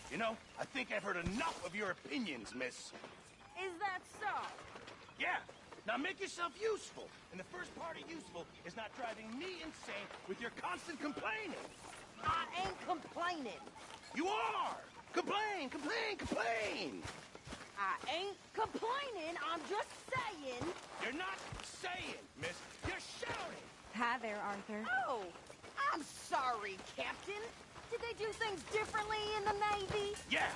You know, I think I've heard enough of your opinions, miss. Is that so? Yeah. Now make yourself useful. And the first part of useful is not driving me insane with your constant complaining. I ain't complaining. You are! Complain, complain, complain! I ain't complaining. I'm just saying. You're not saying, miss. You're shouting! Hi there, Arthur. Oh, I'm sorry, Captain. Did they do things differently in the Navy? Yeah.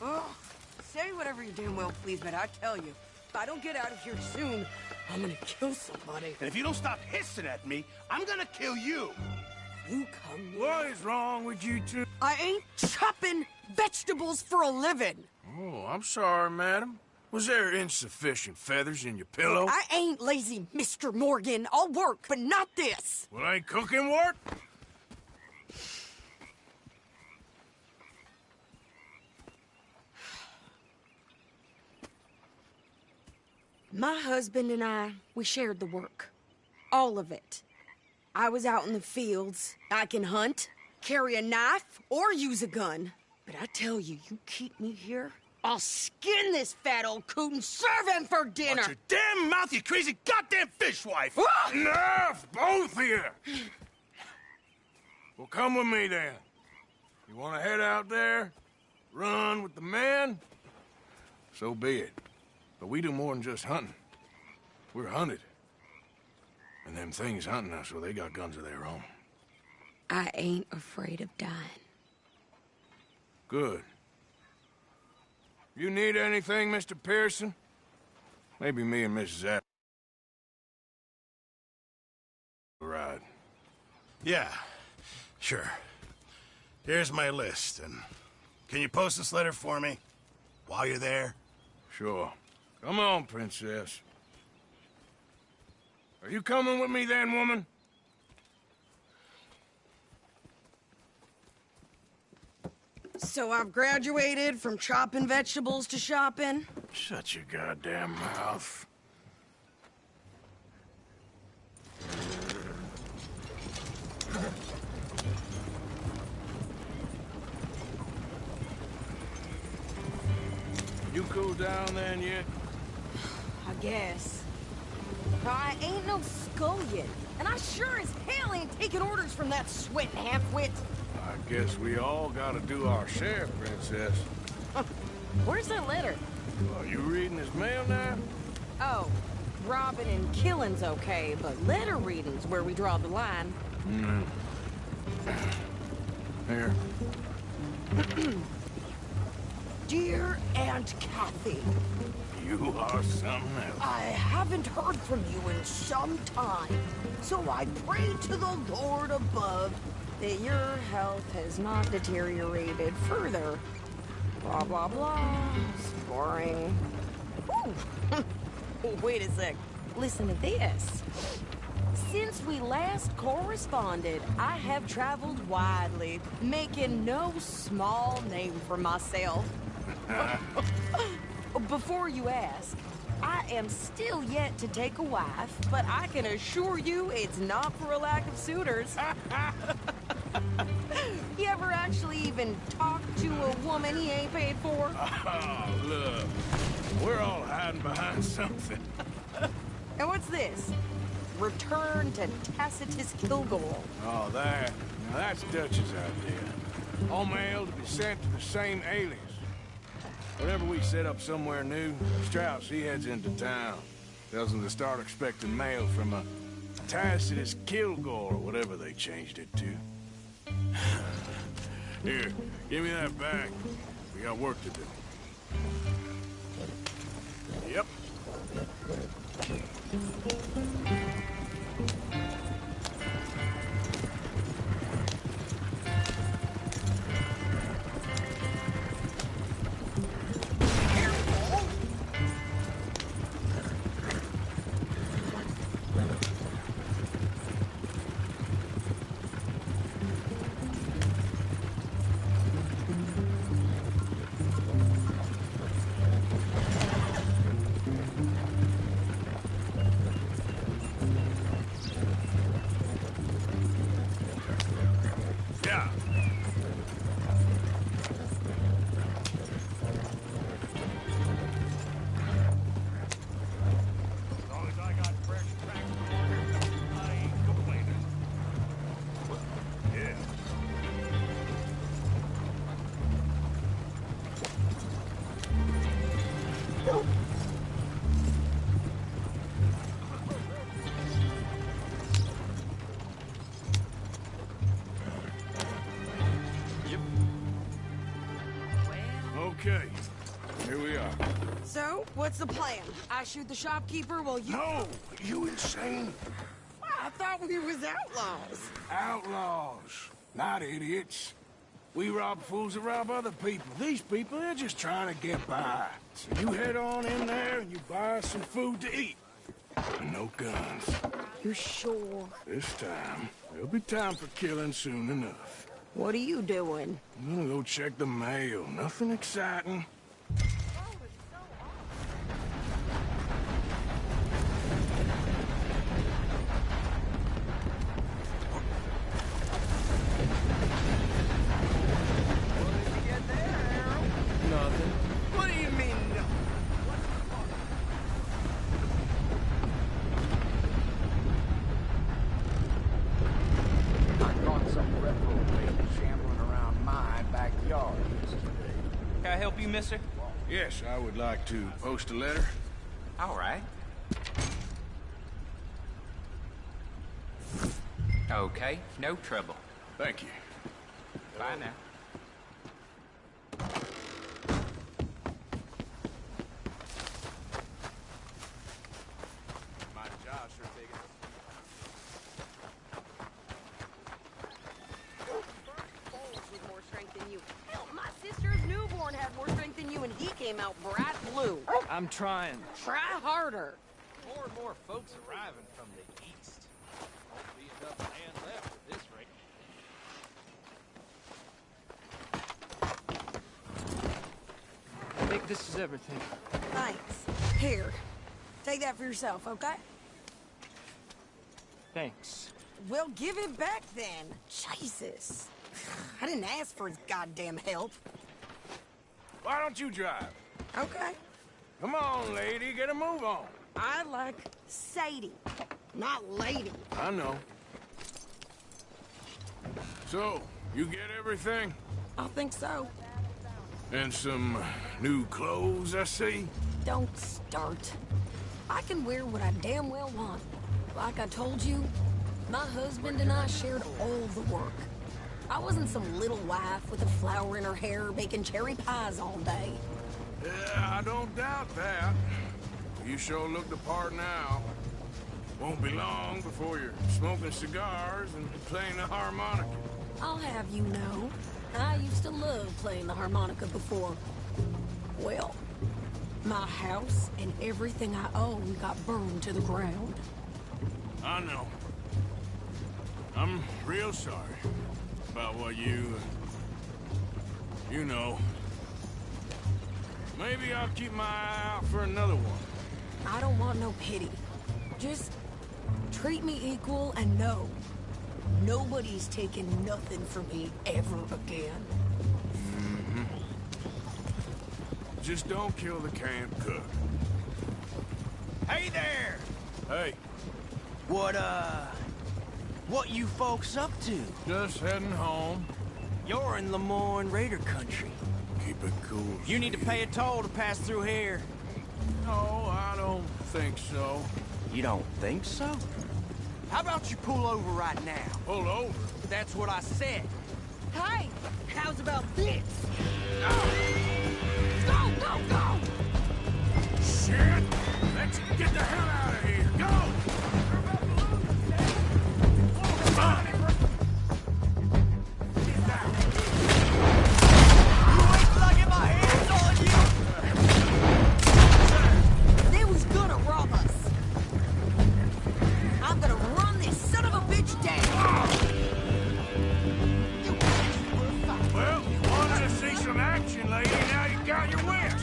Oh, say whatever you damn well please, but I tell you, if I don't get out of here soon, I'm gonna kill somebody. And if you don't stop hissing at me, I'm gonna kill you. You come near. What is wrong with you two? I ain't chopping vegetables for a living. Oh, I'm sorry, madam. Was there insufficient feathers in your pillow? I ain't lazy, Mr. Morgan. I'll work, but not this. Well, ain't cooking work? My husband and I, we shared the work. All of it. I was out in the fields. I can hunt, carry a knife, or use a gun. But I tell you, you keep me here, I'll skin this fat old coot and serve him for dinner! Watch your damn mouth, you crazy goddamn fishwife! Enough, both of you! Well, come with me, then. You want to head out there? Run with the men? So be it. But we do more than just hunting. We're hunted. And them things hunting us, well, they got guns of their own. I ain't afraid of dying. Good. You need anything, Mr. Pearson? Maybe me and Mrs. App ride. Yeah, sure. Here's my list, and can you post this letter for me while you're there? Sure. Come on, princess. Are you coming with me then, woman? So I've graduated from chopping vegetables to shopping? Shut your goddamn mouth. You cool down then yet? I guess. I ain't no scullion, and I sure as hell ain't taking orders from that sweating half-wit. I guess we all gotta do our share, princess. Where's that letter? Are you reading his mail now? Oh, robbing and killing's okay, but letter reading's where we draw the line. Here. Dear Aunt Kathy, You are something else. I haven't heard from you in some time, so I pray to the Lord above that your health has not deteriorated further. Blah, blah, blah. It's boring. Ooh. Wait a sec. Listen to this. Since we last corresponded, I have traveled widely, making no small name for myself. Before you ask, I am still yet to take a wife, but I can assure you it's not for a lack of suitors. You ever actually even talk to a woman he ain't paid for? Oh, look. We're all hiding behind something. And what's this? Return to Tacitus Kilgore. Oh, that. Now that's Dutch's idea. All mail to be sent to the same alias. Whenever we set up somewhere new, Strauss, he heads into town. Tells them to start expecting mail from a Tacitus Kilgore, or whatever they changed it to. Here, give me that back. We got work to do. Yep. Yeah. As long as I got fresh tracks to order, I ain't complaining. Yeah. Okay, here we are. So, what's the plan? I shoot the shopkeeper while you... No, you insane? I thought we was outlaws. Outlaws, not idiots. We rob fools that rob other people. These people, they're just trying to get by. So you head on in there and you buy us some food to eat. And no guns. You sure? This time, there'll be time for killing soon enough. What are you doing? I'm gonna go check the mail. Nothing exciting. Nothing. What do you mean, no? I caught some reprobate shambling around my backyard yesterday. Can I help you, mister? Yes, I would like to post a letter. All right. Okay, no trouble. Thank you. Bye now. My job sure taking With more strength than you. Hell, my sister's newborn had more strength than you, and he came out bright blue. I'm trying. Try harder. More and more folks arriving from the east. Won't be enough land left at this rate. I think this is everything. Thanks. Here. Take that for yourself, okay? Thanks. Well, give it back then. Jesus. I didn't ask for his goddamn help. Why don't you drive? Okay. Come on, lady, get a move on. I like Sadie, not lady. I know. So, you get everything? I think so. And some new clothes, I see? Don't start. I can wear what I damn well want. Like I told you, my husband and I shared all the work. I wasn't some little wife with a flower in her hair baking cherry pies all day. Yeah, I don't doubt that. You sure look the part now. Won't be long before you're smoking cigars and playing the harmonica. I'll have you know, I used to love playing the harmonica before. Well, my house and everything I own got burned to the ground. I know. I'm real sorry about what you know. Maybe I'll keep my eye out for another one. I don't want no pity. Just treat me equal and know nobody's taking nothing from me ever again. Just don't kill the camp cook. Hey there! Hey, What you folks up to? just heading home. You're in Lemoyne Raider country. Keep it cool. You need to pay a toll to pass through here. No, I don't think so. You don't think so? How about you pull over right now? Pull over. That's what I said. Hey, how's about this? Go, go, go! Shit! Let's get the hell out of here. Go! Come on! Get down. You wait till I get my hands on you! They was gonna rob us. I'm gonna run this son of a bitch down. You Well, you wanted to see some action, lady. Now you got your wish.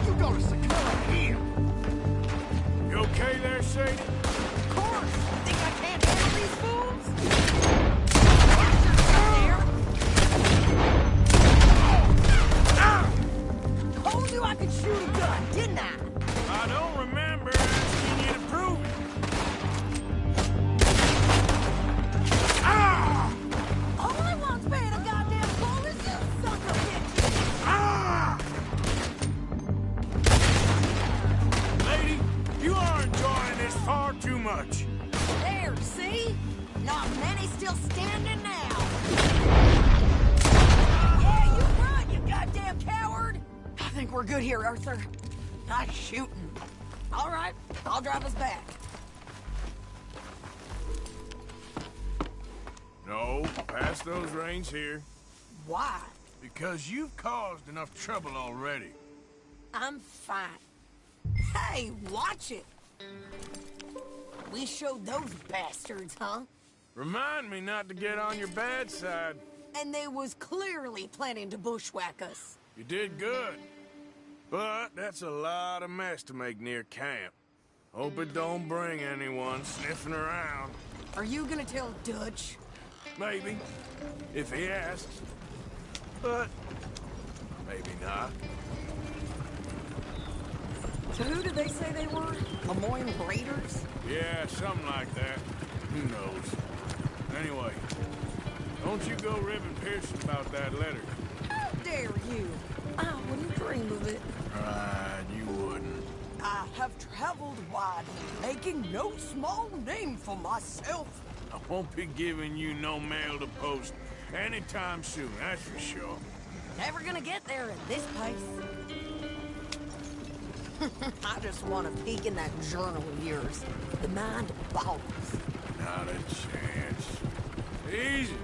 You go to succumb here! You okay there, Sadie? Of course. Think I can't handle these fools? There. Told you I could shoot a gun, didn't I? I don't remember asking you to prove it. Ah! Only one's paying a goddamn toll is you, son of a bitch. Ah! Lady, you are enjoying this far too much. There, see? Not many still standing now. Yeah, you run, you goddamn coward! I think we're good here, Arthur. Nice shooting. All right, I'll drive us back. No, pass those reins here. Why? Because you've caused enough trouble already. I'm fine. Hey, watch it! We showed those bastards, huh? Remind me not to get on your bad side. And they was clearly planning to bushwhack us. You did good. But that's a lot of mess to make near camp. Hope it don't bring anyone sniffing around. Are you gonna tell Dutch? Maybe, if he asks. But maybe not. So who did they say they were? Lemoyne Raiders? Yeah, something like that. Who knows? Anyway, don't you go ribbing Pearson about that letter. How dare you? I wouldn't dream of it. Right, you wouldn't. I have traveled widely, making no small name for myself. I won't be giving you no mail to post anytime soon, that's for sure. Never gonna get there at this pace. I just want to peek in that journal of yours. The mind boggles. Not a chance. Easy.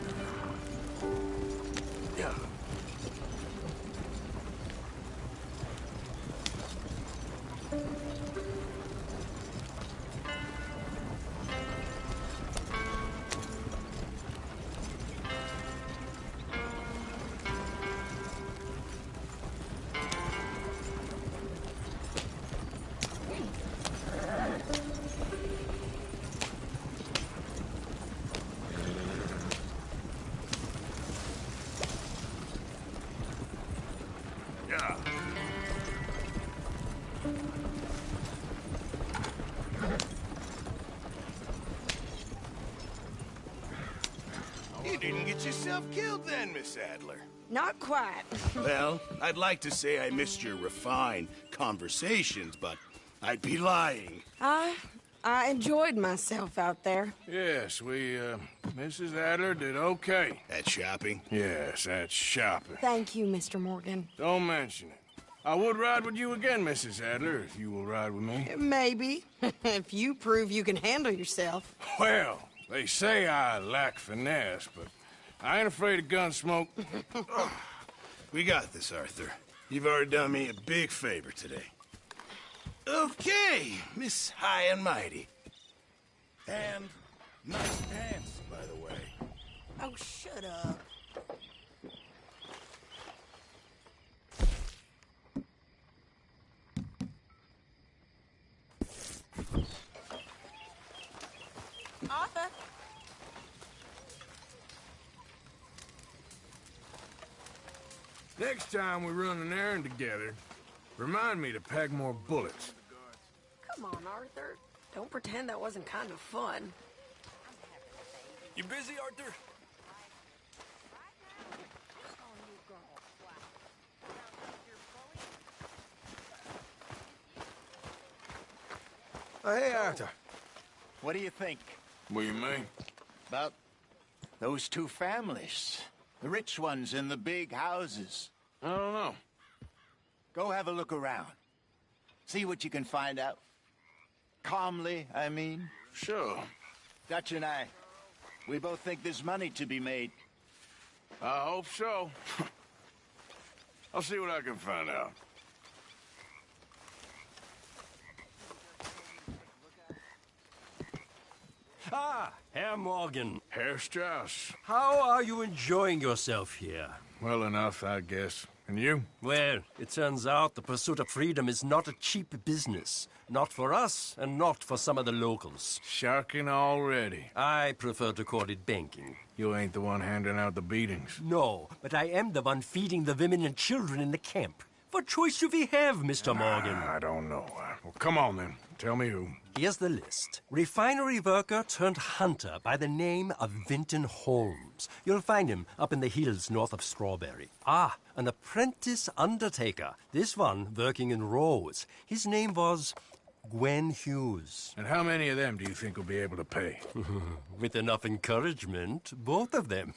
Yeah. Yeah. You didn't get yourself killed then, Miss Adler. Not quite. Well, I'd like to say I missed your refined conversations, but I'd be lying. I enjoyed myself out there. Yes, Mrs. Adler did okay. At shopping? Yes, that's shopping. Thank you, Mr. Morgan. Don't mention it. I would ride with you again, Mrs. Adler, if you will ride with me. Maybe. If you prove you can handle yourself. Well, they say I lack finesse, but I ain't afraid of gun smoke. We got this, Arthur. You've already done me a big favor today. Okay, Miss High and Mighty. And nice pants, by the way. Oh, shut up. Arthur? Next time we run an errand together, remind me to pack more bullets. Come on, Arthur. Don't pretend that wasn't kind of fun. You busy, Arthur? Hey, Arthur. What do you think What do you mean? about those two families? The rich ones in the big houses. I don't know. Go have a look around. See what you can find out. Calmly, I mean. Sure. Dutch and I, we both think there's money to be made. I hope so. I'll see what I can find out. Ah, Herr Morgan. Herr Strauss. How are you enjoying yourself here? Well enough, I guess. And you? Well, it turns out the pursuit of freedom is not a cheap business. Not for us, and not for some of the locals. Sharking already. I prefer to call it banking. You ain't the one handing out the beatings. No, but I am the one feeding the women and children in the camp. What choice do we have, Mr. Morgan? I don't know. Well, come on then. Tell me who. Here's the list. Refinery worker turned hunter by the name of Vinton Holmes. You'll find him up in the hills north of Strawberry. Ah, an apprentice undertaker. This one working in Rose. His name was Gwen Hughes. And how many of them do you think will be able to pay? With enough encouragement, both of them.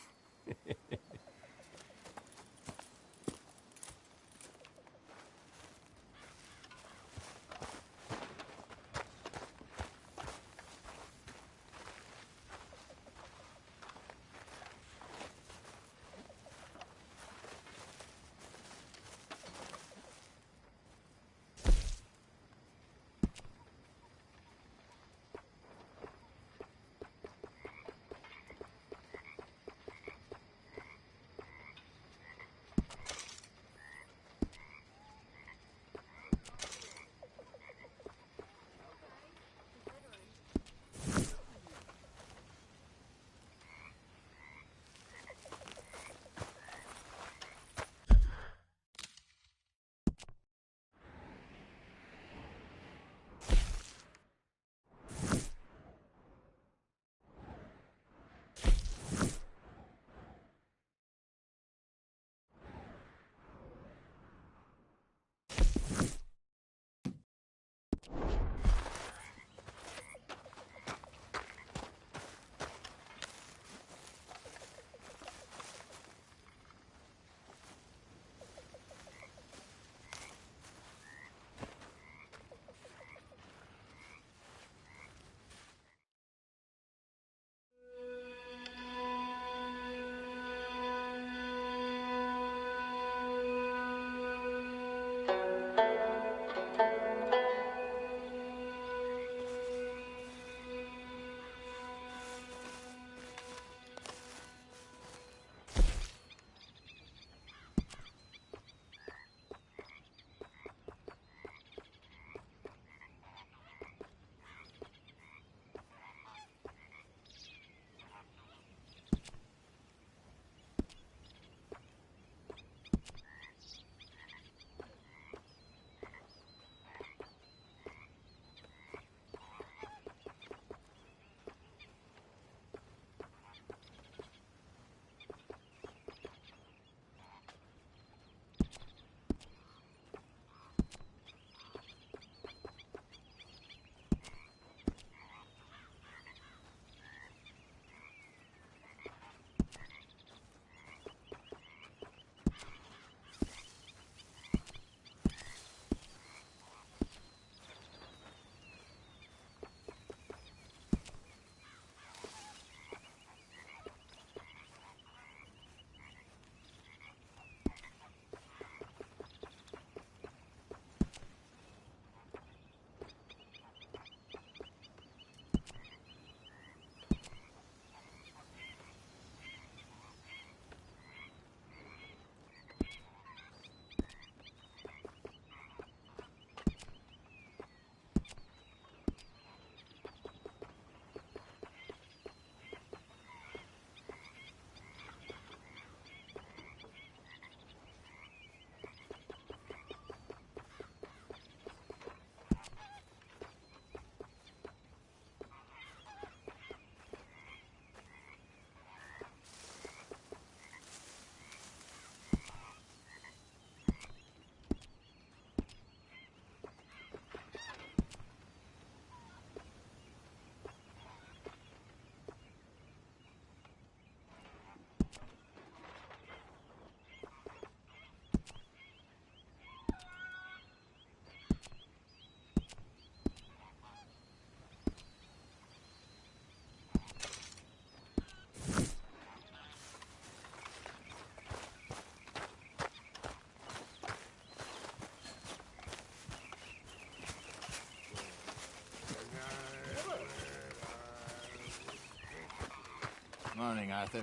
Morning, Arthur.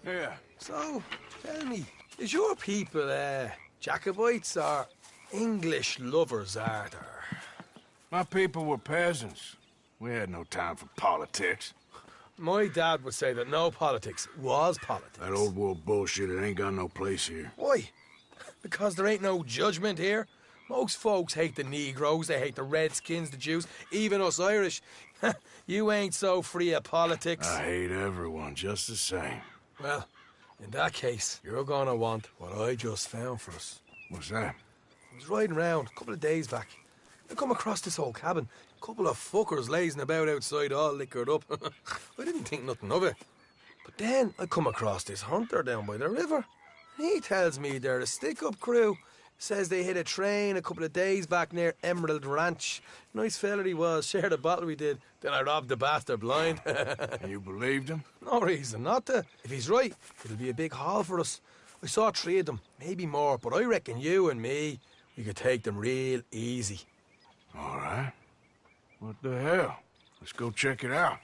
Yeah. So, tell me, is your people, Jacobites or English lovers, Arthur? My people were peasants. We had no time for politics. My dad would say that no politics was politics. That old world bullshit, it ain't got no place here. Why? Because there ain't no judgment here. Most folks hate the Negroes, they hate the Redskins, the Jews, even us Irish. You ain't so free of politics. I hate everyone just the same. Well, in that case, you're gonna want what I just found for us. What's that? I was riding around a couple of days back. I come across this old cabin. A couple of fuckers lazing about outside all liquored up. I didn't think nothing of it. But then I come across this hunter down by the river. He tells me they're a stick-up crew. Says they hit a train a couple of days back near Emerald Ranch. Nice fella he was, shared a bottle we did. Then I robbed the bastard blind. You believed him? No reason not to. If he's right, it'll be a big haul for us. I saw 3 of them, maybe more, but I reckon you and me, we could take them real easy. All right. What the hell? Let's go check it out.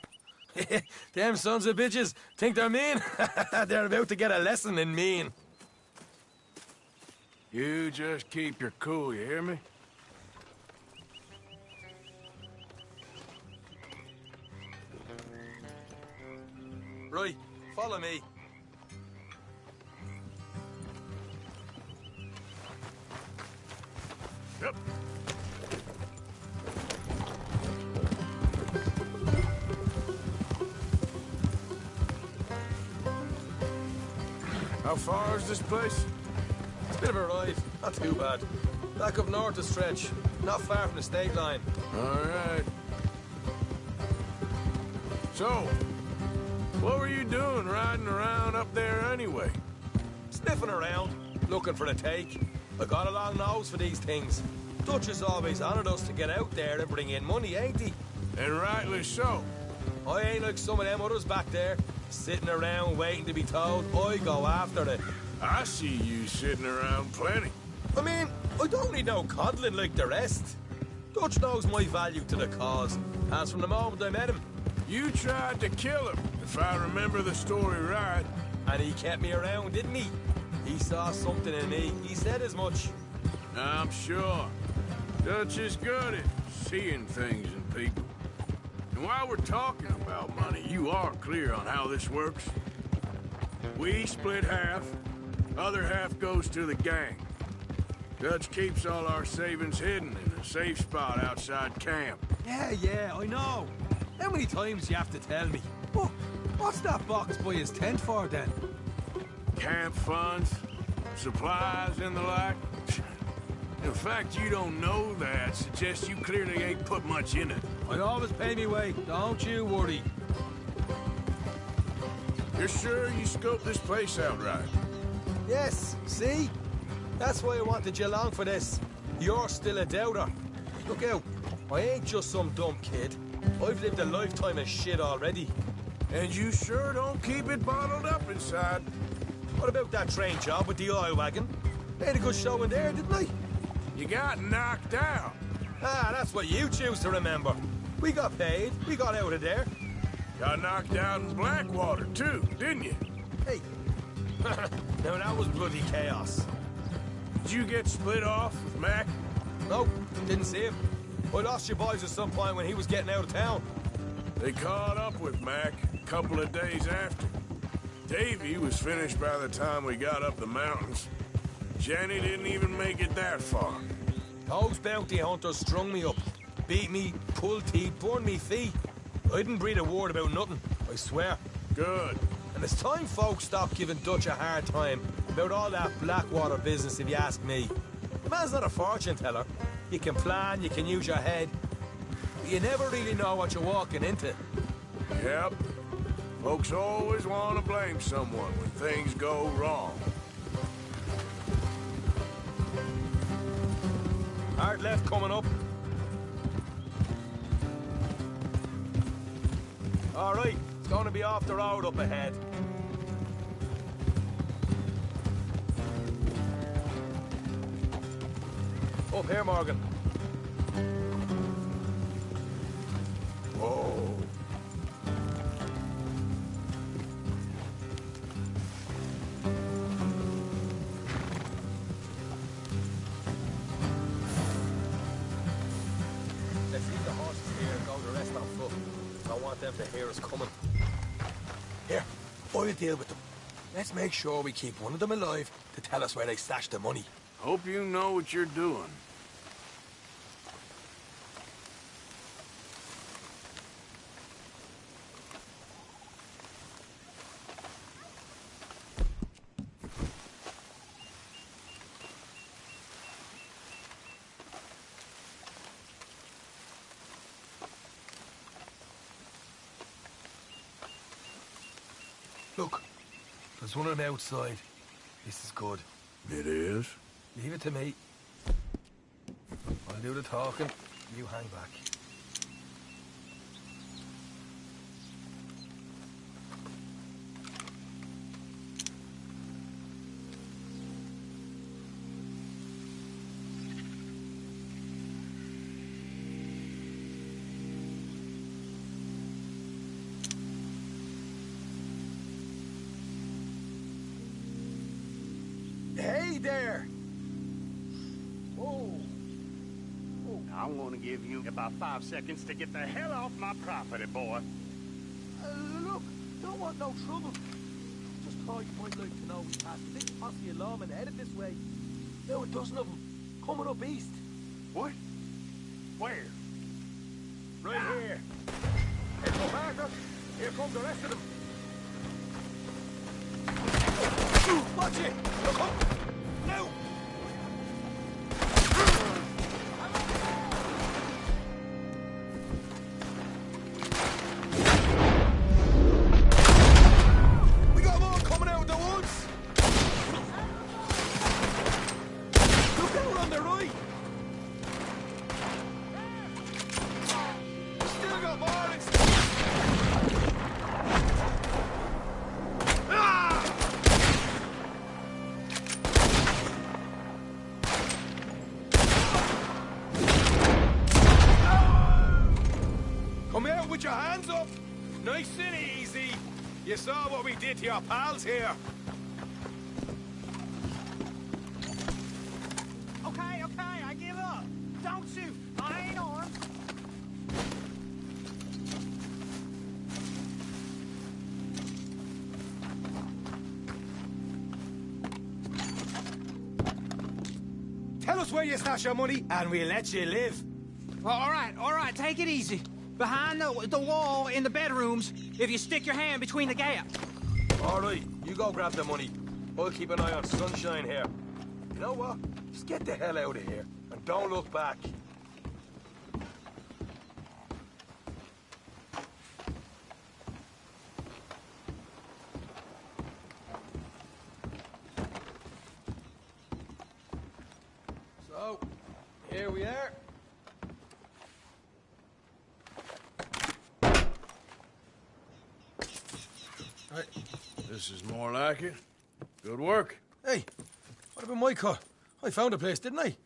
Them sons of bitches think they're mean. They're about to get a lesson in mean. You just keep your cool, you hear me? Right, follow me. Yep. How far is this place? It's a bit of a ride, not too bad. Back up north a stretch, not far from the state line. All right. So, what were you doing riding around up there anyway? Sniffing around, looking for a take. I got a long nose for these things. Dutch has always honoured us to get out there and bring in money, ain't he? And rightly so. I ain't like some of them others back there, sitting around waiting to be told. I go after it. I see you sitting around plenty. I mean, I don't need no coddling like the rest. Dutch knows my value to the cause, as from the moment I met him. You tried to kill him, if I remember the story right. And he kept me around, didn't he? He saw something in me. He said as much. I'm sure. Dutch is good at seeing things in people. And while we're talking about money, you are clear on how this works? We split half, other half goes to the gang. Dutch keeps all our savings hidden in a safe spot outside camp. Yeah, I know. How many times you have to tell me? Oh, what's that box by his tent for, then? Camp funds, supplies, and the like. The fact you don't know that suggests you clearly ain't put much in it. I always pay me way, don't you worry. You're sure you scoped this place out right? Yes, see? That's why I wanted you along for this. You're still a doubter. Look out, I ain't just some dumb kid. I've lived a lifetime of shit already. And you sure don't keep it bottled up inside. What about that train job with the oil wagon? They had a good show in there, didn't they? You got knocked out. Ah, that's what you choose to remember. We got paid, we got out of there. Got knocked out in Blackwater, too, didn't you? Hey, now that was bloody chaos. Did you get split off with Mac? Nope, didn't see him. I lost your boys at some point when he was getting out of town. They caught up with Mac a couple of days after. Davy was finished by the time we got up the mountains. Jenny didn't even make it that far. Those bounty hunters strung me up, beat me, pulled teeth, burned me feet. I didn't breathe a word about nothing, I swear. Good. And it's time folks stopped giving Dutch a hard time about all that Blackwater business, if you ask me. The man's not a fortune teller. You can plan, you can use your head, but you never really know what you're walking into. Yep. Folks always want to blame someone when things go wrong. Hard left coming up. All right, it's going to be off the road up ahead. Up here, Morgan. Whoa. Let's leave the horses here and go the rest on foot. I don't want them to hear us coming. Here, I'll deal with them. Let's make sure we keep one of them alive to tell us where they stashed the money. Hope you know what you're doing. Look, there's one on the outside. This is good. It is? Leave it to me. I'll do the talking. You hang back. Hey there! Whoa! I'm gonna give you about 5 seconds to get the hell off my property, boy. Look, don't want no trouble. Just thought you might like to know we passed a big posse of lawmen headed this way. Now a dozen of them, coming up east. What? Where? Right here. Hey, go Parker. Here come the rest of them. Watch it! Look up! Now! We got more coming out of the woods! Look out on the right! Still got more in Come out with your hands up! Nice and easy. You saw what we did to your pals here. Okay, I give up. Don't shoot. I ain't armed. Tell us where you stash your money, and we'll let you live. All right, take it easy. Behind the wall in the bedrooms, if you stick your hand between the gaps. All right, you go grab the money. I'll keep an eye on Sunshine here. You know what? Just get the hell out of here, and don't look back. So, here we are. Right. This is more like it. Good work. Hey, what about my car? I found a place, didn't I?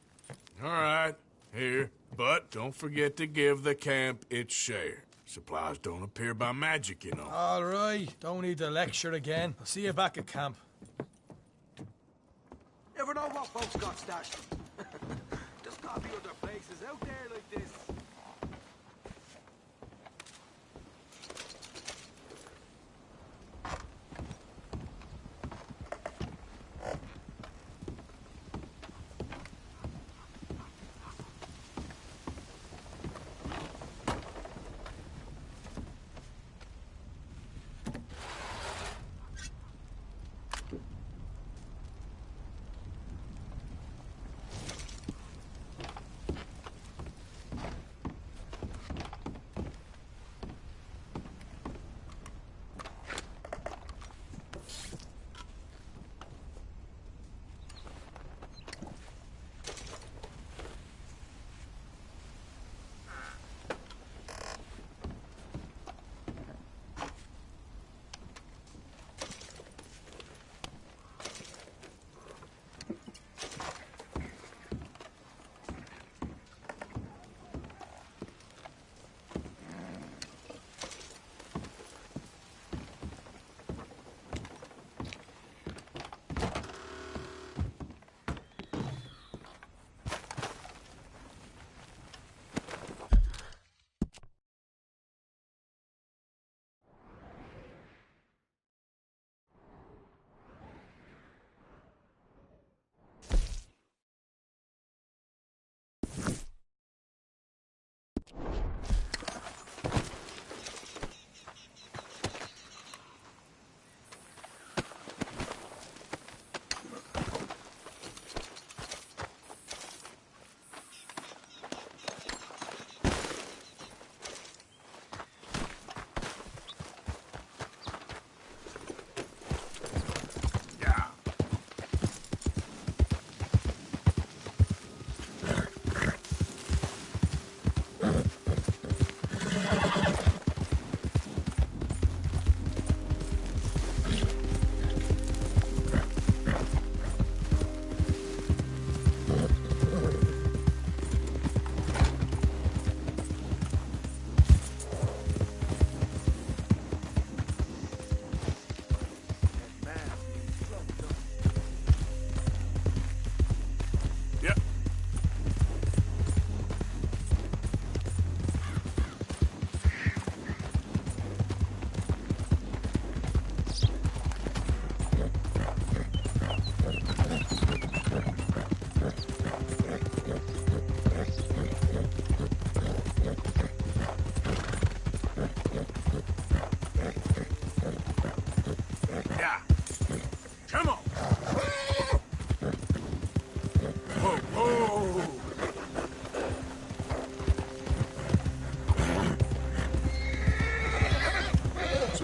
All right, here. But don't forget to give the camp its share. Supplies don't appear by magic, you know. All right, don't need the lecture again. I'll see you back at camp. Never know what folks got stashed. There's gotta be other places out there like this.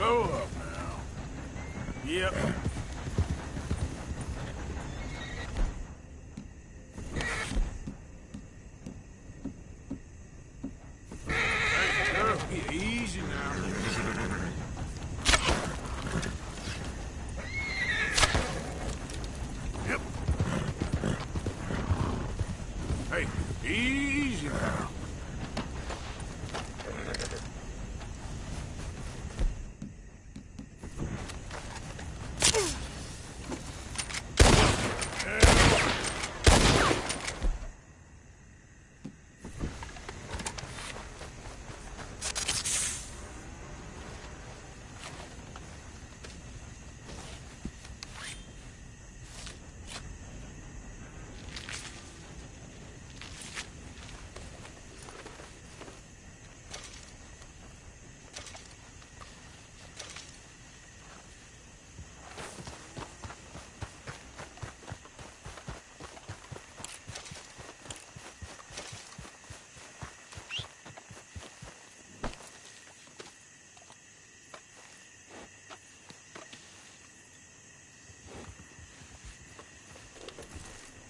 Slow up now. Yep. Hey, girl, easy now. Yep. Hey, easy now.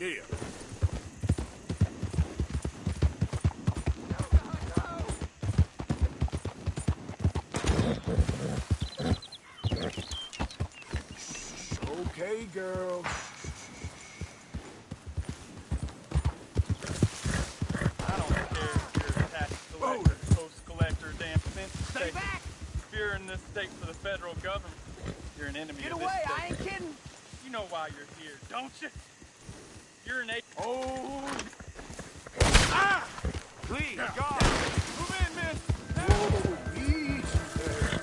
Yeah. Okay, girl. I don't care if you're a tax collector, post collector, damn fence. Stay back! If you're in this state for the federal government, you're an enemy of this state. I ain't kidding. You know why you're here, don't you? You're an Oh! Ah! Please, Yeah. God! Move in, miss! Whoa, easy there.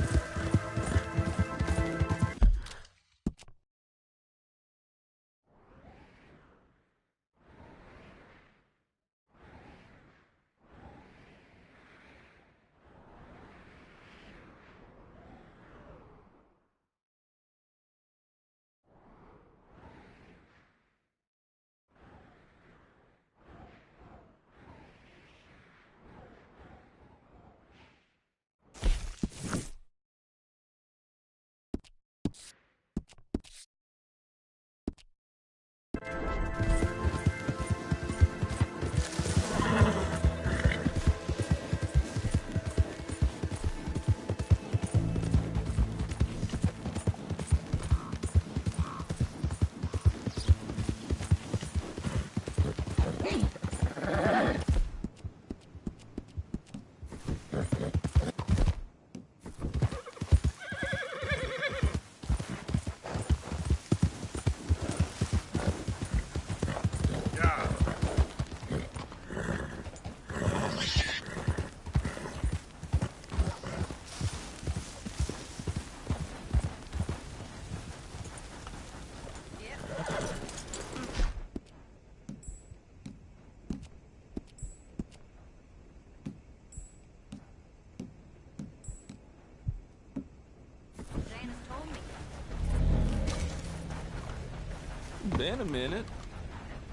Been a minute.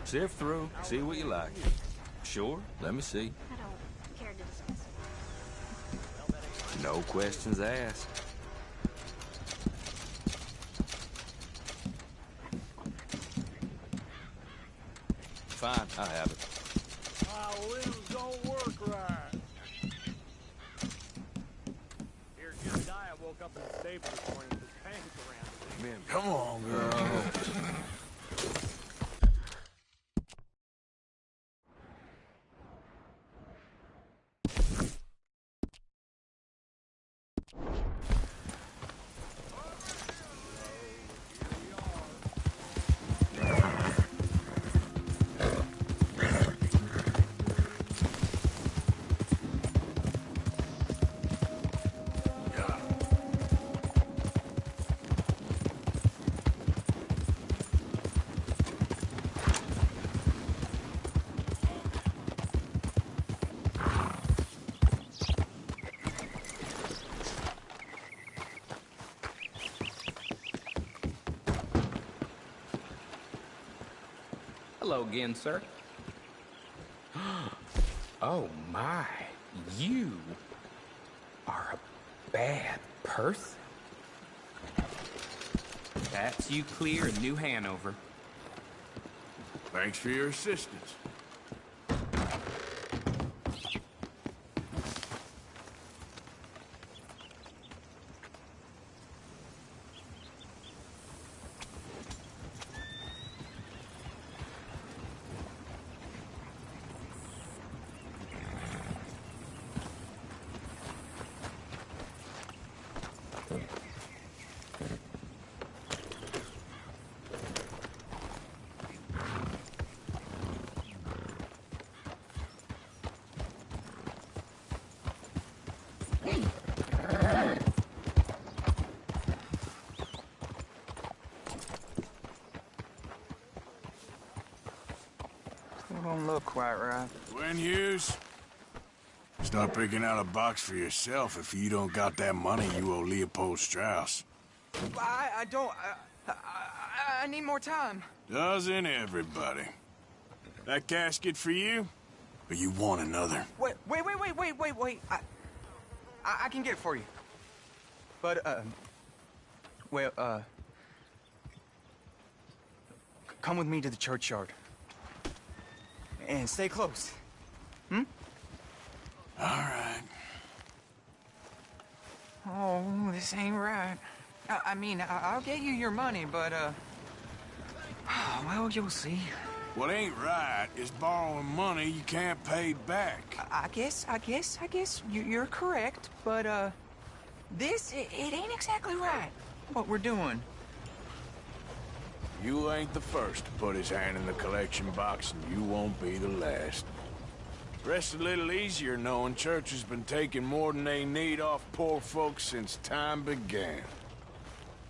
Sift through, see what you like. Sure, let me see. I don't care to discuss. No questions asked. Fine, I have it. My limbs don't work right. Here, just die. I woke up in the stable this morning with pangs around. Man, come on, girl. Hello again, sir. Oh my, you are a bad person. That's you clear in New Hanover. Thanks for your assistance. Still don't look quite right. Gwen Hughes, start picking out a box for yourself if you don't got that money you owe Leopold Strauss. I don't... I need more time. Doesn't everybody? That casket for you? Or you want another? Wait. I can get it for you. But, come with me to the churchyard. And stay close. Hmm? All right. Oh, this ain't right. I mean, I'll get you your money, but, well, you'll see. What ain't right is borrowing money you can't pay back. I guess you're correct, but, this, it ain't exactly right, what we're doing. You ain't the first to put his hand in the collection box, and you won't be the last. Rests a little easier knowing church has been taking more than they need off poor folks since time began.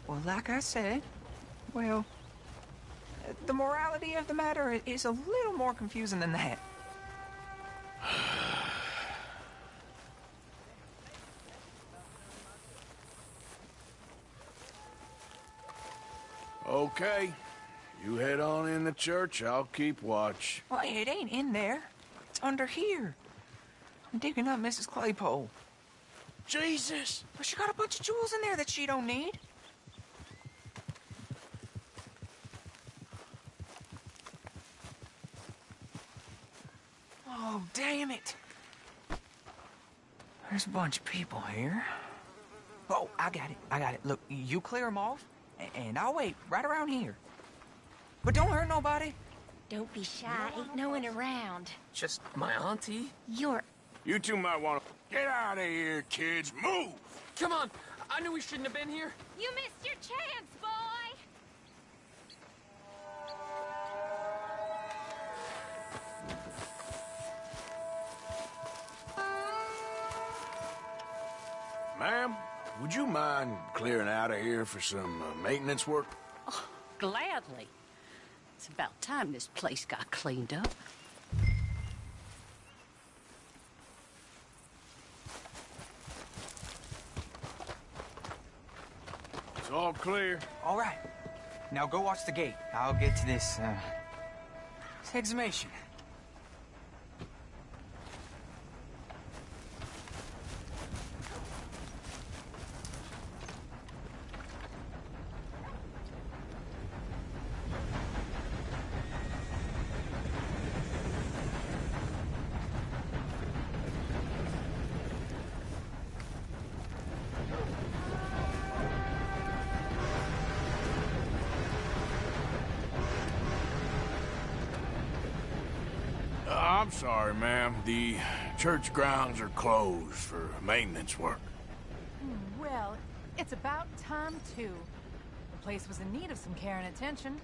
Well, like I said, well, the morality of the matter is a little more confusing than that. Okay. You head on in the church, I'll keep watch. Well, it ain't in there. It's under here. I'm digging up Mrs. Claypole. Jesus! But she got a bunch of jewels in there that she don't need. Oh, damn it. There's a bunch of people here. Oh, I got it. Look, you clear them off, and I'll wait right around here. But don't hurt nobody. Don't be shy. Ain't no one around. Just my auntie. You two might want to get out of here, kids. Move! Come on. I knew we shouldn't have been here. You missed your chance, boy! Ma'am, would you mind clearing out of here for some maintenance work? Oh, gladly. It's about time this place got cleaned up. It's all clear. All right. Now go watch the gate. I'll get to this exhumation. I'm sorry, ma'am. The church grounds are closed for maintenance work. Well, it's about time, too. The place was in need of some care and attention.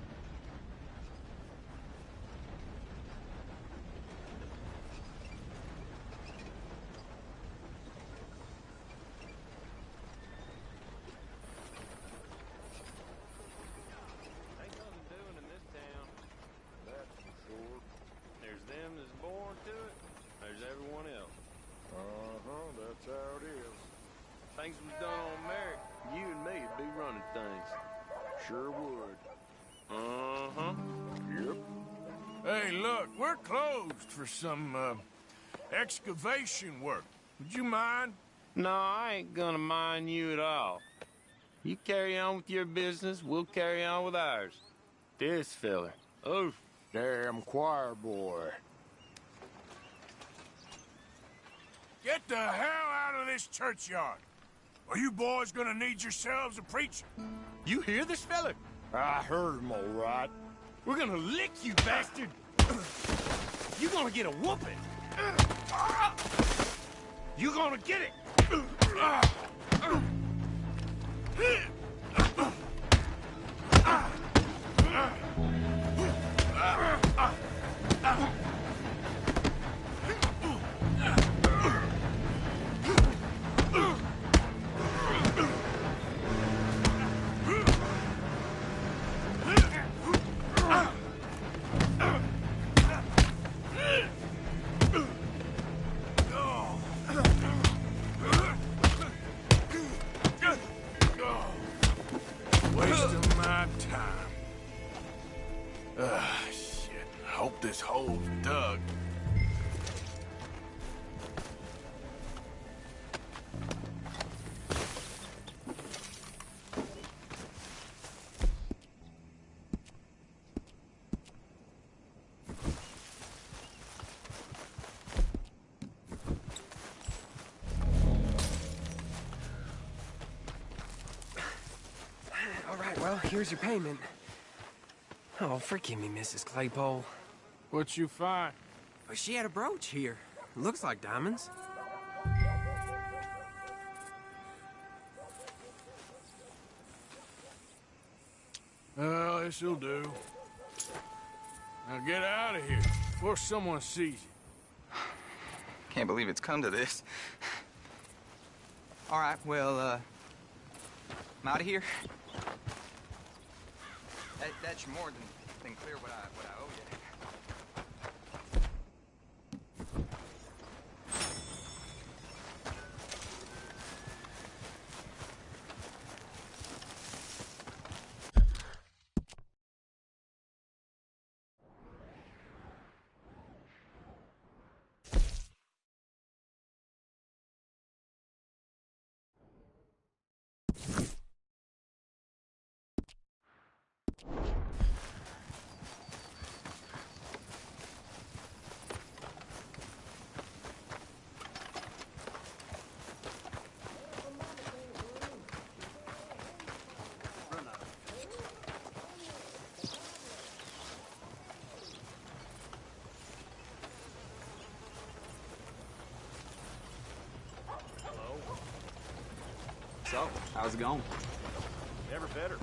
That's how it is. Things was done on merit, you and me'd be running things. Sure would. Uh-huh. Yep. Hey, look, we're closed for some, excavation work. Would you mind? No, I ain't gonna mind you at all. You carry on with your business, we'll carry on with ours. This fella. Oh, damn choir boy. Get the hell out of this churchyard. Are you boys gonna need yourselves a preacher? You hear this fella? I heard him, all right. We're gonna lick you, bastard. You're gonna get a whooping. You're gonna get it. Wasting my time. Shit. Hope this hole's dug. All right, well, here's your payment. Oh, forgive me, Mrs. Claypole. What you find? Well, she had a brooch here. Looks like diamonds. Well, this'll do. Now get out of here before someone sees you. Can't believe it's come to this. All right, well, I'm out of here. That's more than clear what I owe you. So, how's it going? Never better.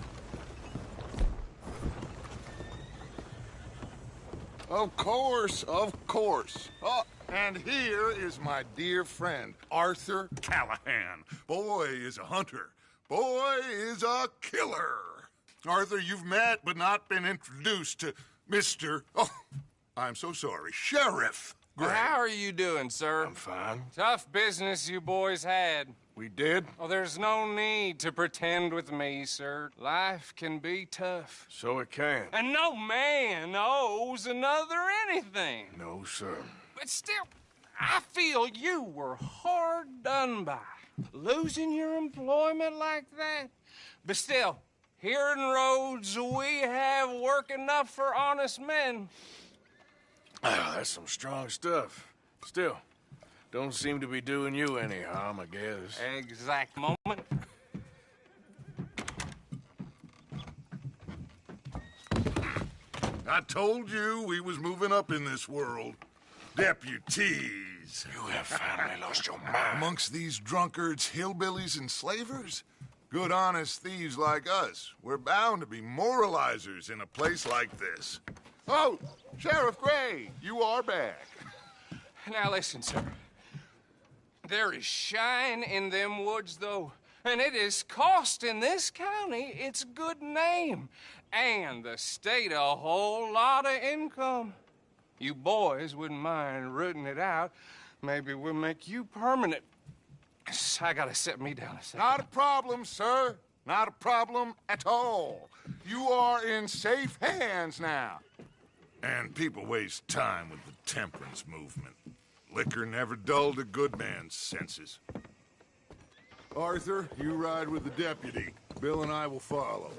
Of course, of course. Oh, and here is my dear friend, Arthur Callahan. Boy is a hunter. Boy is a killer. Arthur, you've met but not been introduced to Mr. Oh, I'm so sorry, Sheriff Gray. How are you doing, sir? I'm fine. Tough business you boys had. We did? Oh, there's no need to pretend with me, sir. Life can be tough. So it can. And no man owes another anything. No, sir. But still, I feel you were hard done by. Losing your employment like that. But still, here in Rhodes, we have work enough for honest men. That's some strong stuff. Still, don't seem to be doing you any harm, I guess. Exact moment. I told you we was moving up in this world. Deputies. You have finally lost your mind. Amongst these drunkards, hillbillies, and slavers? Good, honest thieves like us. We're bound to be moralizers in a place like this. Oh, Sheriff Gray, you are back. Now listen, sir. There is shine in them woods, though, and it is costing this county its good name and the state a whole lot of income. You boys wouldn't mind rooting it out. Maybe we'll make you permanent. I gotta sit me down a second. Not a problem, sir. Not a problem at all. You are in safe hands now. And people waste time with the temperance movement. Liquor never dulled a good man's senses. Arthur, you ride with the deputy. Bill and I will follow.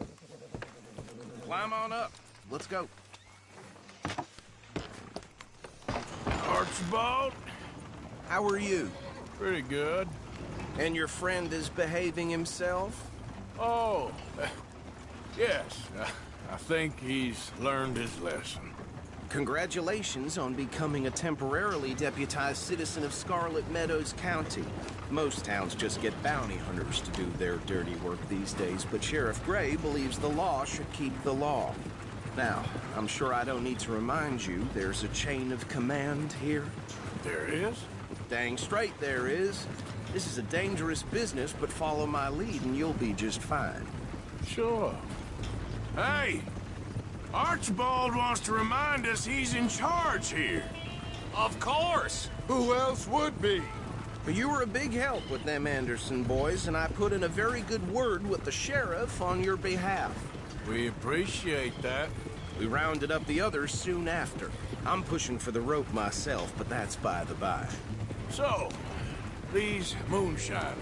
Climb on up. Let's go. Archibald? How are you? Pretty good. And your friend is behaving himself? Oh, yes. I think he's learned his lesson. Congratulations on becoming a temporarily deputized citizen of Scarlet Meadows County. Most towns just get bounty hunters to do their dirty work these days, but Sheriff Gray believes the law should keep the law. Now, I'm sure I don't need to remind you there's a chain of command here. There is? Dang straight there is. This is a dangerous business, but follow my lead and you'll be just fine. Sure. Hey! Archibald wants to remind us he's in charge here. Of course! Who else would be? But you were a big help with them Anderson boys, and I put in a very good word with the sheriff on your behalf. We appreciate that. We rounded up the others soon after. I'm pushing for the rope myself, but that's by the by. So, these moonshiners.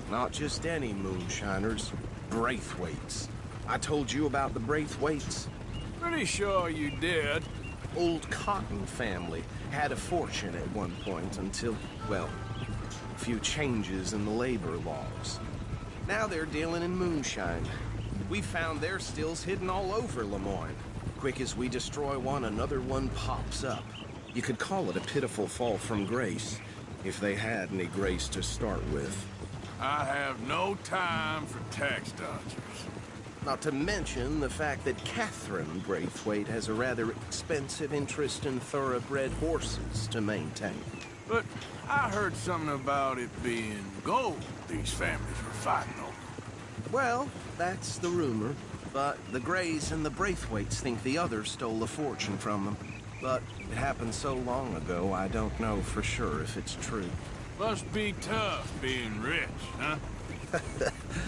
Not just any moonshiners, Braithwaites. I told you about the Braithwaites? Pretty sure you did. Old Cotton family had a fortune at one point until, well, a few changes in the labor laws. Now they're dealing in moonshine. We found their stills hidden all over Lemoyne. Quick as we destroy one, another one pops up. You could call it a pitiful fall from grace, if they had any grace to start with. I have no time for tax dodgers. Not to mention the fact that Catherine Braithwaite has a rather expensive interest in thoroughbred horses to maintain. But I heard something about it being gold these families were fighting over. Well, that's the rumor. But the Grays and the Braithwaites think the others stole a fortune from them. But it happened so long ago, I don't know for sure if it's true. Must be tough being rich, huh?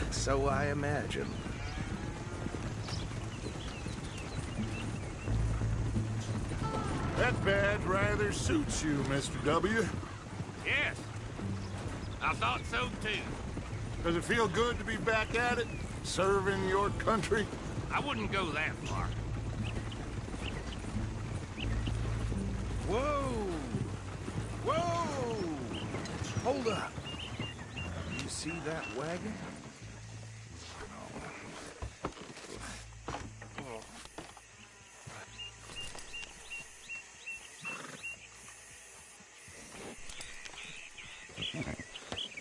So I imagine. That badge rather suits you, Mr. W. Yes. I thought so, too. Does it feel good to be back at it? Serving your country? I wouldn't go that far. Whoa! Whoa! Hold up. You see that wagon?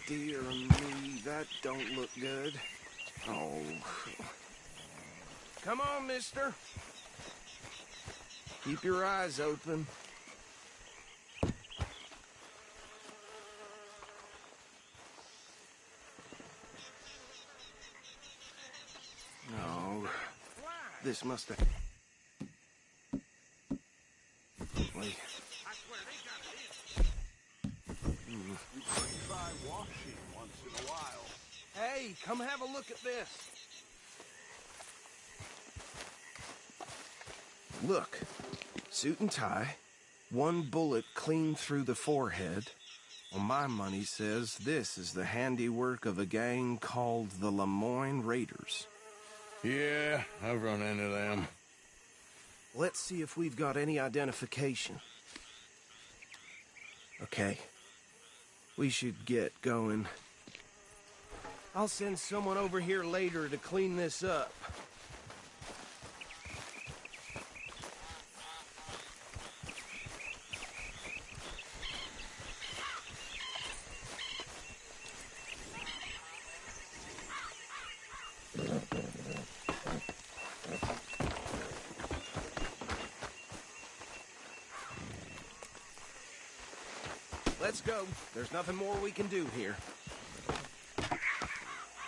Dear me, that don't look good. Oh. Come on, mister. Keep your eyes open. No. This must have... Wait. You could try washing once in a while. Hey, come have a look at this. Look, suit and tie, one bullet clean through the forehead. Well, my money says this is the handiwork of a gang called the Lemoyne Raiders. Yeah, I've run into them. Let's see if we've got any identification. Okay. We should get going. I'll send someone over here later to clean this up. Let's go. There's nothing more we can do here.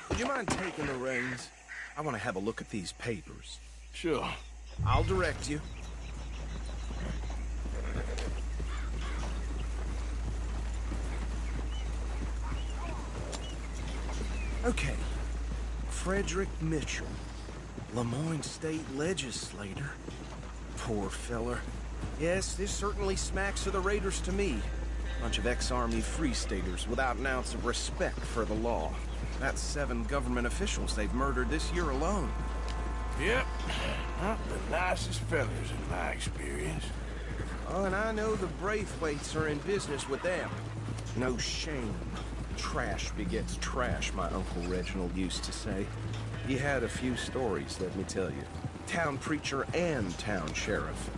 Would you mind taking the reins? I want to have a look at these papers. Sure. I'll direct you. Okay. Frederick Mitchell, Lemoyne State Legislator. Poor feller. Yes, this certainly smacks of the Raiders to me. Bunch of ex-army free staters without an ounce of respect for the law. That's 7 government officials they've murdered this year alone. Yep. Not the nicest fellas in my experience. Oh, and I know the Braithwaites are in business with them. No shame. Trash begets trash, my Uncle Reginald used to say. He had a few stories, let me tell you. Town preacher and town sheriff.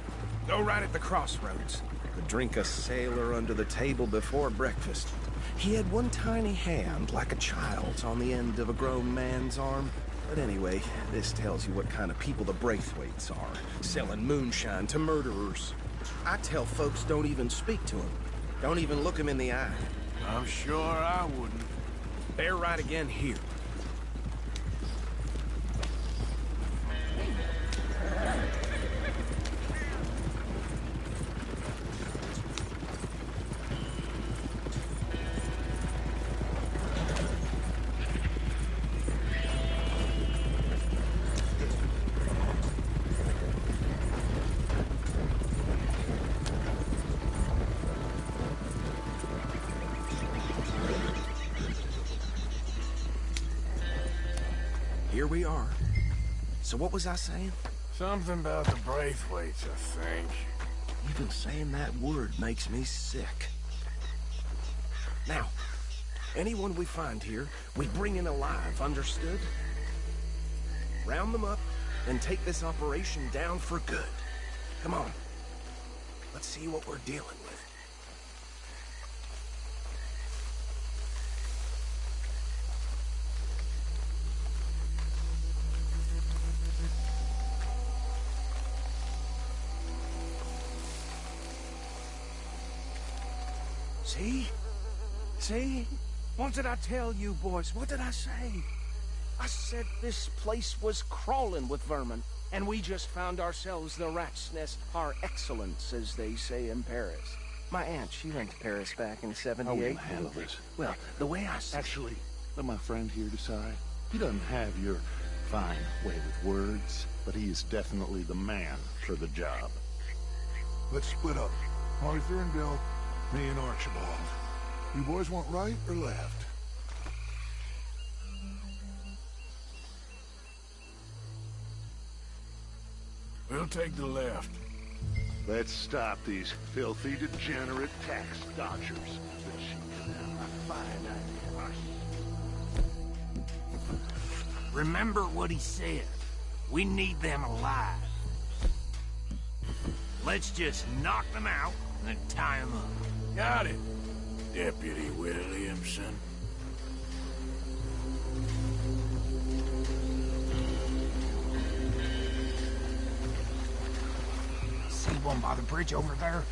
Go right at the crossroads. Could drink a sailor under the table before breakfast. He had one tiny hand, like a child's, on the end of a grown man's arm. But anyway, this tells you what kind of people the Braithwaites are. Selling moonshine to murderers. I tell folks don't even speak to him. Don't even look him in the eye. I'm sure I wouldn't. Bear right again here. Here we are. So what was I saying? Something about the Braithwaites, I think. Even saying that word makes me sick. Now, anyone we find here, we bring in alive, understood? Round them up, and take this operation down for good. Come on. Let's see what we're dealing with. See? See? What did I tell you, boys? What did I say? I said this place was crawling with vermin, and we just found ourselves the rat's nest par excellence, as they say in Paris. My aunt, she went to Paris back in '78. How will you handle this? Well, the way I see... Actually, let my friend here decide. He doesn't have your fine way with words, but he is definitely the man for the job. Let's split up. Arthur and Bill, me and Archibald. You boys want right or left? We'll take the left. Let's stop these filthy, degenerate tax dodgers. The chief of them, a fine idea. Remember what he said. We need them alive. Let's just knock them out and tie them up. Got it, Deputy Williamson. See one by the bridge over there?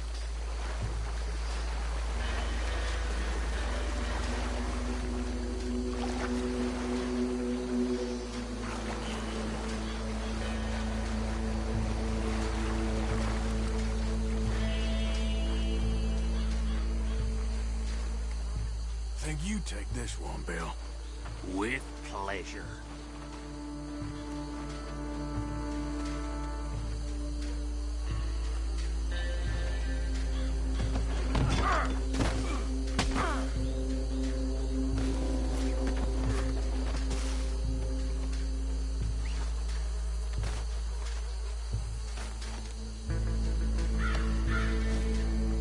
Think you take this one, Bill. With pleasure.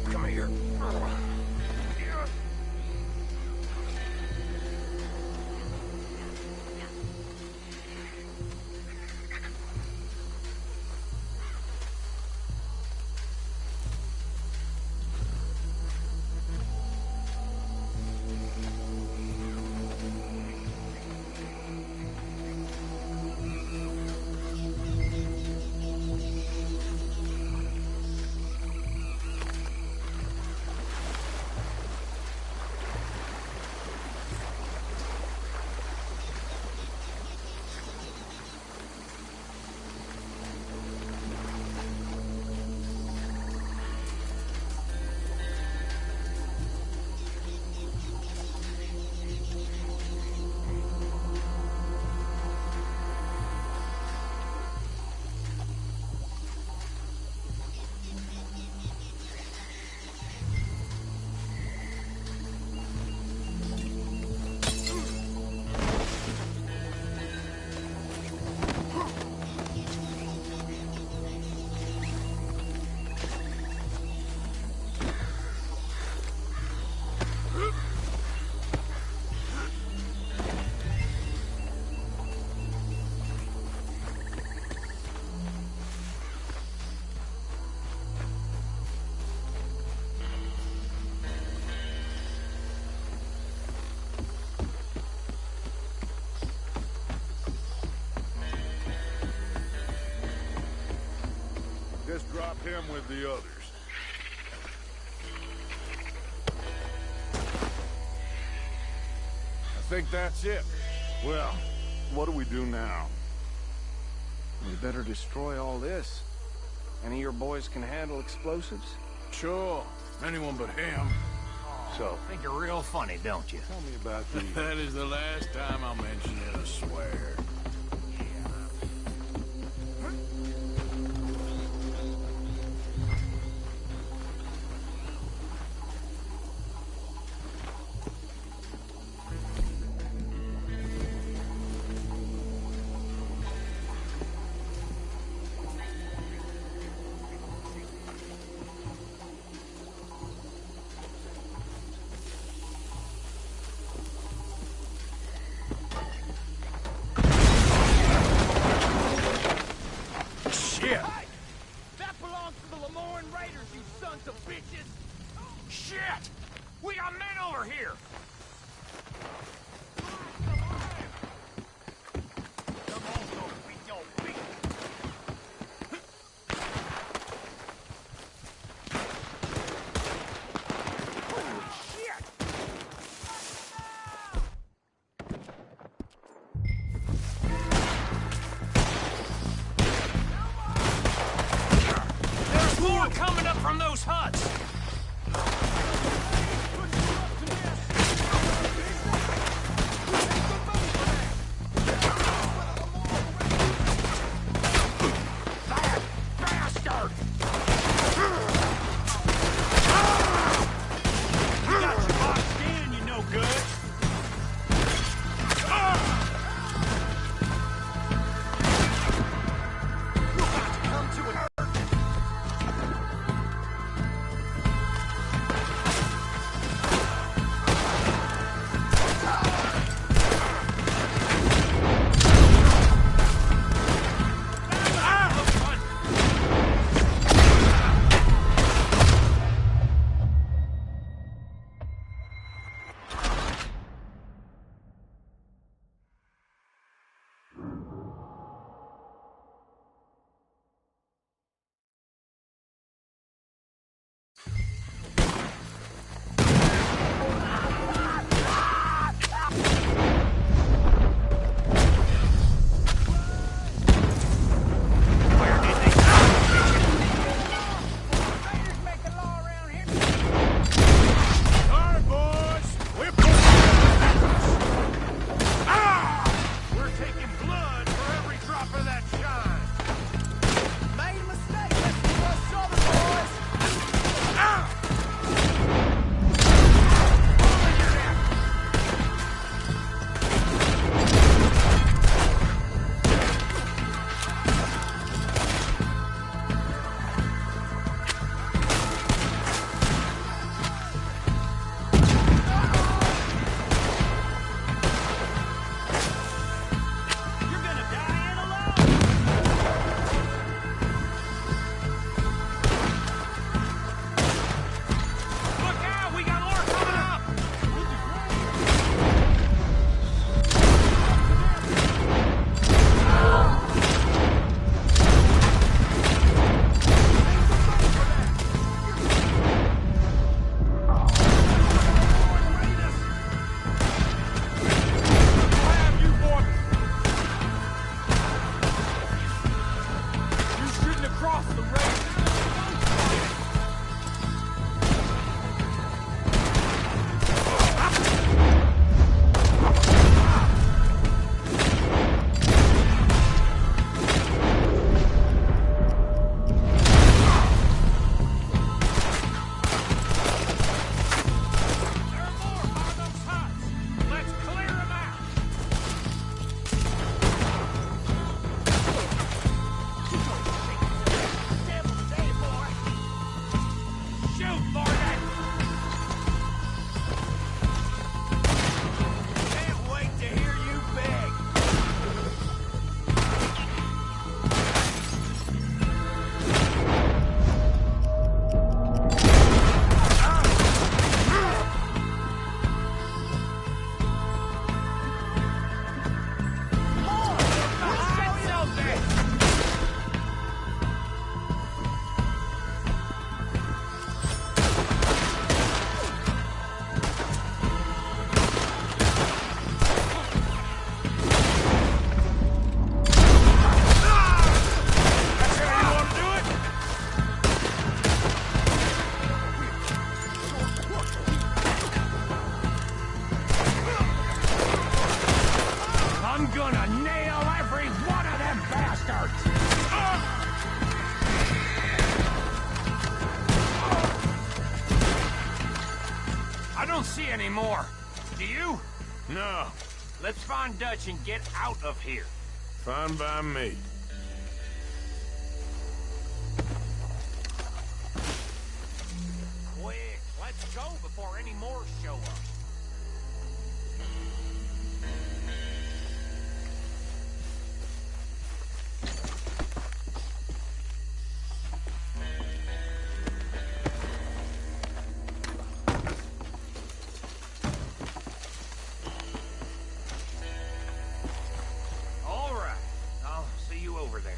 Come here. with the others. I think that's it. Well, what do we do now? We better destroy all this. Any of your boys can handle explosives? Sure. Anyone but him. So, Think you're real funny, don't you? tell me about the... That is the last time I'll mention it, I swear. Shit! That belongs to the Lemoyne Raiders, you sons of bitches! Shit! We got men over here! There's more coming up from those huts! That bastard! You got your boxed in, you no good! You're about to come to an more. Do you? No. Let's find Dutch and get out of here. Fine by me. Quick, let's go before any more show up. All right, I'll see you over there.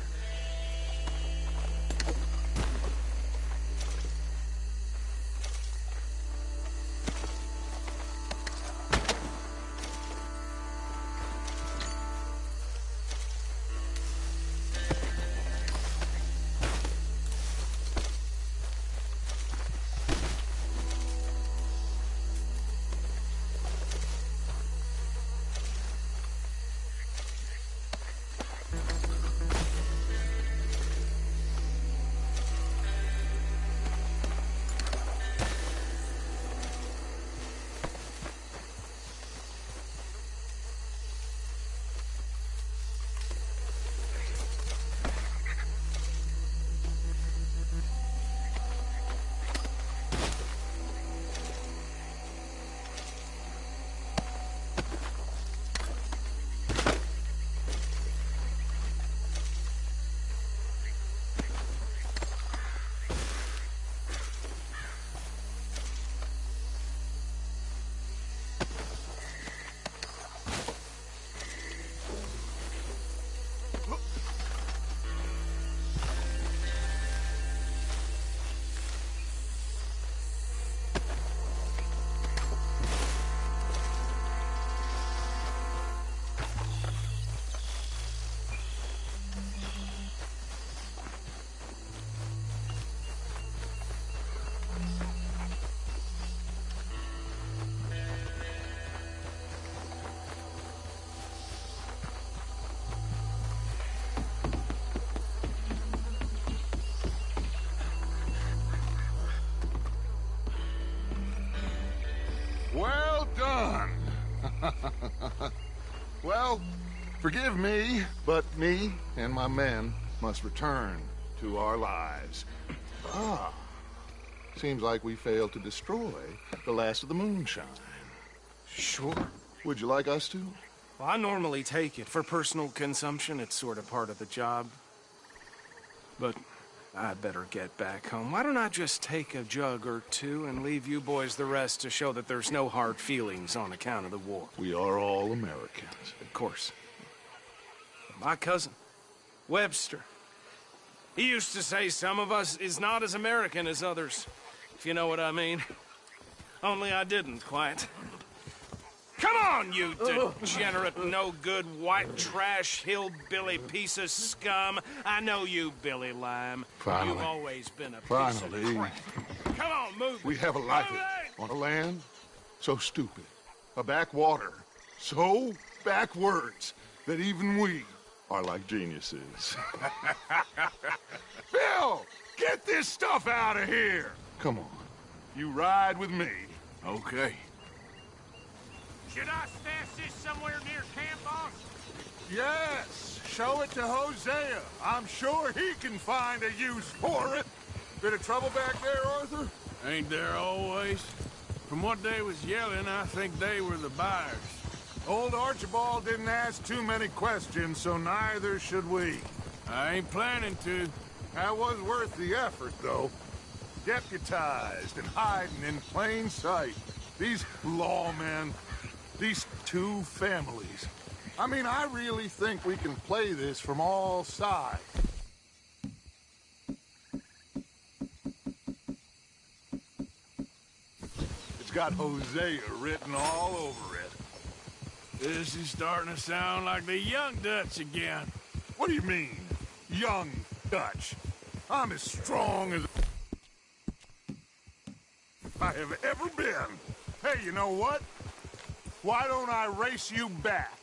Well done. Well, forgive me, but me and my men must return to our lives. Ah, seems like we failed to destroy the last of the moonshine. Sure. Would you like us to? Well, I normally take it. For personal consumption, it's sort of part of the job. But I'd better get back home. Why don't I just take a jug or two and leave you boys the rest to show that there's no hard feelings on account of the war? We are all Americans. Of course. My cousin, Webster, he used to say some of us is not as American as others, if you know what I mean. Only I didn't quite. Come on, you degenerate, no-good, white trash, hillbilly piece of scum. I know you, Billy Lime. Finally. You've always been a piece Finally. of crap. Come on, move. We have a life on a land so stupid, a backwater so backwards that even we are like geniuses. Bill, get this stuff out of here. Come on, you ride with me. Okay. Should I stash this somewhere near camp, boss? Yes, show it to Hosea. I'm sure he can find a use for it. Bit of trouble back there, Arthur? Ain't there always? From what they was yelling, I think they were the buyers. Old Archibald didn't ask too many questions, so neither should we. I ain't planning to. That was worth the effort, though. Deputized and hiding in plain sight. These lawmen, these two families. I mean, I really think we can play this from all sides. It's got Hosea written all over it. This is starting to sound like the young Dutch again. What do you mean, young Dutch? I'm as strong as I have ever been. Hey, you know what? Why don't I race you back?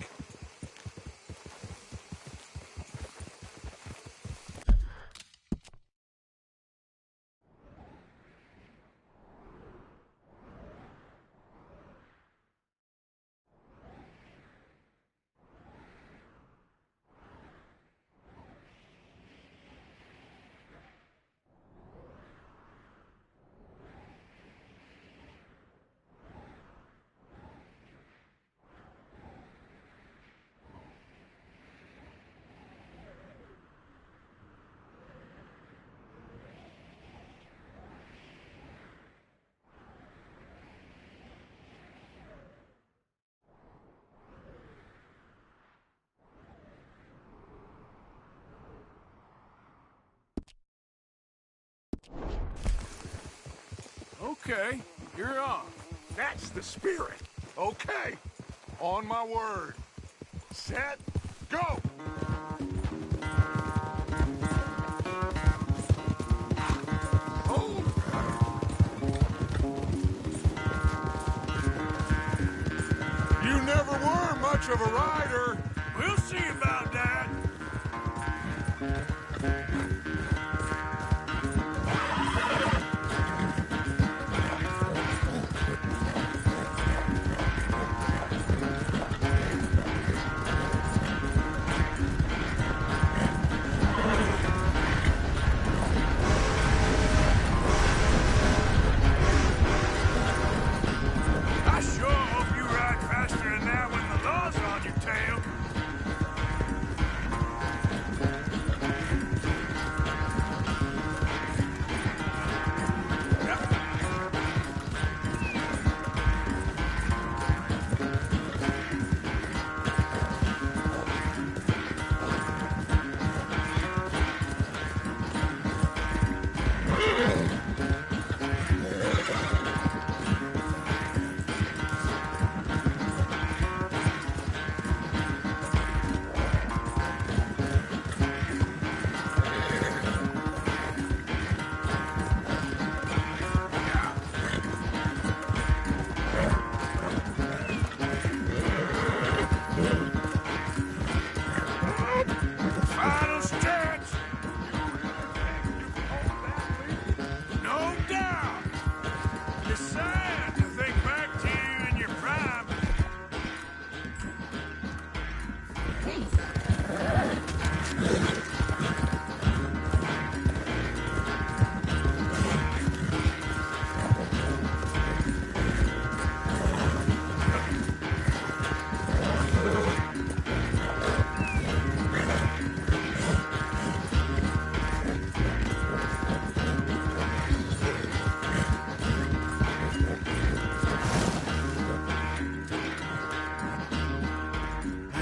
Okay, you're on. That's the spirit. Okay. On my word. Set, go! You never were much of a rider. We'll see about that. I sure hope you ride faster than that when the law's on your tail. Final stretch! No doubt! It's sad to think back to you in your prime.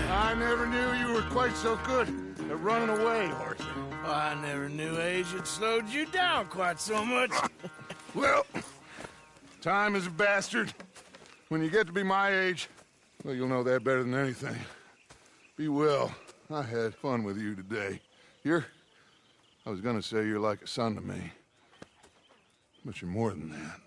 I never knew you were quite so good at running away, Arthur. I never knew age had slowed you down quite so much. Well, time is a bastard. When you get to be my age, well, you'll know that better than anything. Be well. I had fun with you today. I was gonna say you're like a son to me. But you're more than that.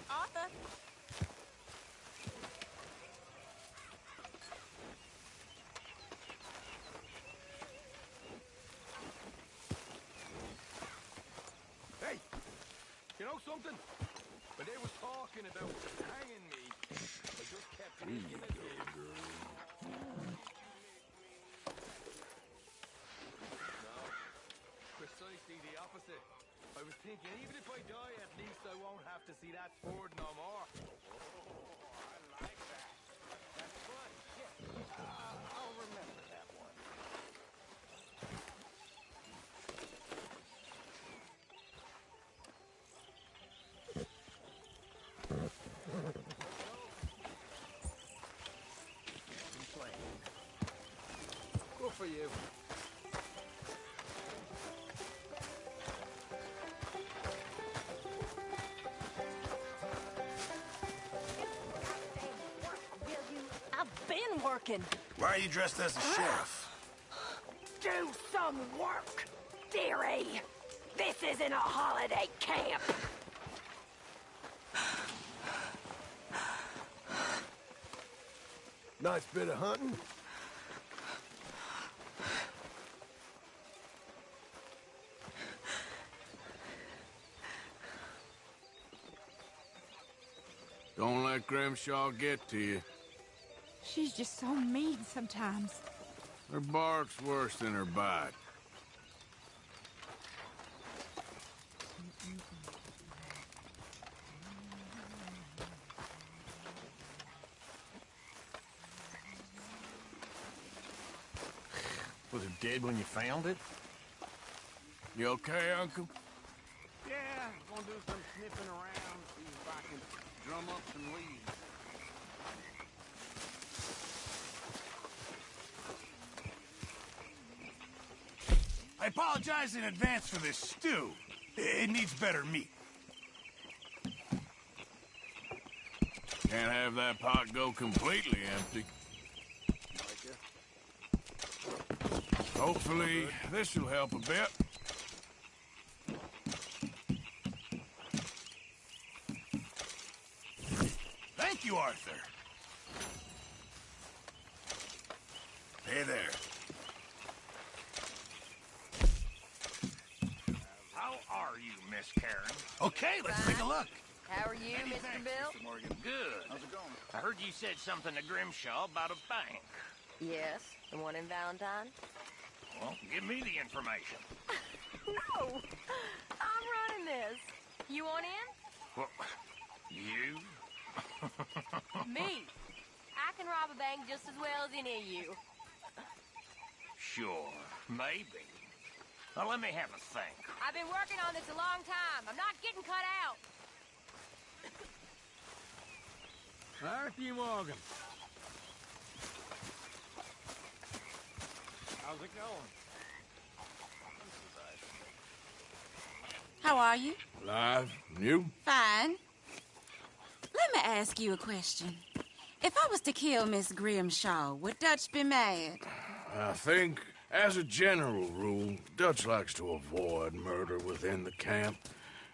Arthur. Hey, you know something? When they was talking about hanging me, I just kept thinking of you. No, precisely the opposite. I was thinking, even if I die, at least I won't have to see that ford no more. I like that. That's fun. Yeah, I'll remember that one. Good for you. I've been working. Why are you dressed as a sheriff? Do some work, dearie. This isn't a holiday camp. Nice bit of hunting. Don't let Grimshaw get to you. She's just so mean sometimes. Her bark's worse than her bite. Was it dead when you found it? You okay, Uncle? Yeah, gonna do some sniffing around, see if I can drum up some leads. I apologize in advance for this stew. It needs better meat. Can't have that pot go completely empty. Hopefully, this will help a bit. Thank you, Arthur. Hey there. How are you, Miss Karen? Okay, let's take a look. How are you, Mr. Bill? Mr. Morgan. Good. How's it going? I heard you said something to Grimshaw about a bank. Yes, the one in Valentine. Well, give me the information. No, I'm running this. You want in? Well, you? Me. I can rob a bank just as well as any of you. Sure, maybe. Now, let me have a think. I've been working on this a long time. I'm not getting cut out. Arthur Morgan. How's it going? How are you? Alive. And you? Fine. Let me ask you a question. If I was to kill Miss Grimshaw, would Dutch be mad? I think, as a general rule, Dutch likes to avoid murder within the camp.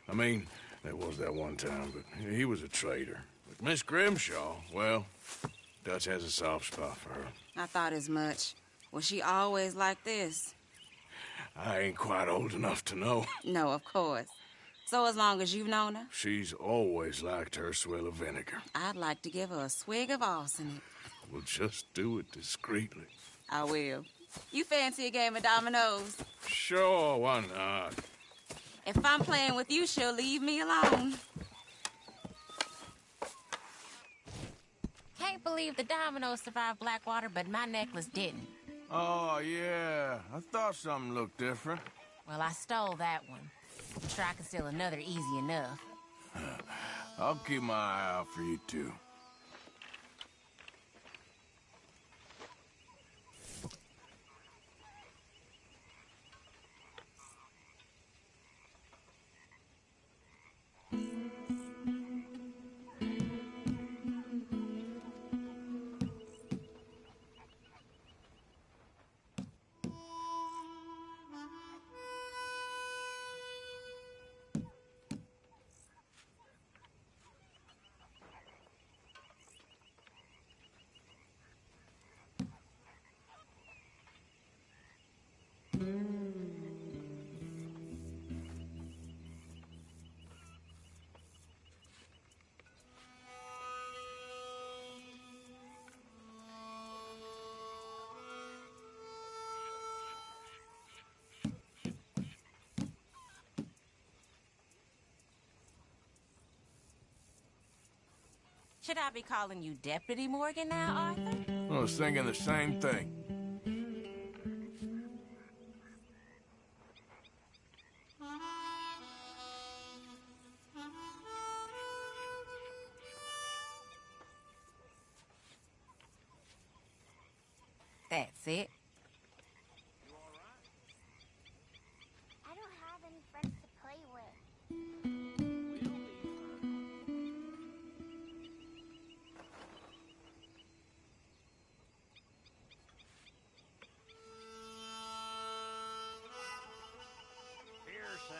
I mean, there was that one time, but he was a traitor. But Miss Grimshaw, well, Dutch has a soft spot for her. I thought as much. Was she always like this? I ain't quite old enough to know. No, of course. So as long as you've known her? She's always liked her swill of vinegar. I'd like to give her a swig of arsenic. We'll just do it discreetly. I will. You fancy a game of dominoes? Sure, why not? If I'm playing with you, she'll leave me alone. Can't believe the dominoes survived Blackwater, but my necklace didn't. Oh, yeah. I thought something looked different. Well, I stole that one. I'm sure I can steal another easy enough. I'll keep my eye out for you, too. Should I be calling you Deputy Morgan now, Arthur? I was thinking the same thing. That's it. I don't have any friends to play with. Pearson.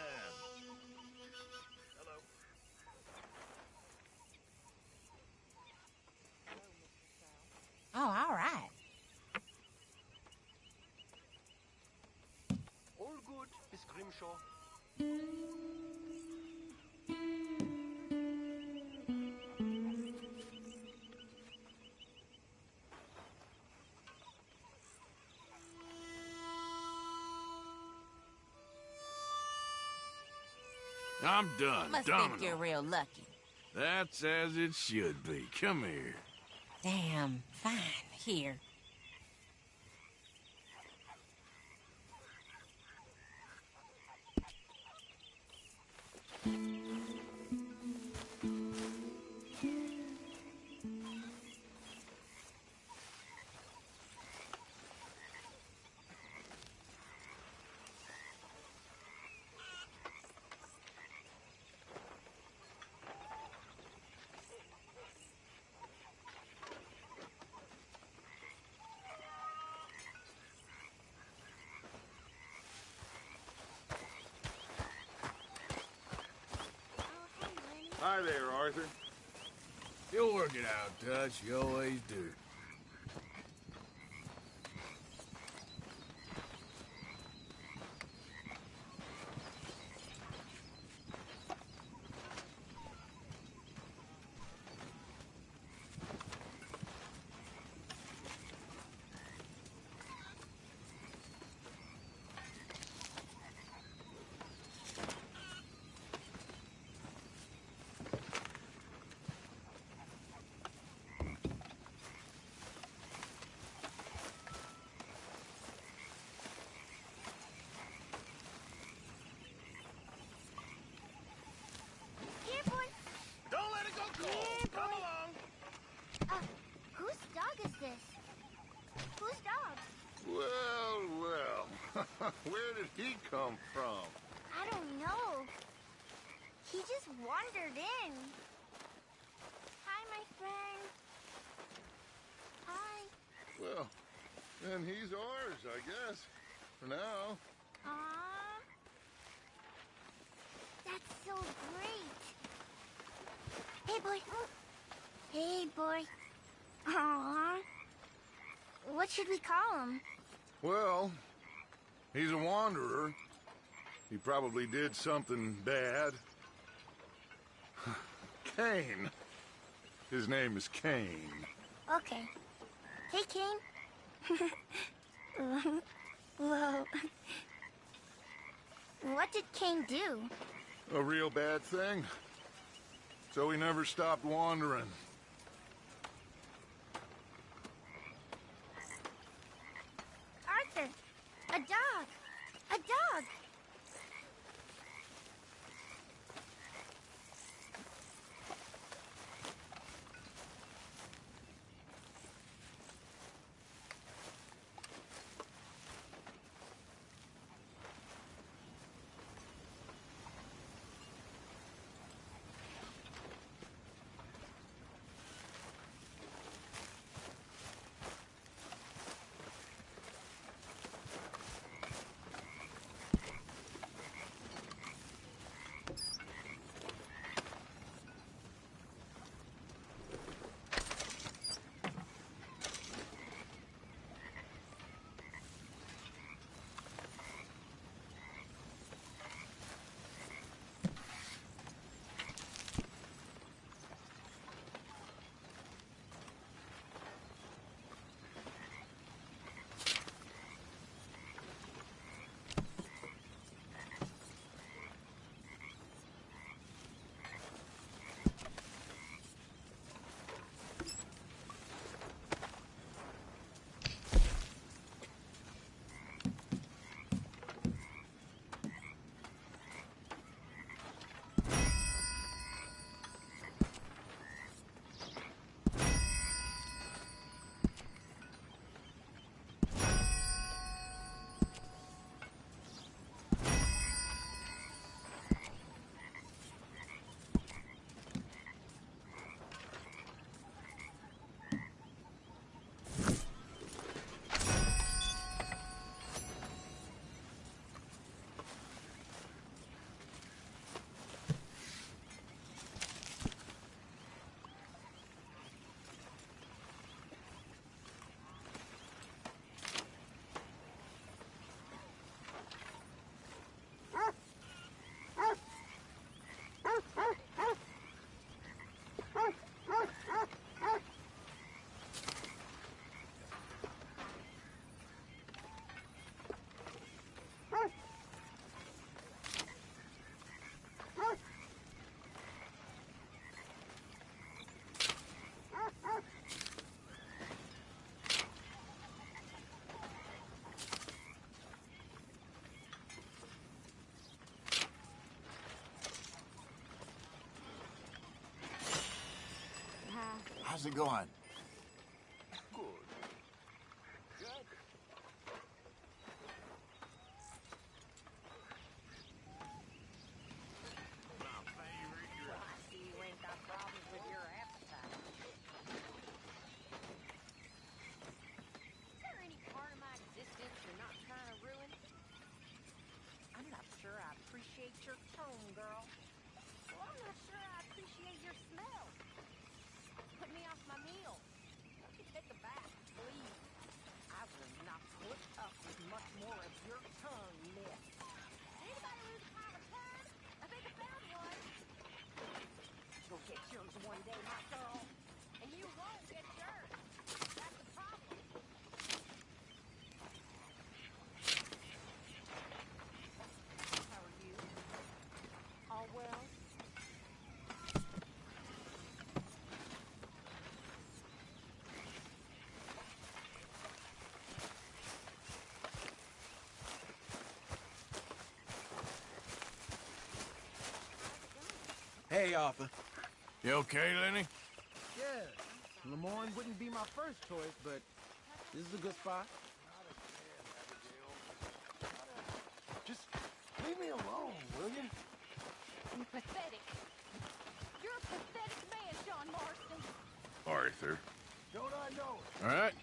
Hello. Oh, all right. All good, Miss Grimshaw. I'm done. Must Domino. think you're real lucky. That's as it should be. Come here. Damn, fine. Here. Hi there, Arthur. You'll work it out, Dutch. You always do. Here, boy. Don't let it go cold. Here, Come boy. along. Whose dog is this? Whose dog? Well, well. Where did he come from? I don't know. He just wandered in. Hi, my friend. Hi. Well, then he's ours, I guess. For now. Aww. That's so great. Hey, boy. Hey, boy. Aww. What should we call him? Well, he's a wanderer. He probably did something bad. Cain. His name is Cain. Okay. Hey, Cain. Whoa. What did Cain do? A real bad thing. So he never stopped wandering. Arthur, a dog. A dog. How's it going? Good. Good. I see you ain't got problems with your appetite. Is there any part of my existence you're not trying to ruin? I'm not sure I appreciate your tone, girl. Well, I'm not sure I appreciate your smell. Put me off my meal. Let me take a bath, please. I will not put up with much more of your tongue, miss. Anybody lose a pile of turd? I think I found one. You'll get yours one day, my girl. And you won't get yours. That's the problem. How are you? All well? Hey, Arthur. You okay, Lenny? Yeah, Lemoyne wouldn't be my first choice, but this is a good spot. Just leave me alone, will you? You pathetic. You're a pathetic man, John Marston. Arthur. Don't I know it? All right.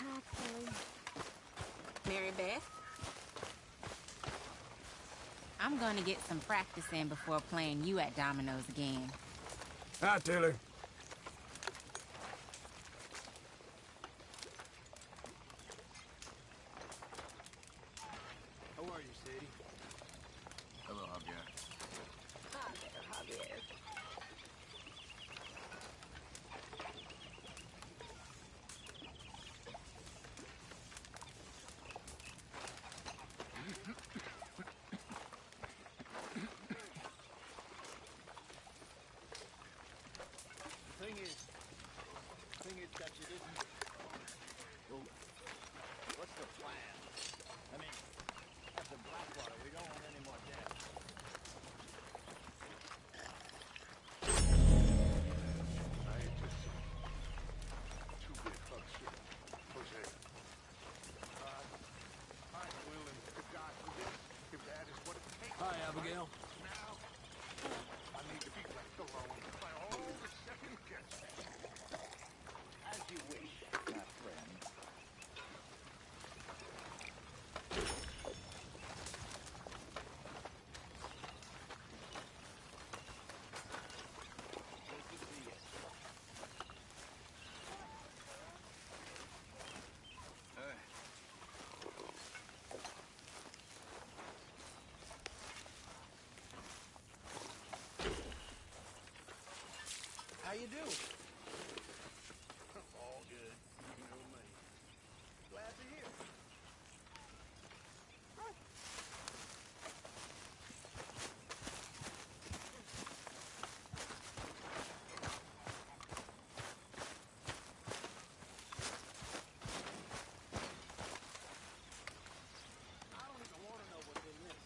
Hi, Chloe. Mary Beth? I'm gonna get some practice in before playing you at dominoes again. Hi, Taylor. How are you, Sadie? Hello, Javier. Hi there, Javier. The thing is that you didn't. Well, what's the plan? I mean, after Blackwater, we don't want any more deaths. I ain't just too big Hudson. Jose. I'm willing to die for this, if that is what it takes. Hi, Abigail. Now, I need to be left alone by all the second guessing. As you wish, my friend. Good to see you. How you doing? All good. You know me. Glad to hear. I don't even want to know what's in this.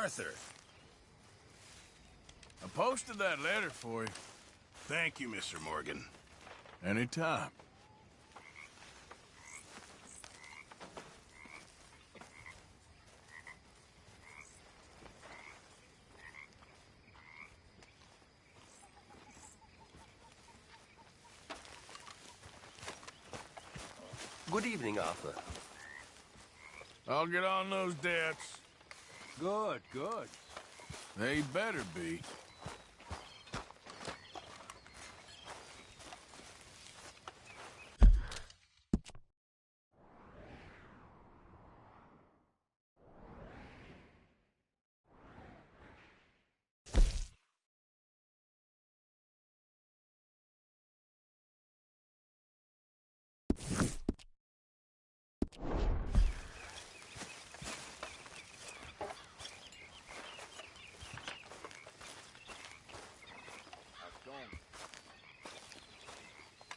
Arthur. I posted that letter for you. Thank you, Mr. Morgan. Anytime. Good evening, Arthur. I'll get on those debts. Good, good. They better be.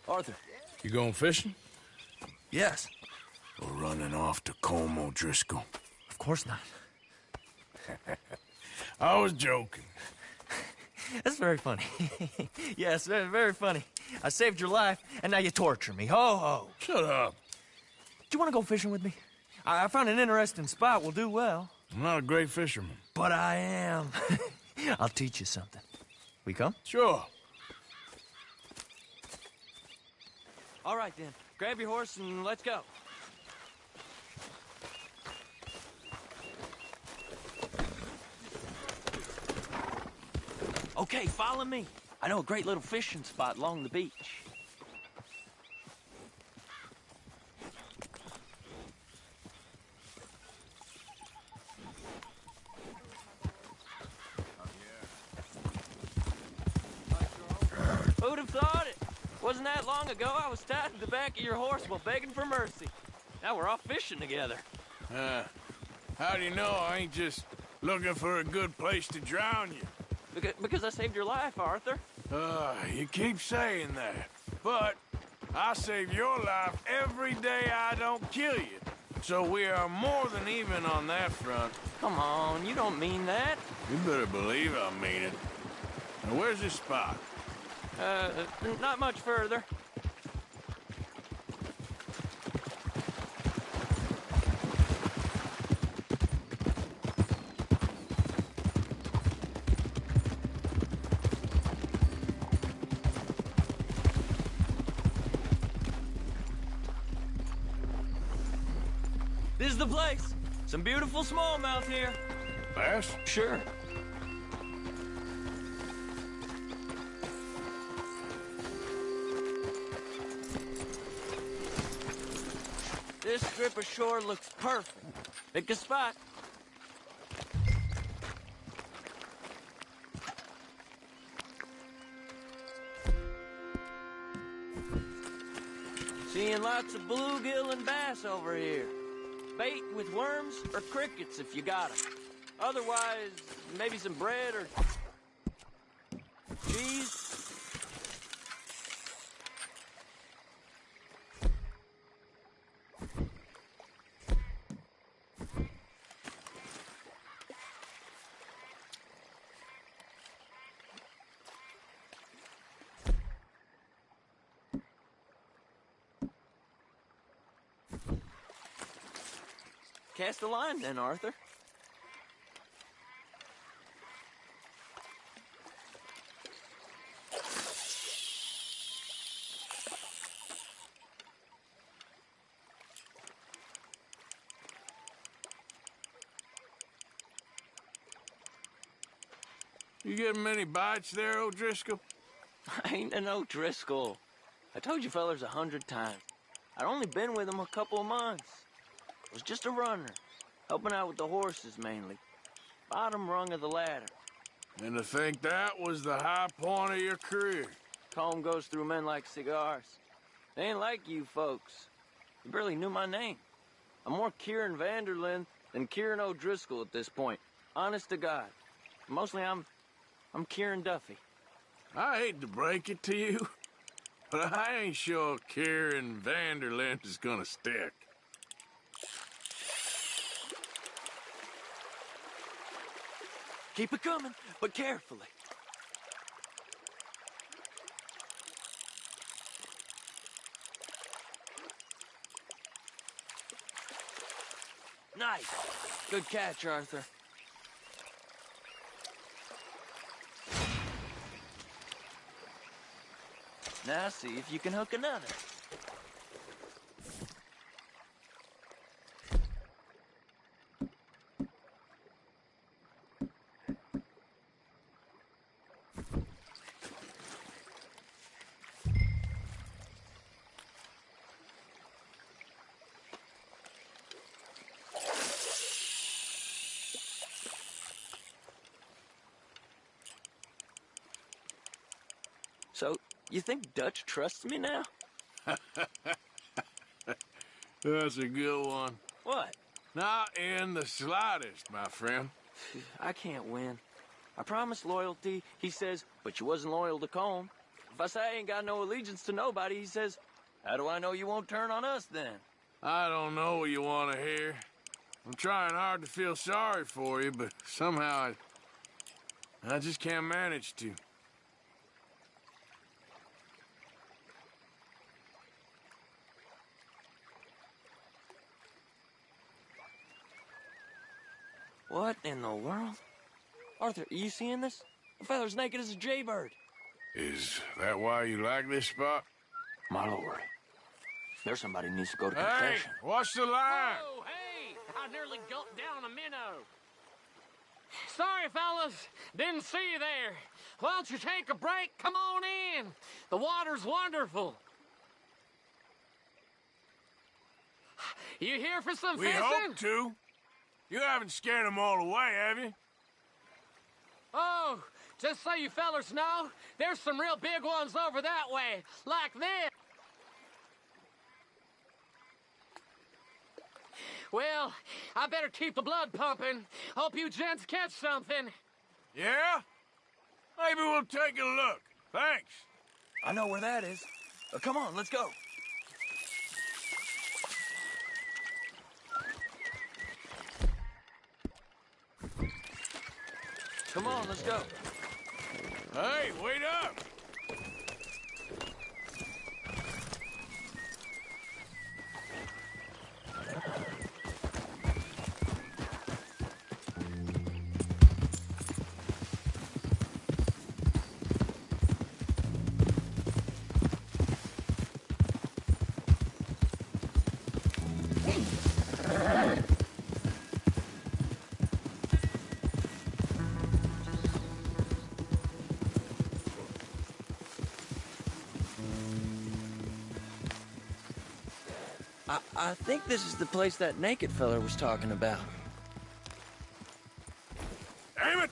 Arthur. You going fishing? Yes. Or running off to Colm O'Driscoll? Of course not. I was joking. That's very funny. Yes, very, very funny. I saved your life, and now you torture me. Ho, ho. Shut up. Do you want to go fishing with me? I found an interesting spot. We'll do well. I'm not a great fisherman. But I am. I'll teach you something. We come? Sure. All right, then. Grab your horse and let's go. Okay, follow me. I know a great little fishing spot along the beach. Who'd have thought it? Wasn't that long ago I was tied to the back of your horse while begging for mercy. Now we're off fishing together. How do you know I ain't just looking for a good place to drown you? Because I saved your life, Arthur. You keep saying that. But I save your life every day I don't kill you. So we are more than even on that front. Come on, you don't mean that. You better believe I mean it. Now, where's this spot? Not much further. This is the place. Some beautiful smallmouth here. Bass? Sure. This strip of shore looks perfect. Pick a spot. Seeing lots of bluegill and bass over here. Bait with worms or crickets if you got 'em. Otherwise, maybe some bread or cheese. Cast a line then, Arthur. You getting many bites there, O'Driscoll? I ain't an O'Driscoll. I told you fellers 100 times. I'd only been with him a couple of months. I was just a runner, helping out with the horses mainly. Bottom rung of the ladder. And to think that was the high point of your career. Colm goes through men like cigars. They ain't like you folks. You barely knew my name. I'm more Kieran Vanderlyn than Kieran O'Driscoll at this point. Honest to God. Mostly I'm Kieran Duffy. I hate to break it to you, but I ain't sure Kieran Vanderlyn is gonna stick. Keep it coming, but carefully. Nice. Good catch, Arthur. Now see if you can hook another. So, you think Dutch trusts me now? That's a good one. What? Not in the slightest, my friend. I can't win. I promised loyalty, he says, but you wasn't loyal to Colm. If I say I ain't got no allegiance to nobody, he says, how do I know you won't turn on us then? I don't know what you want to hear. I'm trying hard to feel sorry for you, but somehow I just can't manage to. What in the world? Arthur, are you seeing this? The feather's naked as a jaybird. Is that why you like this spot? My lord. There's somebody who needs to go to Hey, confession. watch the line! Oh, hey! I nearly gulped down a minnow. Sorry, fellas. Didn't see you there. Why don't you take a break? Come on in. The water's wonderful. You here for some We fishing? hope to. You haven't scared them all away, have you? Oh, just so you fellers know, there's some real big ones over that way, like this. Well, I better keep the blood pumping. Hope you gents catch something. Yeah? Maybe we'll take a look. Thanks. I know where that is. Come on, let's go. Come on, let's go. Hey, wait up! I think this is the place that naked fella was talking about. Damn it!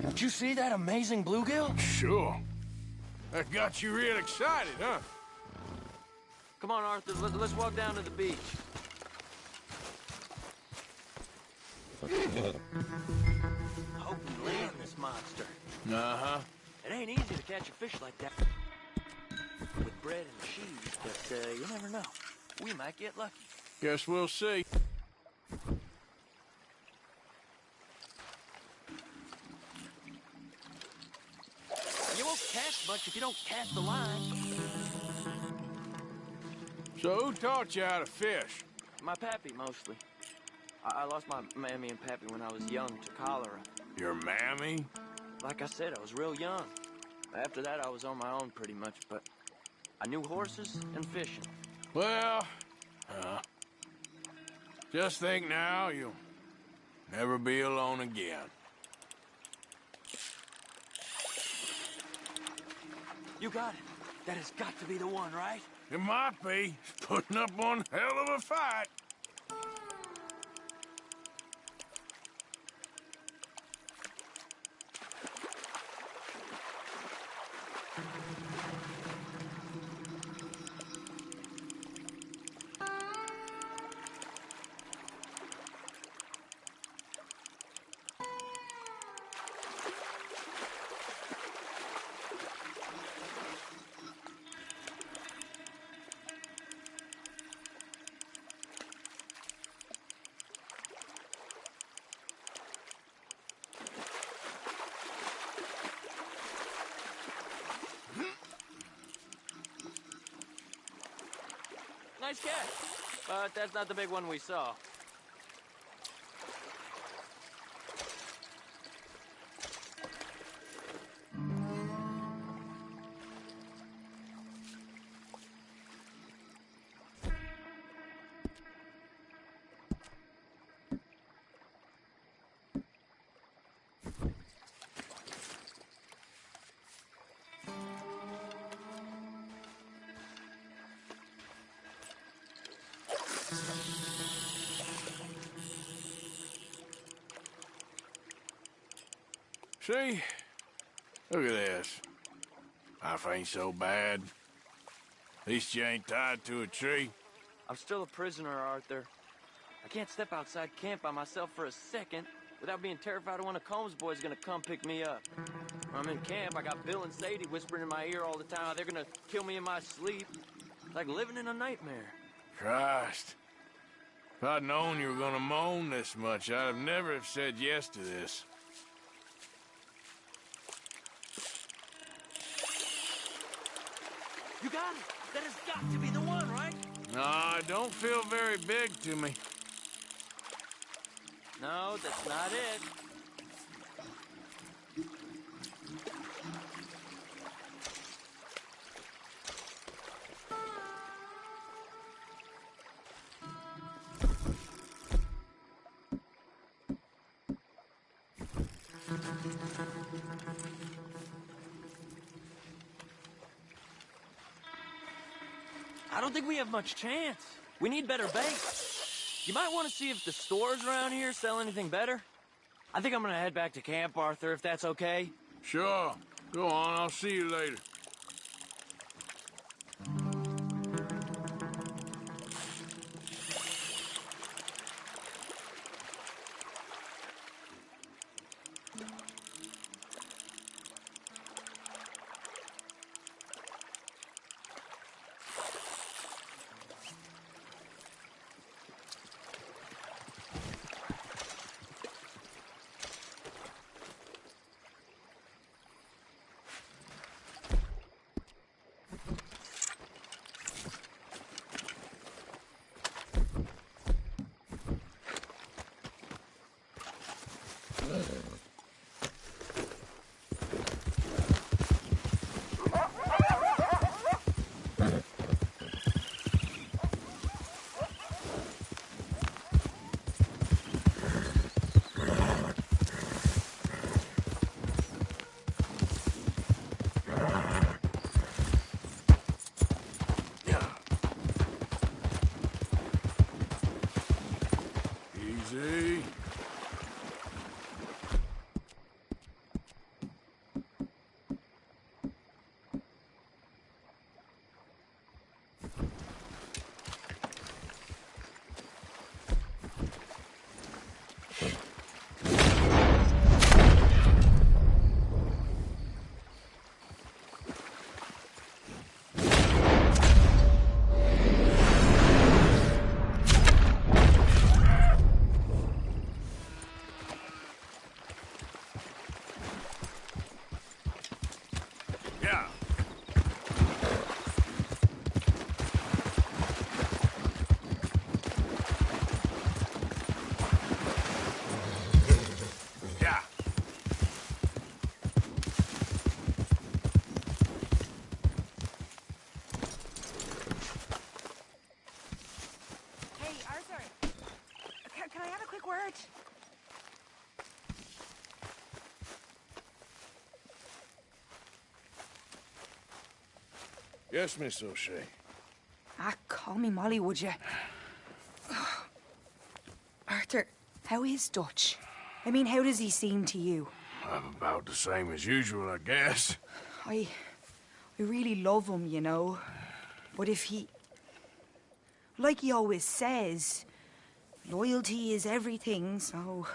Did you see that amazing bluegill? Sure. That got you real excited, huh? Come on, Arthur, let's walk down to the beach. Hope we land this monster. Uh-huh. It ain't easy to catch a fish like that with bread and cheese, but you never know. We might get lucky. Guess we'll see. You won't catch much if you don't cast the line. So who taught you how to fish? My pappy, mostly. I lost my mammy and pappy when I was young to cholera. Your mammy? Like I said, I was real young. After that, I was on my own pretty much, but I knew horses and fishing. Well, just think now, you'll never be alone again. You got it. That has got to be the one, right? It might be. Putting up one hell of a fight. Nice catch. But that's not the big one we saw. See? Look at this. Life ain't so bad. At least you ain't tied to a tree. I'm still a prisoner, Arthur. I can't step outside camp by myself for a second without being terrified of one of Combs' boys gonna come pick me up. When I'm in camp, I got Bill and Sadie whispering in my ear all the time how they're gonna kill me in my sleep. It's like living in a nightmare. Christ. If I'd known you were gonna moan this much, I'd have never have said yes to this. You got it. That has got to be the one, right? No, it don't feel very big to me. No, that's not it. I don't think we have much chance. We need better bait. You might want to see if the stores around here sell anything better. I think I'm gonna head back to camp, Arthur, if that's okay. Sure. Go on, I'll see you later. Easy. Can I have a quick word? Yes, Miss O'Shea. Call me Molly, would you? Arthur, how is Dutch? I mean, how does he seem to you? I'm about the same as usual, I guess. I really love him, you know. But if he... Like he always says, loyalty is everything, so...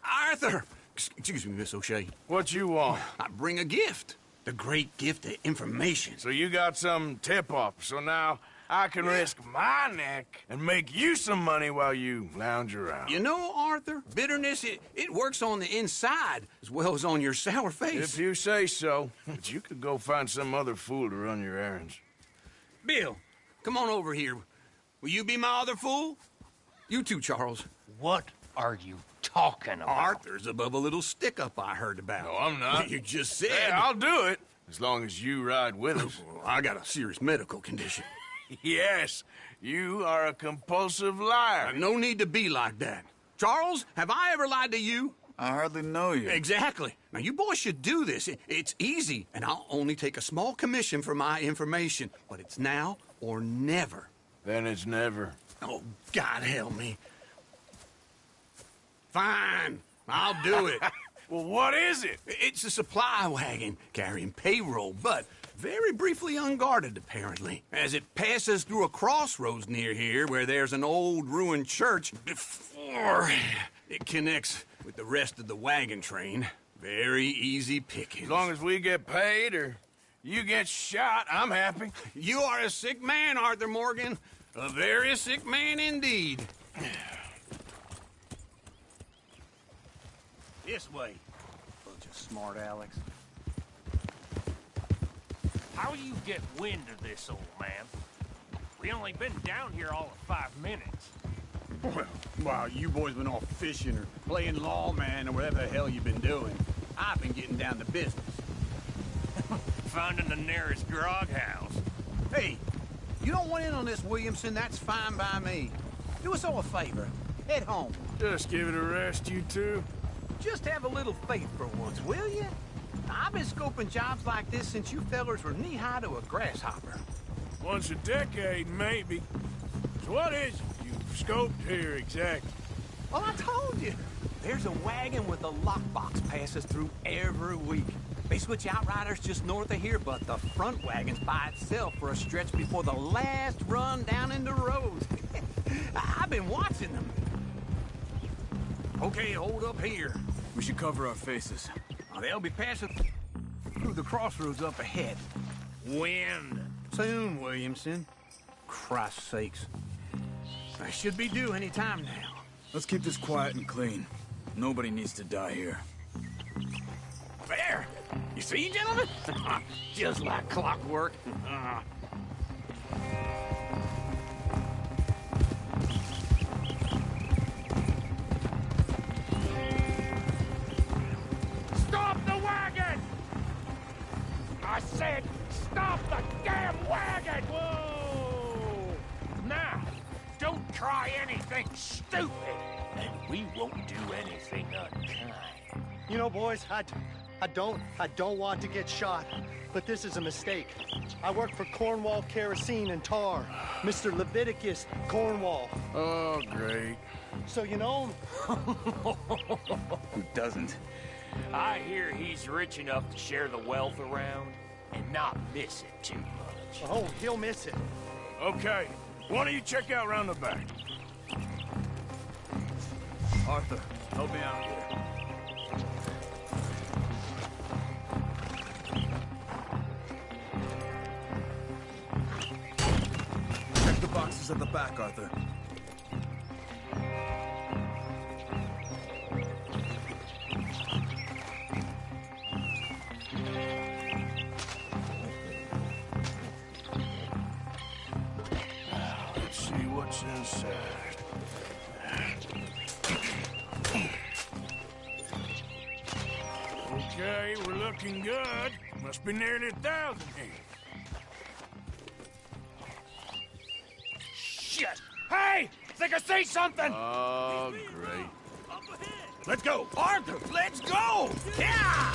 Arthur! Excuse me, Miss O'Shea. What you want? I bring a gift. The great gift of information. So you got some tip-off, so now I can risk my neck and make you some money while you lounge around. You know, Arthur, bitterness, it works on the inside as well as on your sour face. If you say so. But you could go find some other fool to run your errands. Bill, come on over here. Will you be my other fool? You too, Charles. What are you talking about? Arthur's above a little stick-up I heard about. No, I'm not. You just said... Yeah, I'll do it, as long as you ride with us. I got a serious medical condition. Yes, you are a compulsive liar. No need to be like that. Charles, have I ever lied to you? I hardly know you. Exactly. Now, you boys should do this. It's easy, and I'll only take a small commission for my information. But it's now or never. Then it's never. Oh, God help me. Fine. I'll do it. Well, what is it? It's a supply wagon carrying payroll, but very briefly unguarded, apparently, as it passes through a crossroads near here where there's an old ruined church before it connects with the rest of the wagon train. Very easy pickings. As long as we get paid or you get shot, I'm happy. You are a sick man, Arthur Morgan. A very sick man indeed. This way. Bunch of smart Alex. How you get wind of this, old man? We only been down here all of 5 minutes. Well, while you boys been off fishing or playing lawman or whatever the hell you've been doing, I've been getting down to business. Finding the nearest grog house. Hey, you don't want in on this, Williamson, that's fine by me. Do us all a favor. Head home. Just give it a rest, you two. Just have a little faith for once, will you? I've been scoping jobs like this since you fellers were knee-high to a grasshopper. Once a decade, maybe. So what is it you've scoped here exactly? Well, I told you. There's a wagon with a lockbox passes through every week. They switch outriders just north of here, but the front wagon's by itself for a stretch before the last run down into roads. I've been watching them. Okay, hold up here. We should cover our faces. They'll be passing through the crossroads up ahead. When? Soon, Williamson. Christ's sakes. I should be due any time now. Let's keep this quiet and clean. Nobody needs to die here. There! You see, gentlemen? Just like clockwork. Stop the wagon! I said, stop the damn wagon! Whoa! Now, don't try anything stupid, and we won't do anything unkind. You know, boys, I don't want to get shot, but this is a mistake. I work for Cornwall Kerosene and Tar, Mr. Leviticus Cornwall. Oh, great. So you know him? Who doesn't? I hear he's rich enough to share the wealth around and not miss it too much. Oh, he'll miss it. Okay, why don't you check out round the back? Arthur, help me out here. Check the boxes at the back, Arthur. Let's see what's inside. Okay, we're looking good. Must be nearly 1,000 here. Shit! Hey! Think I see something! Oh, great. Let's go! Arthur, let's go! Yeah!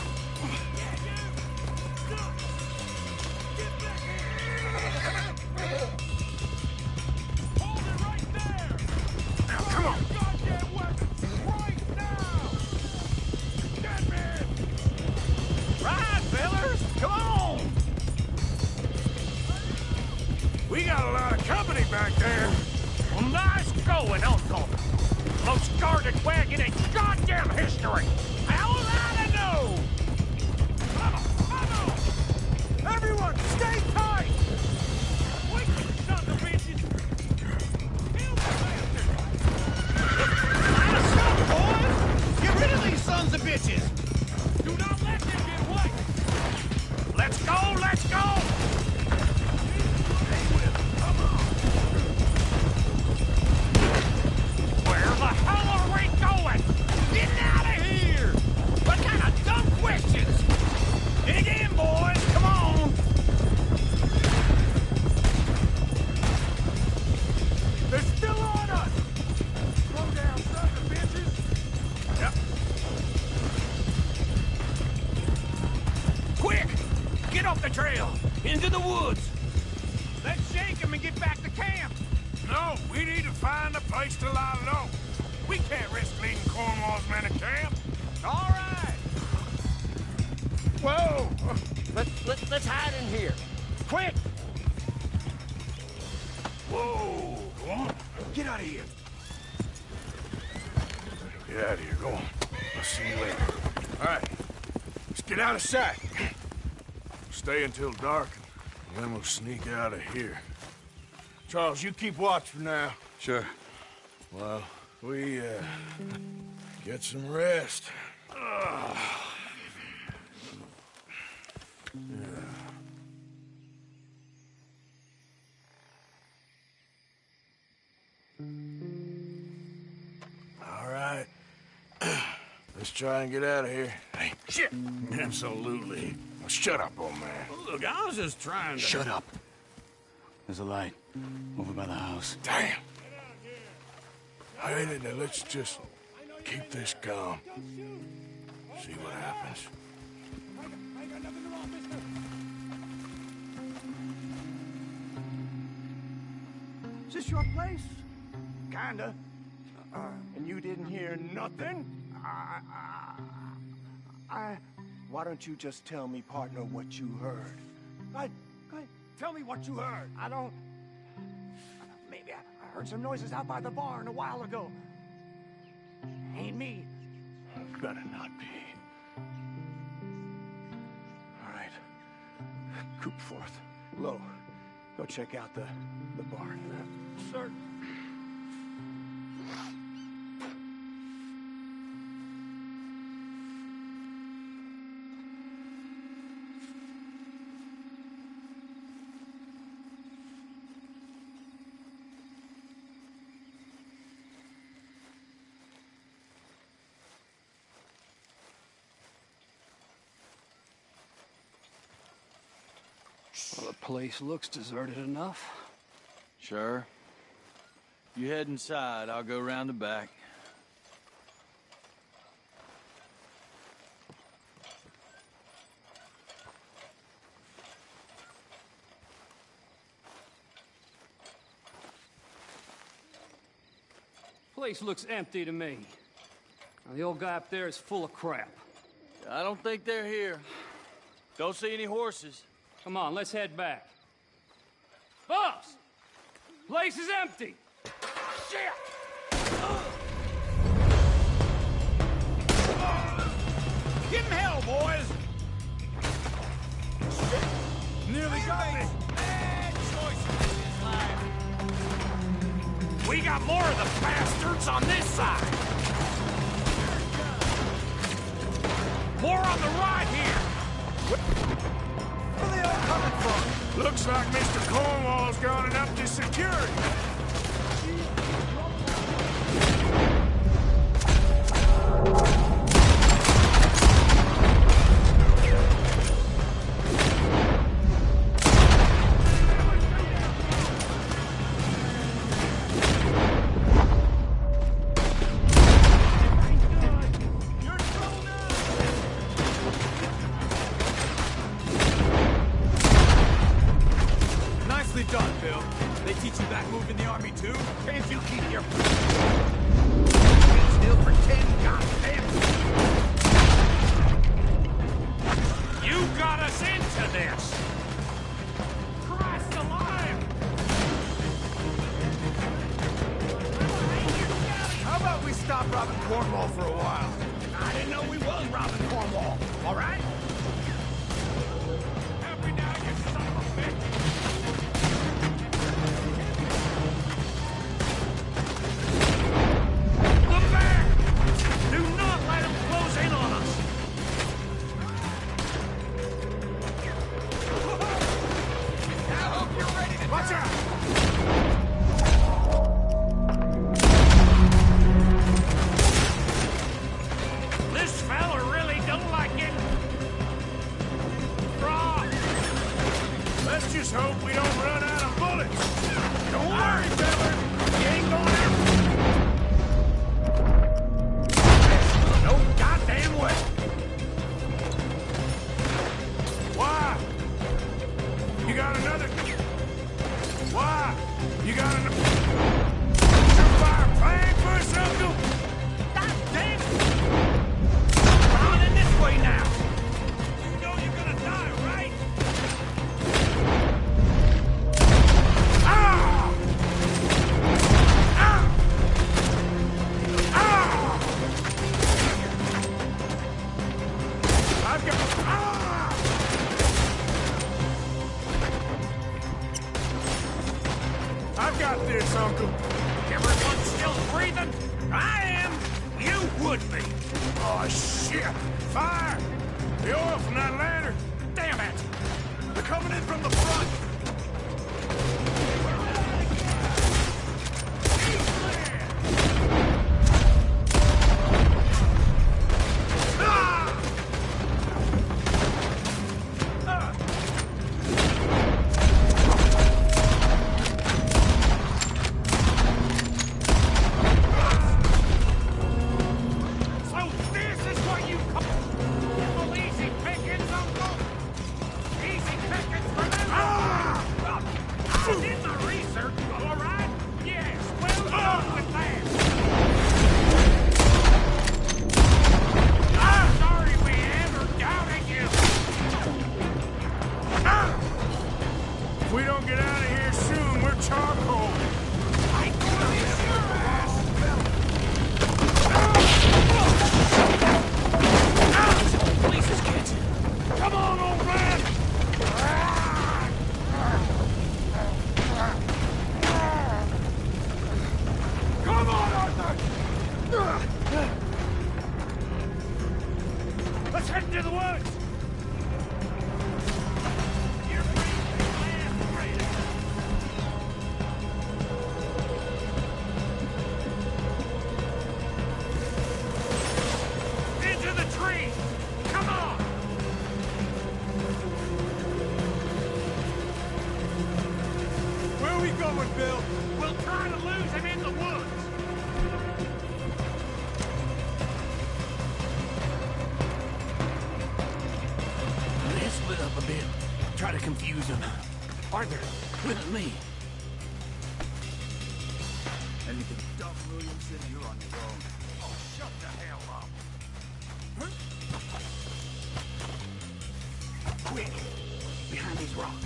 Now, come on! Goddamn weapons! Right now! Dead man! Right, fellas! Come on! We got a lot of company back there. Well, nice going, Uncle! Most guarded wagon in goddamn history! How will I know? Everyone, stay tight! Wicked sons of bitches! Kill the bastard! Nice up, boys! Get rid of these sons of bitches! Do not let them get away! Let's go, let's go! trail, into the woods. Let's shake him and get back to camp. No, we need to find a place to lie low. We can't risk leading Cornwall's men to camp. All right. Whoa! Let's hide in here. Quick! Whoa! Go on. Get out of here. Get out of here. Go on. I'll see you later. All right. Let's get out of sight. Stay until dark, and then we'll sneak out of here. Charles, you keep watch for now. Sure. Well, we, get some rest. Yeah. All right. Let's try and get out of here. Hey, shit! Absolutely. Now shut up, old man. Look, I was just trying to... Shut up. There's a light over by the house. Damn! Hey, let's just keep this calm. See what happens. Is this your place? Kinda. And you didn't hear nothing? Why don't you just tell me, partner, what you heard? Go ahead. Tell me what you heard. I don't... Maybe I heard some noises out by the barn a while ago. Ain't me. Better not be. All right. Coopforth. Low. Go check out the barn. Sir. Well, the place looks deserted enough. Sure. You head inside, I'll go round the back. Place looks empty to me. Now, the old guy up there is full of crap. I don't think they're here. Don't see any horses. Come on, let's head back. Boss! Place is empty! Shit! Give him hell, boys! Shit! Nearly got me! Bad choices in his life. We got more of the bastards on this side! More on the right here! Where are they all coming from? Looks like Mr. Cornwall's gone and upped his security. Cornwall for a while. I didn't know we was robbing Cornwall. All right? Help me now, you son of a bitch! Look back! Do not let them close in on us! I hope you're ready to... Watch out! breathing? I am. You would be. Oh, shit! Fire! The oil from that lantern! Damn it! They're coming in from the front. If we don't get out of here soon, we're charcoal. Police is catching. Come on, old man! Come on, Arthur! Let's head into the woods! Into the trees! Come on! Where are we going, Bill? We'll try to lose him in the woods! Let's split up a bit. Try to confuse him. Arthur, with me. Anything done, Williamson, you're on your own. Oh, shut the hell up! Quick! Behind these rocks.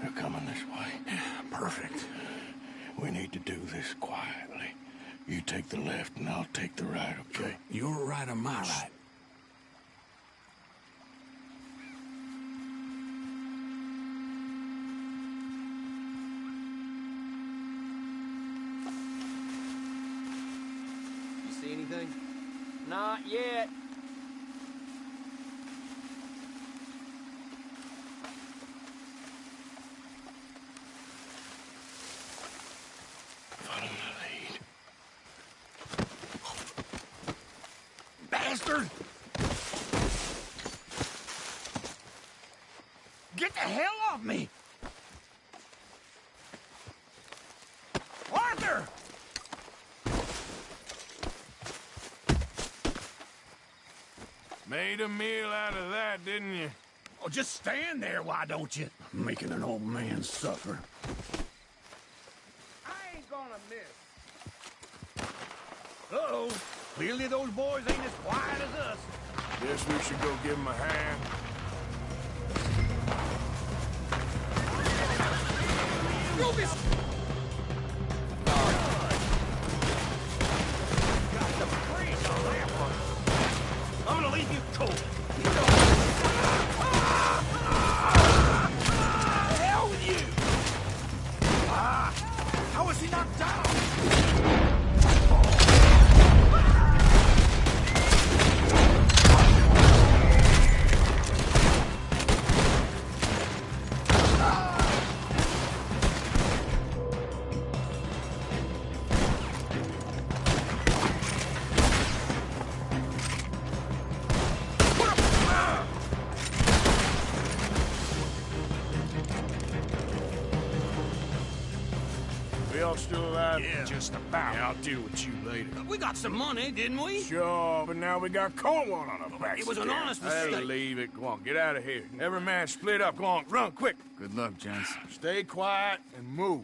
They're coming this way. Perfect. We need to do this quietly. You take the left and I'll take the right, okay? Your right or my right? You see anything? Not yet. Follow my lead. Bastard! Get the hell off me! Arthur! Made a meal out of that, didn't you? Oh, just stand there, why don't you? Making an old man suffer. I ain't gonna miss. Uh-oh. Clearly those boys ain't as quiet as us. Guess we should go give him a hand. You'll be... I'm gonna leave you cold. Hell with you! How was he knocked down? We all still alive? Yeah, just about. Yeah, I'll deal with you later. We got some money, didn't we? Sure, but now we got Cornwall on our backs. It was an again. honest Hey, mistake. leave it. Go on, get out of here. Every man split up. Go on, run, quick. Good luck, gents. Stay quiet and move.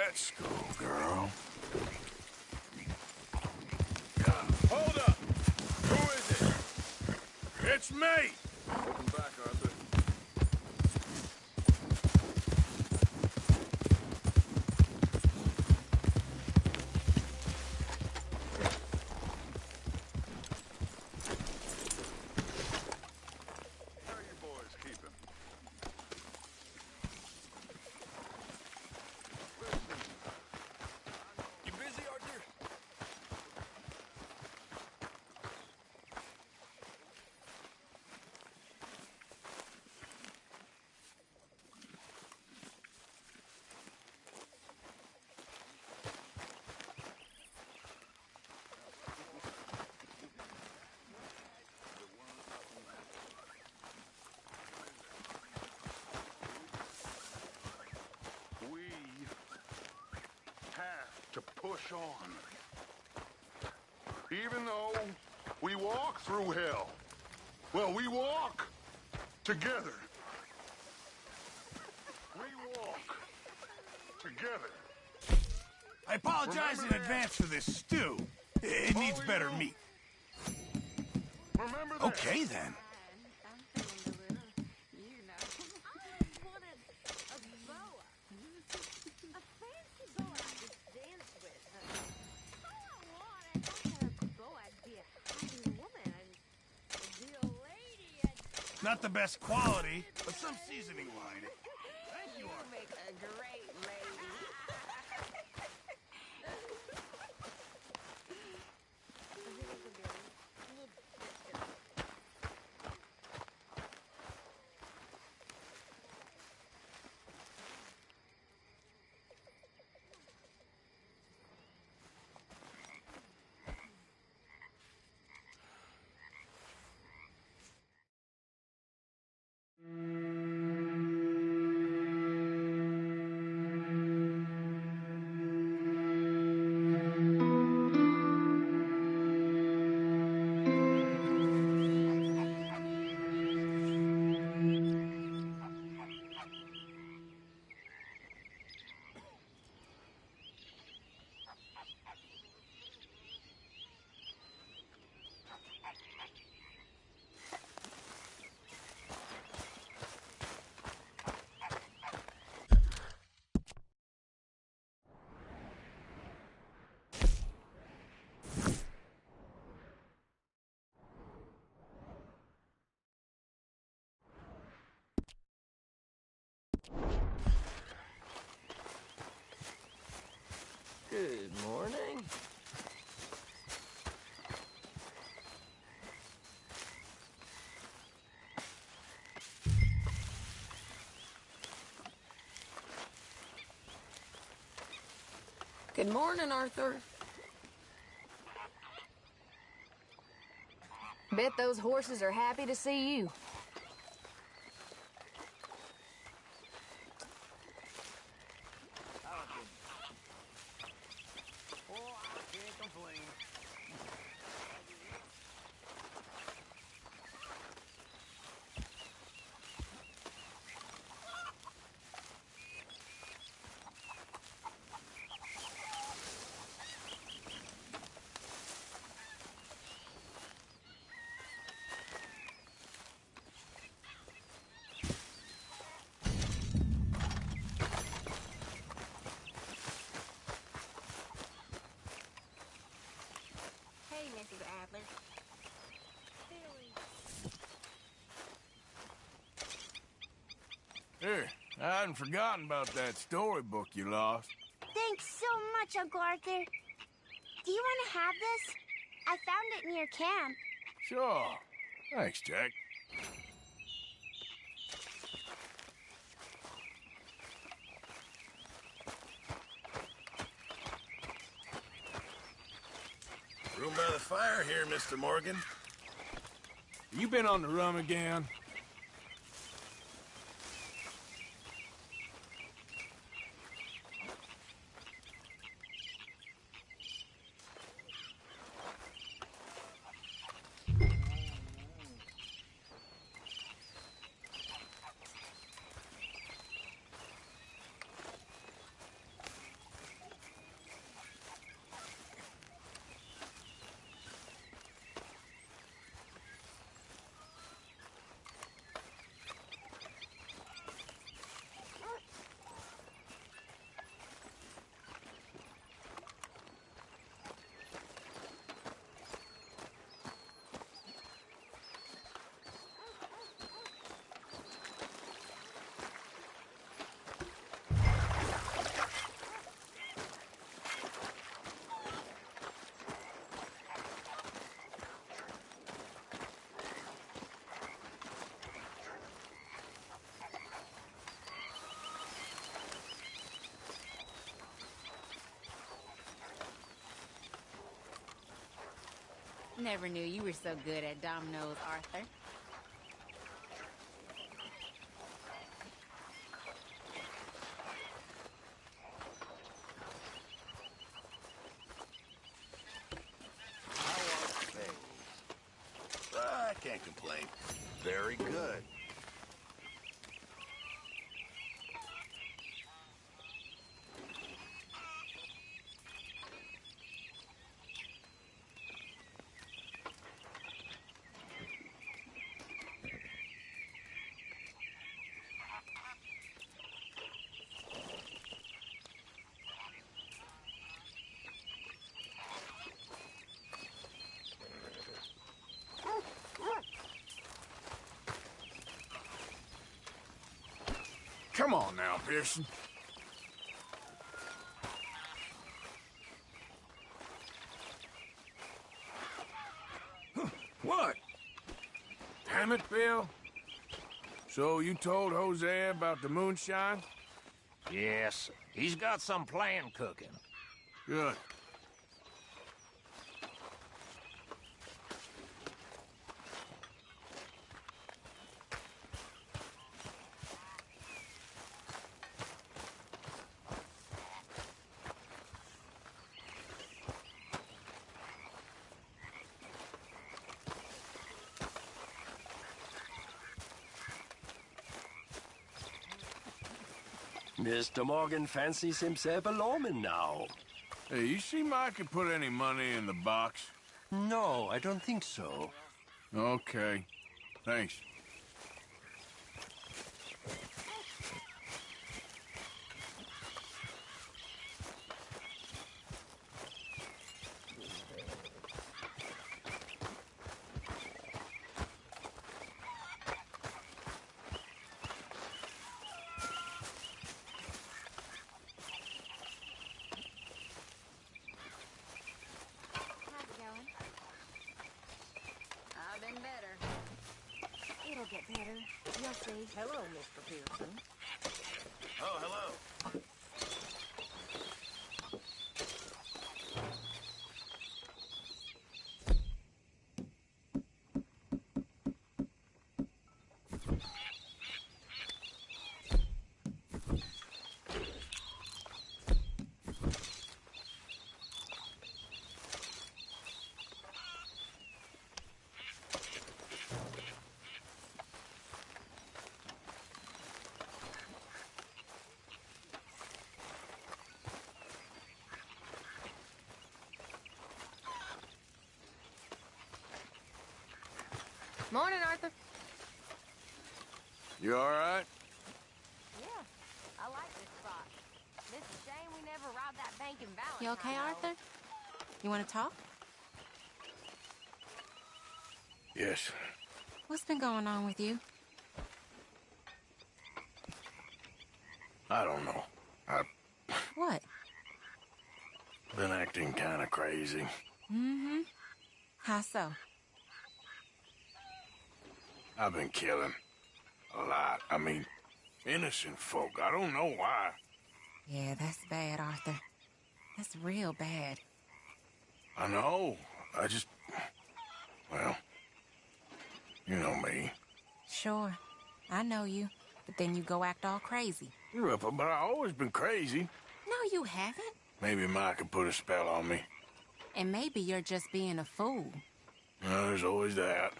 Let's go, girl. Hold up! Who is it? It's me! Welcome back, Arthur. How are you boys keeping? You busy, Arthur? We have to push on. Even though we walk through hell. Well, we walk together. We walk together. I apologize in advance for this stew. It needs better meat. Remember that. Okay, then. Not the best quality, but some seasoning will hide it. Thank you, Arthur. Make a great lady. Good morning. Good morning, Arthur. Bet those horses are happy to see you. Hey, Mrs. Adler. Here, I hadn't forgotten about that storybook you lost. Thanks so much, Uncle Arthur. Do you want to have this? I found it near camp. Sure. Thanks, Jack. Room by the fire here, Mr. Morgan. You been on the rum again? Never knew you were so good at dominoes, Arthur. I can't complain. Very good. Come on now, Pearson. What? Damn it, Bill. So you told Hosea about the moonshine? Yes, he's got some plan cooking. Good. Mr. Morgan fancies himself a lawman now. Hey, you seem I could put any money in the box? No, I don't think so. Okay. Thanks. I've been better. It'll get better. You'll see. Hello, Mr. Pearson. Oh, hello. Morning, Arthur. You all right? Yeah, I like this spot. It's a shame we never robbed that bank in Valentine. You okay, Arthur? You want to talk? Yes. What's been going on with you? I don't know. I've What? been acting kind of crazy. Mm-hmm. How so? I've been killing. A lot. I mean, innocent folk. I don't know why. Yeah, that's bad, Arthur. That's real bad. I know. I just... Well... You know me. Sure. I know you. But then you go act all crazy. You're up, but I've always been crazy. No, you haven't. Maybe Mike could put a spell on me. And maybe you're just being a fool. No, there's always that.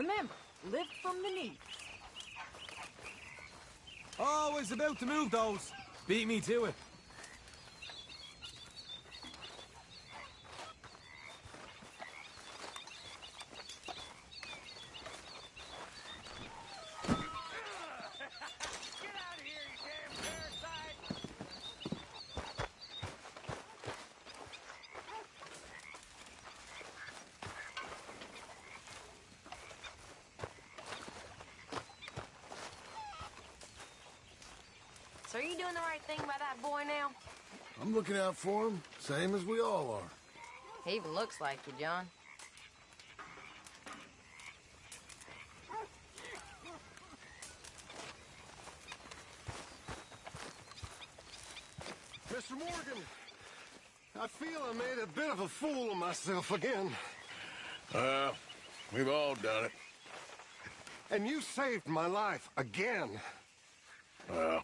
Remember, lift from the knee. Always about to move those. Beat me to it. So are you doing the right thing by that boy now? I'm looking out for him, same as we all are. He even looks like you, John. Mr. Morgan, I feel I made a bit of a fool of myself again. We've all done it. And you saved my life again. Well,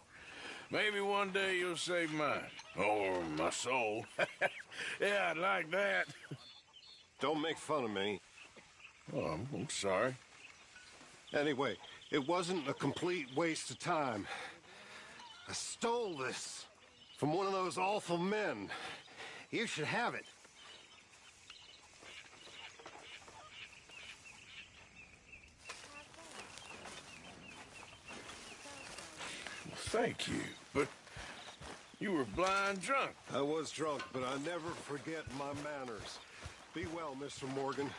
maybe one day you'll save mine. Or my soul. Yeah, I'd like that. Don't make fun of me. Oh, I'm sorry. Anyway, it wasn't a complete waste of time. I stole this from one of those awful men. You should have it. Thank you, but you were blind drunk. I was drunk, but I never forget my manners. Be well, Mr. Morgan.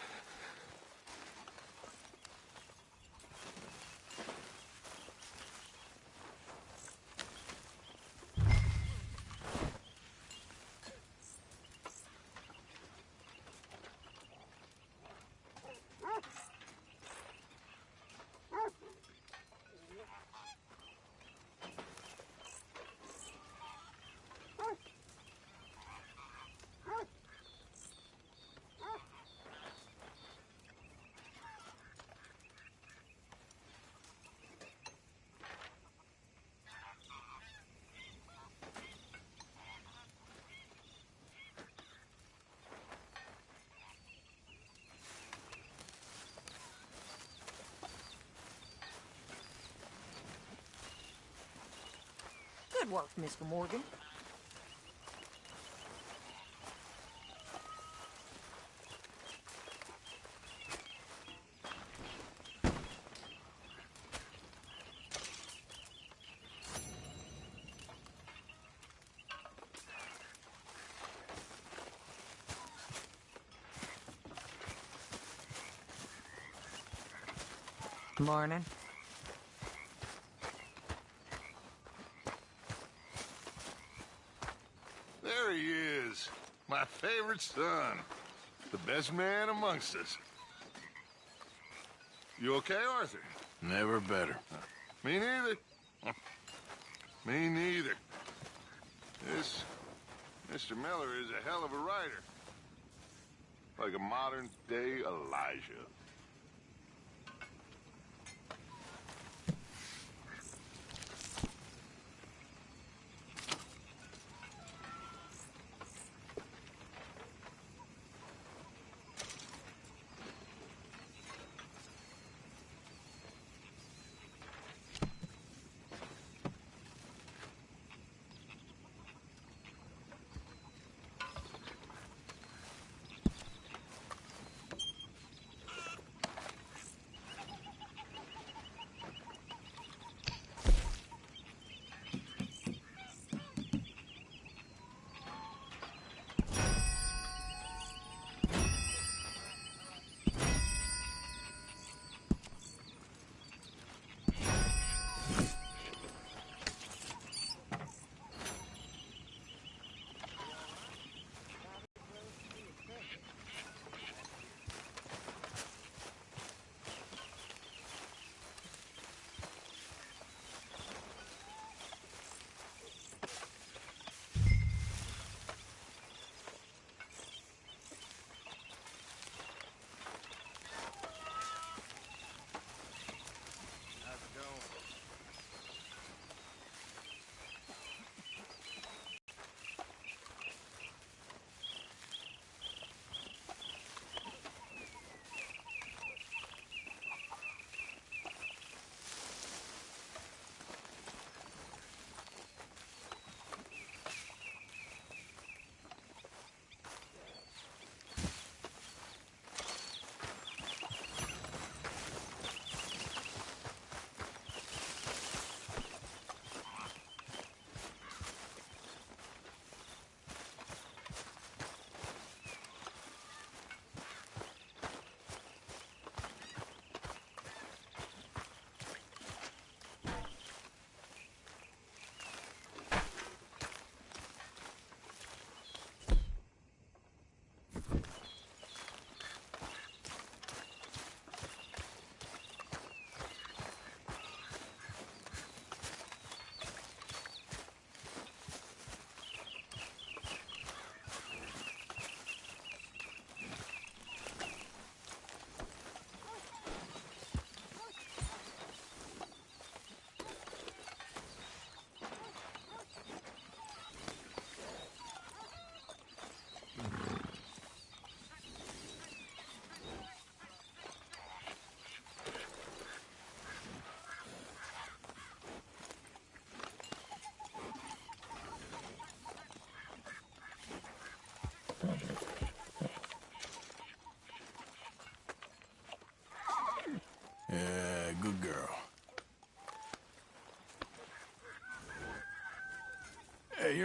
Good work, Mr. Morgan. Morning. There he is. My favorite son. The best man amongst us. You okay, Arthur? Never better. Me neither. Me neither. This Mr. Miller is a hell of a writer. Like a modern-day Elijah.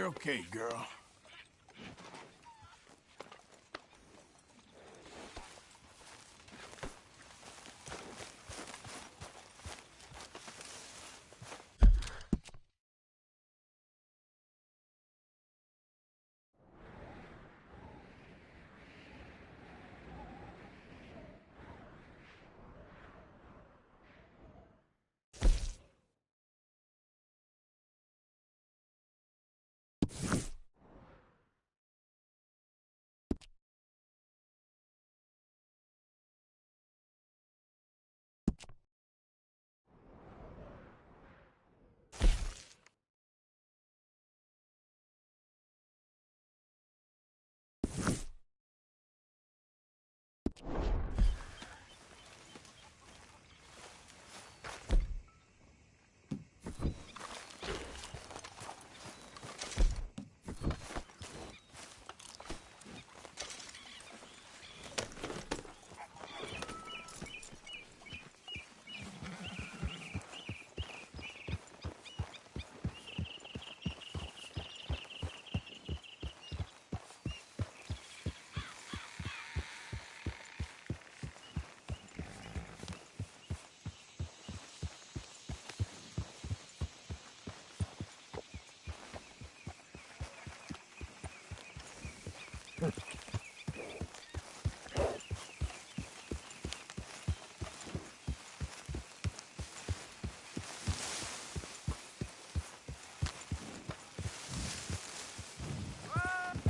you're okay, girl.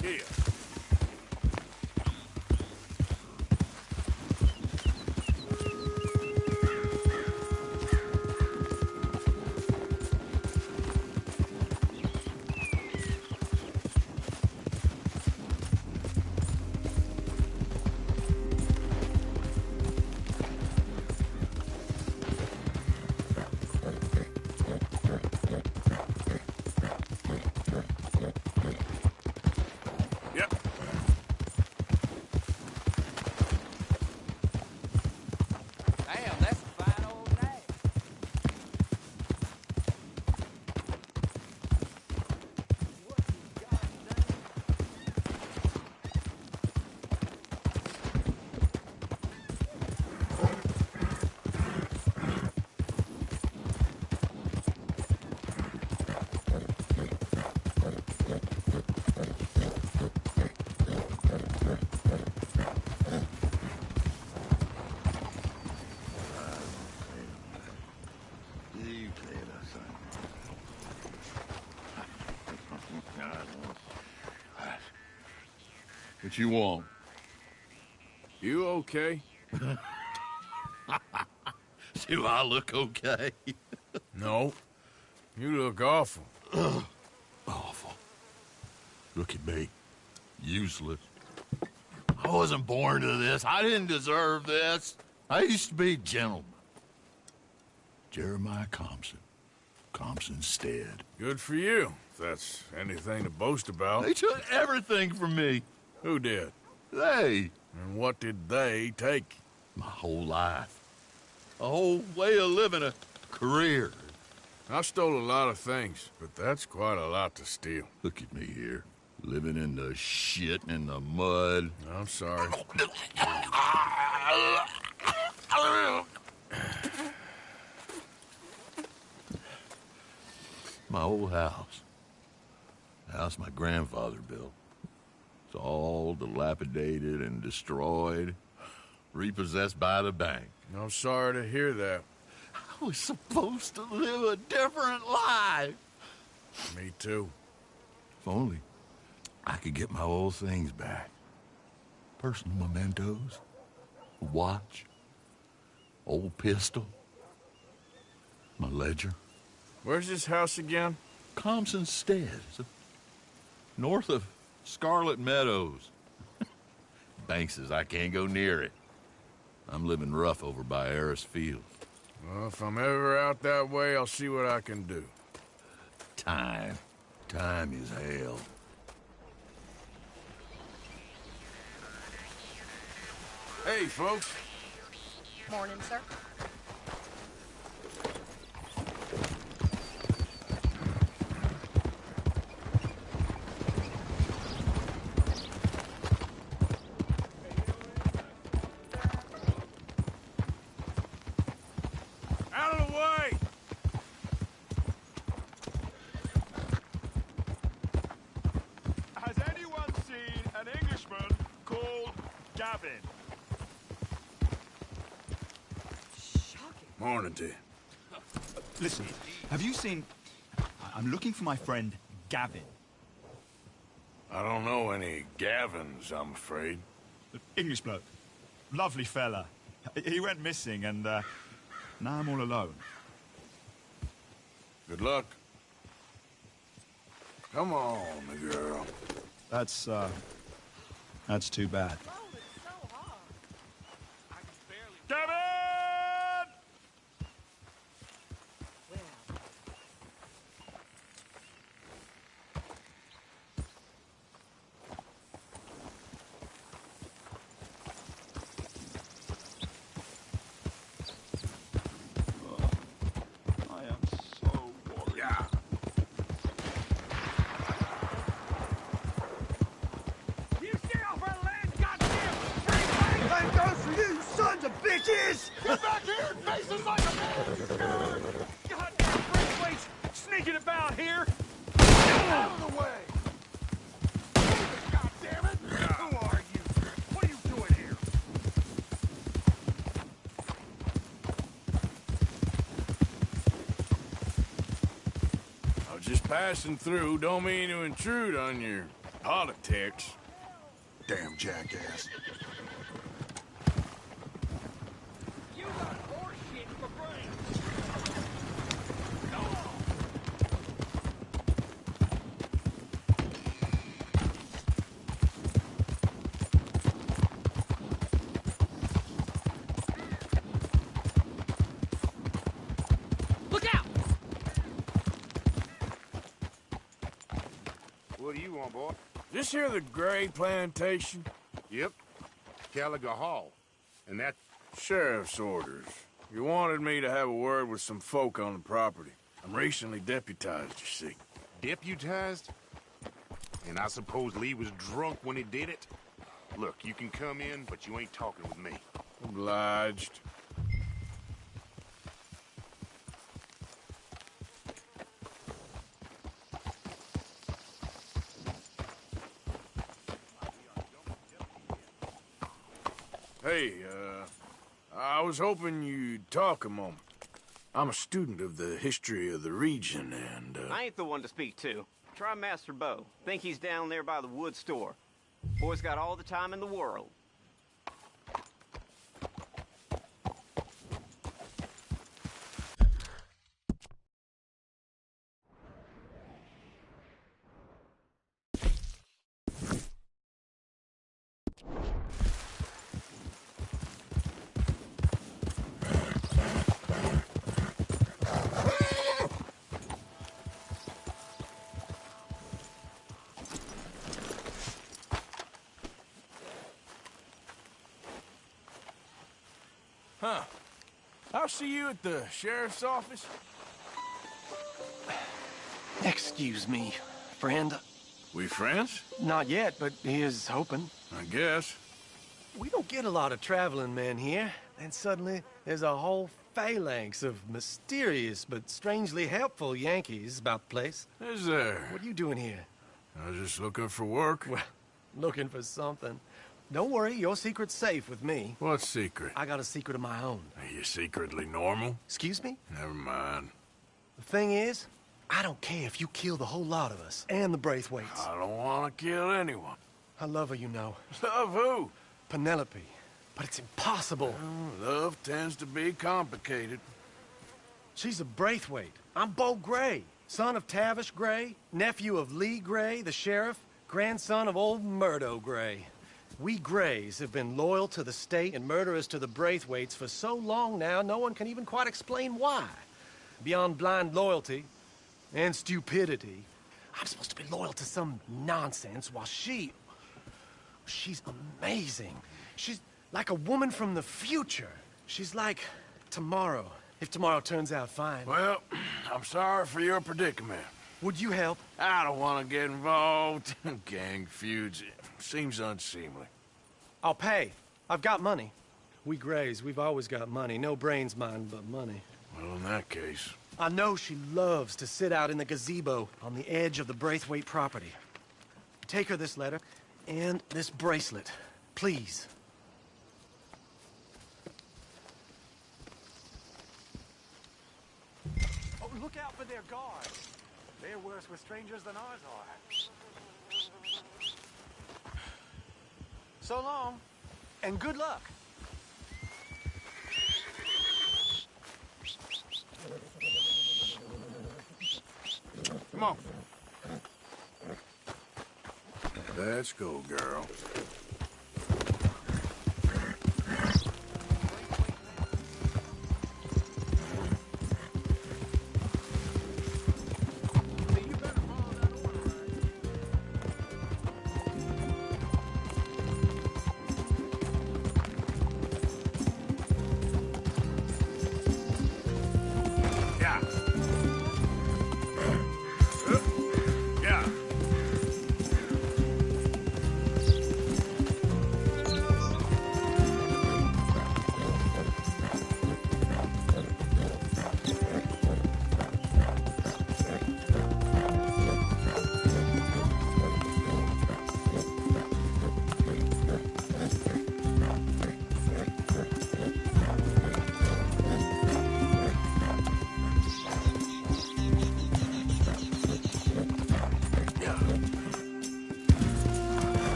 Here. What you want? You okay? Do I look okay? No. You look awful. Awful. Look at me. Useless. I wasn't born to this. I didn't deserve this. I used to be a gentleman. Jeremiah Compson. Compson Stead. Good for you, if that's anything to boast about. They took everything from me. Who did? They. And what did they take? My whole life. A whole way of living, a career. I stole a lot of things, but that's quite a lot to steal. Look at me here, living in the shit and the mud. I'm sorry. My old house. The house my grandfather built. It's all dilapidated and destroyed, repossessed by the bank. I'm sorry to hear that. I was supposed to live a different life. Me too. If only I could get my old things back. Personal mementos, a watch, old pistol, my ledger. Where's this house again? Compson Stead. North of Scarlet Meadows. Bank says I can't go near it. I'm living rough over by Harris Field. Well, if I'm ever out that way, I'll see what I can do. Time. Time is hell. Hey, folks. Morning, sir. Gavin. Morning to you. Listen, have you seen... I'm looking for my friend, Gavin. I don't know any Gavins, I'm afraid. English bloke. Lovely fella. He went missing, and now I'm all alone. Good luck. Come on, girl. That's too bad. Gavin! I am so worried. Yeah. You stay off our land, goddamn! Same goes for you, sons of bitches! Get back here and face us like a man! Goddamn Braithwaite's sneaking about here! Get out of the way! God damn it! Who are you? What are you doing here? I was just passing through. Don't mean to intrude on your politics. Damn jackass. You got horse shit for brains! Look out! What do you want, boy? This here the Gray Plantation? Yep. Caliga Hall. And that... Sheriff's orders. You wanted me to have a word with some folk on the property. I'm recently deputized, you see. Deputized? And I suppose Lee was drunk when he did it? Look, you can come in, but you ain't talking with me. Obliged. Hey, I was hoping you'd talk a moment. I'm a student of the history of the region, and, I ain't the one to speak to. Try Master Bo. Think he's down there by the wood store. Boy's got all the time in the world. Huh. I'll see you at the sheriff's office. Excuse me, friend. We friends? Not yet, but here's hoping. I guess. We don't get a lot of traveling men here, and suddenly there's a whole phalanx of mysterious but strangely helpful Yankees about the place. Is there? What are you doing here? I was just looking for work. Well, looking for something. Don't worry, your secret's safe with me. What secret? I got a secret of my own. Are you secretly normal? Excuse me? Never mind. The thing is, I don't care if you kill the whole lot of us, and the Braithwaites. I don't want to kill anyone. I love her, you know. Love who? Penelope. But it's impossible. Well, love tends to be complicated. She's a Braithwaite. I'm Bo Gray, son of Tavish Gray, nephew of Lee Gray, the sheriff, grandson of old Murdo Gray. We Grays have been loyal to the state and murderous to the Braithwaites for so long now, no one can even quite explain why. Beyond blind loyalty and stupidity, I'm supposed to be loyal to some nonsense while she's amazing. She's like a woman from the future. She's like tomorrow, if tomorrow turns out fine. Well, I'm sorry for your predicament. Would you help? I don't want to get involved in gang feuds. Seems unseemly. I'll pay. I've got money. We Grays, we've always got money. No brains, mind, but money. Well, in that case... I know she loves to sit out in the gazebo on the edge of the Braithwaite property. Take her this letter and this bracelet. Please. Look out for their guards. They're worse with strangers than ours are. So long, and good luck. Come on. Let's go, girl.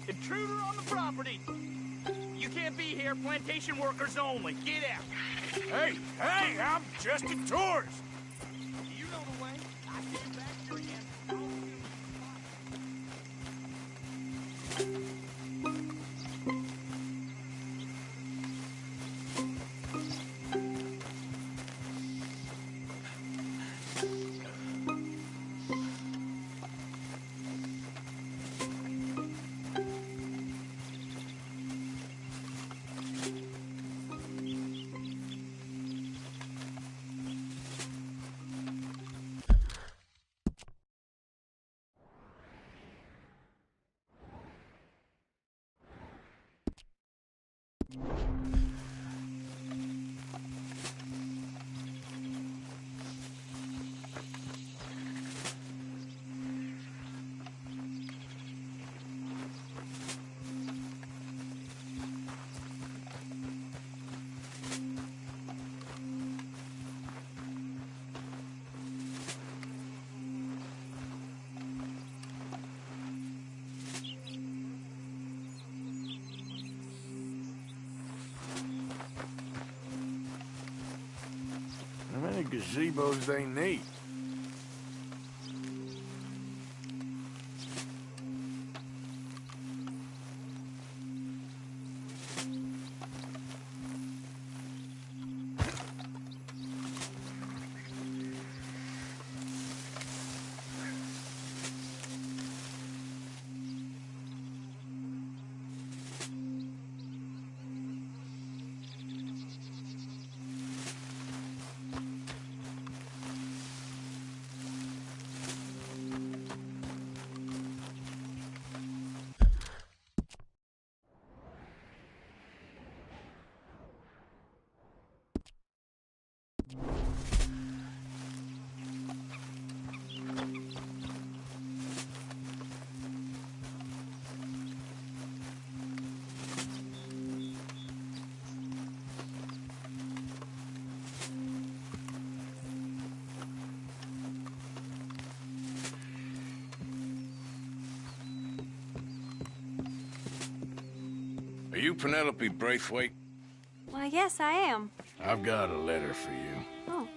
Intruder on the property! You can't be here, plantation workers only. Get out! Hey, I'm just a tourist! Do you know the way? I came back here again. How many gazebos they need? you Penelope Braithwaite? Why, yes, I am. I've got a letter for you. Oh.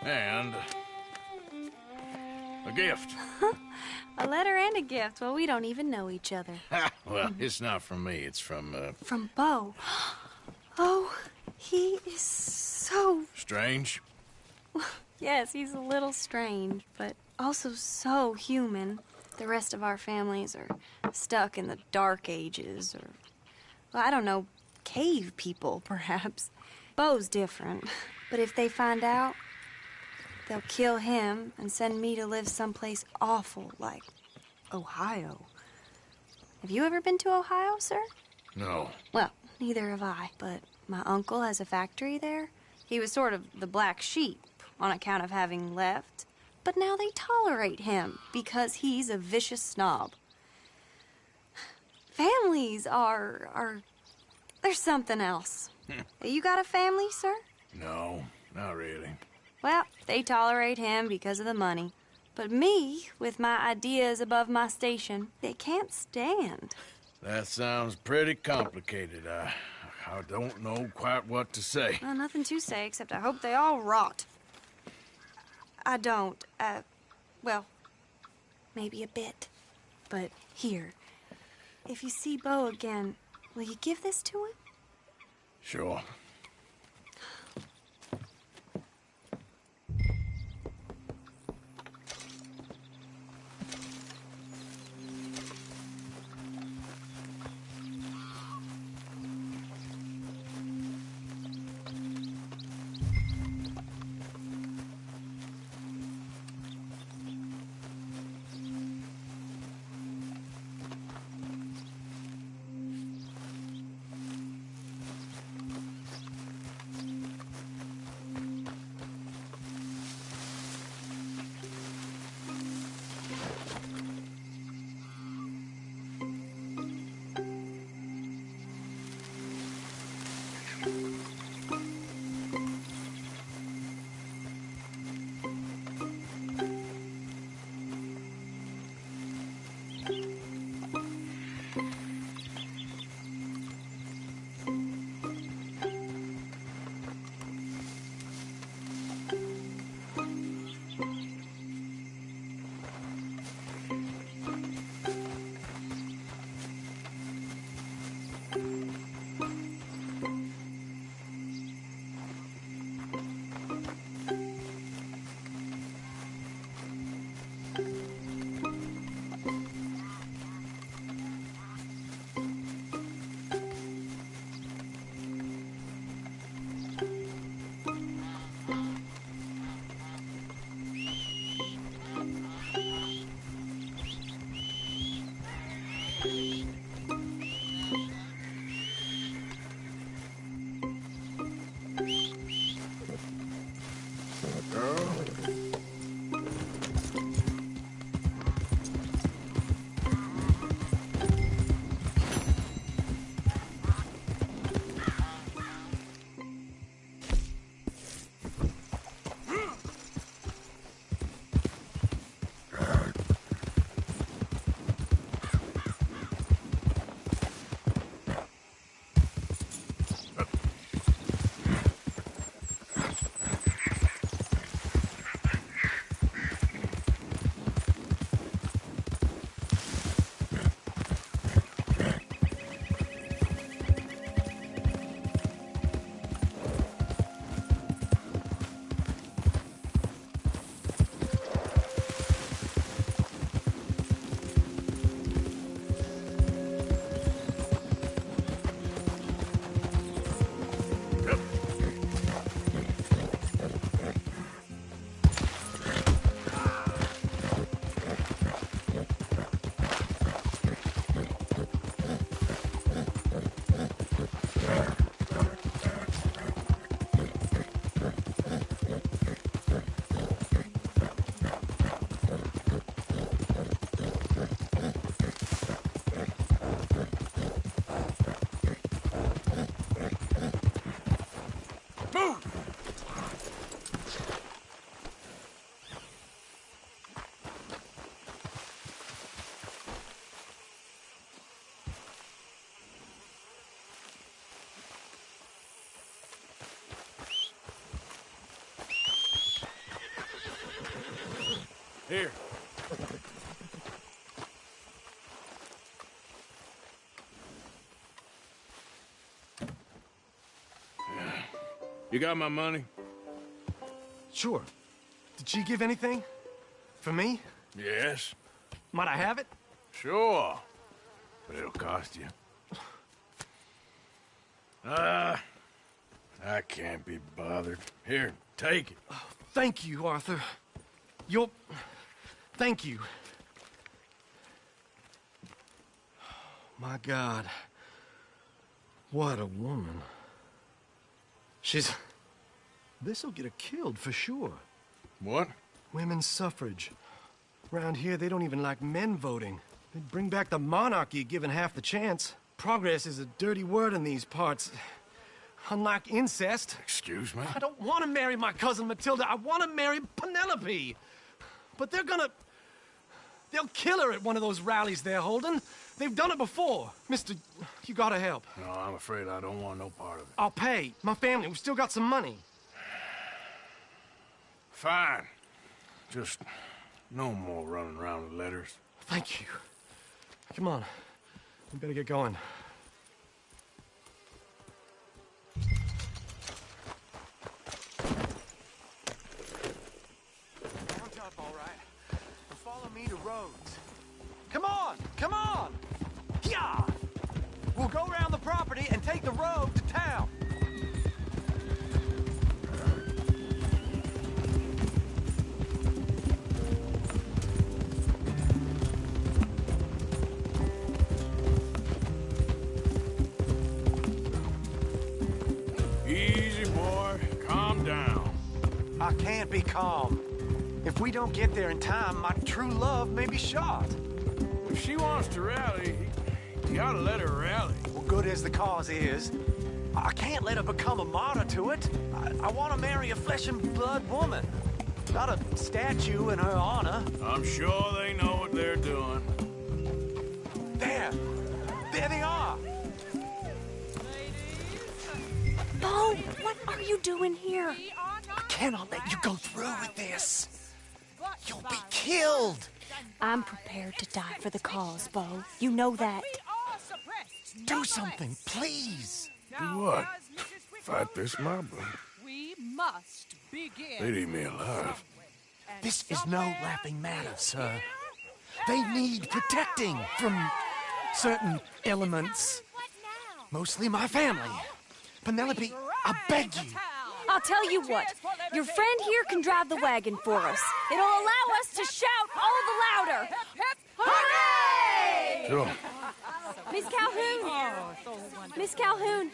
And a gift. A letter and a gift. Well, we don't even know each other. Well, it's not from me. It's from, From Beau. Oh, he is so... Strange? Yes, he's a little strange, but also so human. The rest of our families are stuck in the Dark Ages, or, well, I don't know, cave people, perhaps. Beau's different, but if they find out, they'll kill him and send me to live someplace awful like Ohio. Have you ever been to Ohio, sir? No. Well, neither have I, but my uncle has a factory there. He was sort of the black sheep on account of having left, but now they tolerate him because he's a vicious snob. Families are there's something else. You got a family, sir? No, not really. Well, they tolerate him because of the money. But me, with my ideas above my station, they can't stand. That sounds pretty complicated. I don't know quite what to say. Well, nothing to say, except I hope they all rot. I don't. Well, maybe a bit. But here, if you see Beau again, will you give this to him? Sure. Here. You got my money? Sure. Did she give anything? For me? Yes. Might I have it? Sure. But it'll cost you. I can't be bothered. Here, take it. Oh, thank you, Arthur. You'll... Thank you. My God. What a woman. She's... This'll get her killed for sure. What? Women's suffrage. Around here, they don't even like men voting. They'd bring back the monarchy given half the chance. Progress is a dirty word in these parts. Unlike incest. Excuse me? I don't want to marry my cousin Matilda. I want to marry Penelope. But they're gonna... They'll kill her at one of those rallies they're holding. They've done it before. Mister, you gotta help. No, I'm afraid I don't want no part of it. I'll pay. My family, we've still got some money. Fine. Just no more running around with letters. Thank you. Come on. We better get going. Mount up, all right. And follow me to Rhodes. Come on! Come on! Yeah! We'll go around the property and take the road to town. Easy, boy. Calm down. I can't be calm. If we don't get there in time, my true love may be shot. If she wants to rally, you gotta let her rally. Well, good as the cause is, I can't let her become a martyr to it. I want to marry a flesh and blood woman, not a statue in her honor. I'm sure they know what they're doing. There they are. Bo, what are you doing here? I cannot let you go through with this. You'll be killed. I'm prepared to die for the cause, Bo. You know that. Do something, please. Do what? Fight this mob? We must begin. They'd eat me alive. This is no laughing matter, sir. They need protecting from certain elements. Mostly my family. Penelope, I beg you. I'll tell you what. Your friend here can drive the wagon for us. It'll allow us to shout all the louder. Hooray! Sure. Miss Calhoun. Miss Calhoun.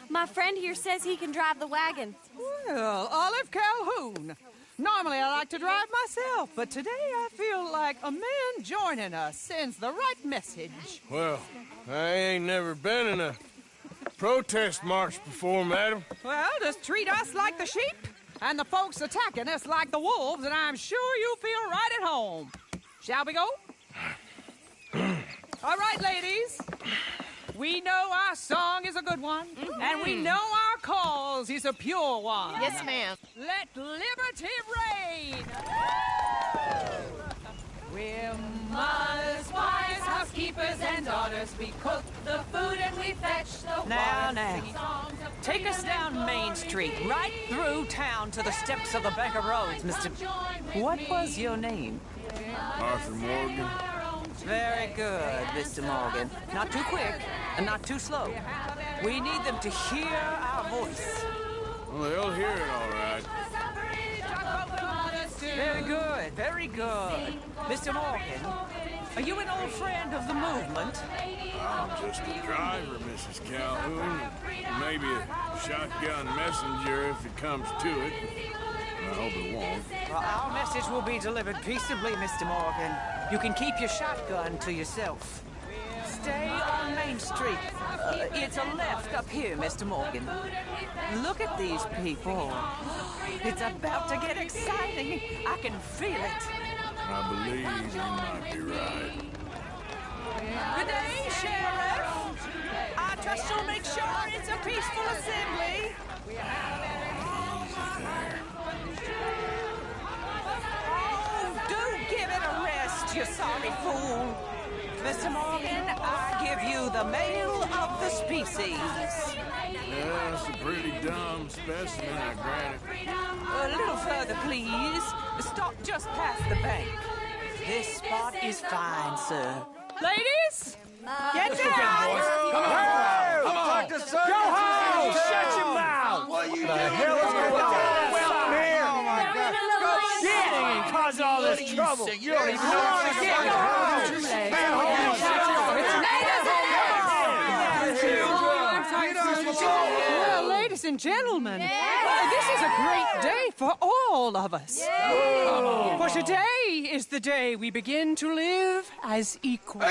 My friend here says he can drive the wagon. Well, Olive Calhoun. Normally I like to drive myself, but today I feel like a man joining us sends the right message. Well, I ain't never been in a protest march before, madam. Well, just treat us like the sheep, and the folks attacking us like the wolves, and I'm sure you feel right at home. Shall we go? All right, ladies. We know our song is a good one, and we know our cause is a pure one. Yes, ma'am. Let liberty reign. We're mothers, wives, housekeepers, and daughters. We cook the food and we fetch the water. Now. Take us down Main Street, right through town to the steps of the Bank of Rhodes, Mr. What was your name? Arthur Morgan. Very good, Mr. Morgan. Not too quick and not too slow. We need them to hear our voice. Well, they'll hear it all right. Very good, very good. Mr. Morgan, are you an old friend of the movement? I'm just a driver, Mrs. Calhoun. Maybe a shotgun messenger if it comes to it. I hope it won't. Well, our message will be delivered peaceably, Mr. Morgan. You can keep your shotgun to yourself. Stay on Main Street. It's a left up here, Mr. Morgan. Look at these people. It's about to get exciting. I can feel it. I believe you might be right. Good day, Sheriff. I trust you'll make sure it's a peaceful assembly. Oh, do you sorry fool. Mr. Morgan, I give you the male of the species. Yeah, it's a pretty dumb specimen, I grant it. A little further, please. Stop just past the bank. This spot is fine, sir. Ladies, get down! Come on! Come on! Go home! Shut your mouth! What are you doing? The hell is going on? Well, here! Oh, my God. Go shit and cause all this trouble. You don't even know what to get. Go home! Man, Well, ladies and gentlemen, this is a great day for all of us. For today is the day we begin to live as equals.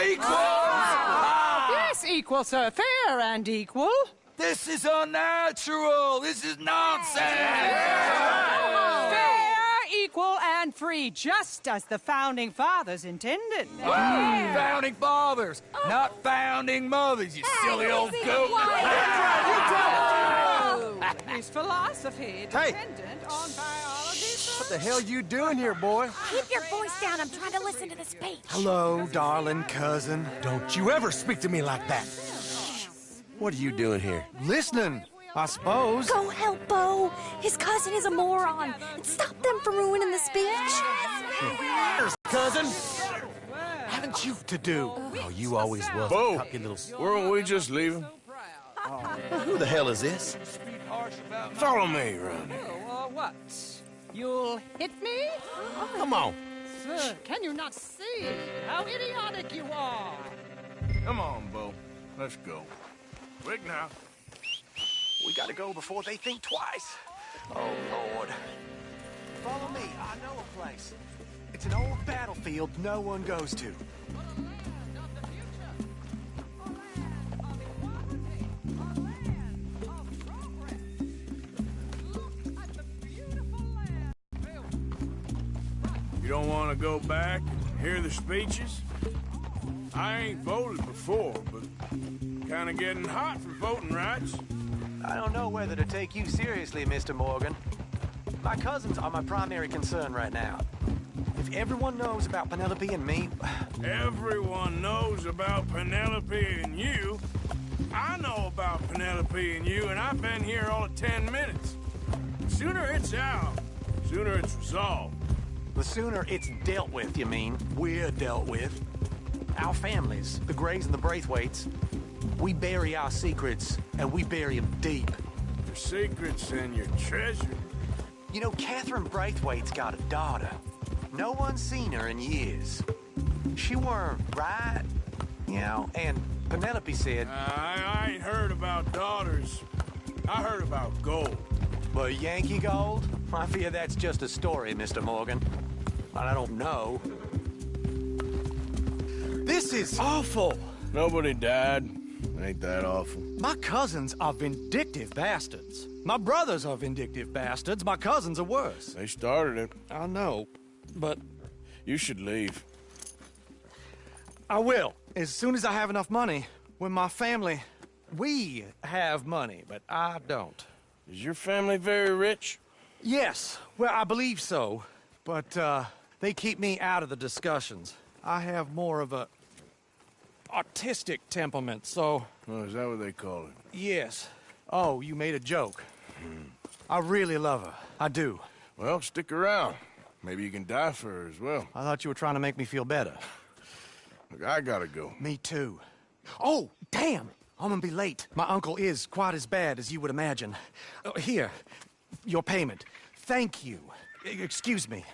Yes, equal, sir. Fair and equal. This is unnatural. This is nonsense. Fair, equal, and free, just as the Founding Fathers intended. Founding fathers, not founding mothers, you silly old goat. Is philosophy dependent on biology? What the hell you doing here, boy? Keep your voice down. I'm trying to listen to the speech. Hello, darling cousin. Don't you ever speak to me like that. What are you doing here? Listening, I suppose. Go help Bo. His cousin is a moron. And stop them from ruining the speech. Cousin, haven't you to do? Oh, you always was. Bo, a cocky little... weren't we just leaving? Who the hell is this? Follow me, Ronnie. What? You'll hit me? Come on. Sir, can you not see how idiotic you are? Come on, Bo. Let's go. Quick now. We gotta go before they think twice. Oh, Lord. Follow me. I know a place. It's an old battlefield no one goes to. You don't want to go back and hear the speeches? I ain't voted before, but kind of getting hot for voting rights. I don't know whether to take you seriously, Mr. Morgan. My cousins are my primary concern right now. If everyone knows about Penelope and me... Everyone knows about Penelope and you. I know about Penelope and you, and I've been here all of 10 minutes. Sooner it's out, sooner it's resolved. The sooner it's dealt with, you mean? We're dealt with. Our families, the Grays and the Braithwaites, we bury our secrets, and we bury them deep. Your secrets and your treasure. You know, Catherine Braithwaite's got a daughter. No one's seen her in years. She weren't right, you know, and Penelope said... I ain't heard about daughters. I heard about gold. But Yankee gold? I fear that's just a story, Mr. Morgan. But I don't know. This is awful. Nobody died. Ain't that awful? My cousins are vindictive bastards. My brothers are vindictive bastards. My cousins are worse. They started it. I know, but... You should leave. I will, as soon as I have enough money. When my family... We have money, but I don't. Is your family very rich? Yes, well, I believe so. But, they keep me out of the discussions. I have more of a... artistic temperament, so... Oh, is that what they call it? Yes. Oh, you made a joke. I really love her. I do. Well, stick around. Maybe you can die for her as well. I thought you were trying to make me feel better. Look, I gotta go. Me too. Oh, damn! I'm gonna be late. My uncle is quite as bad as you would imagine. Here, your payment. Thank you. Excuse me.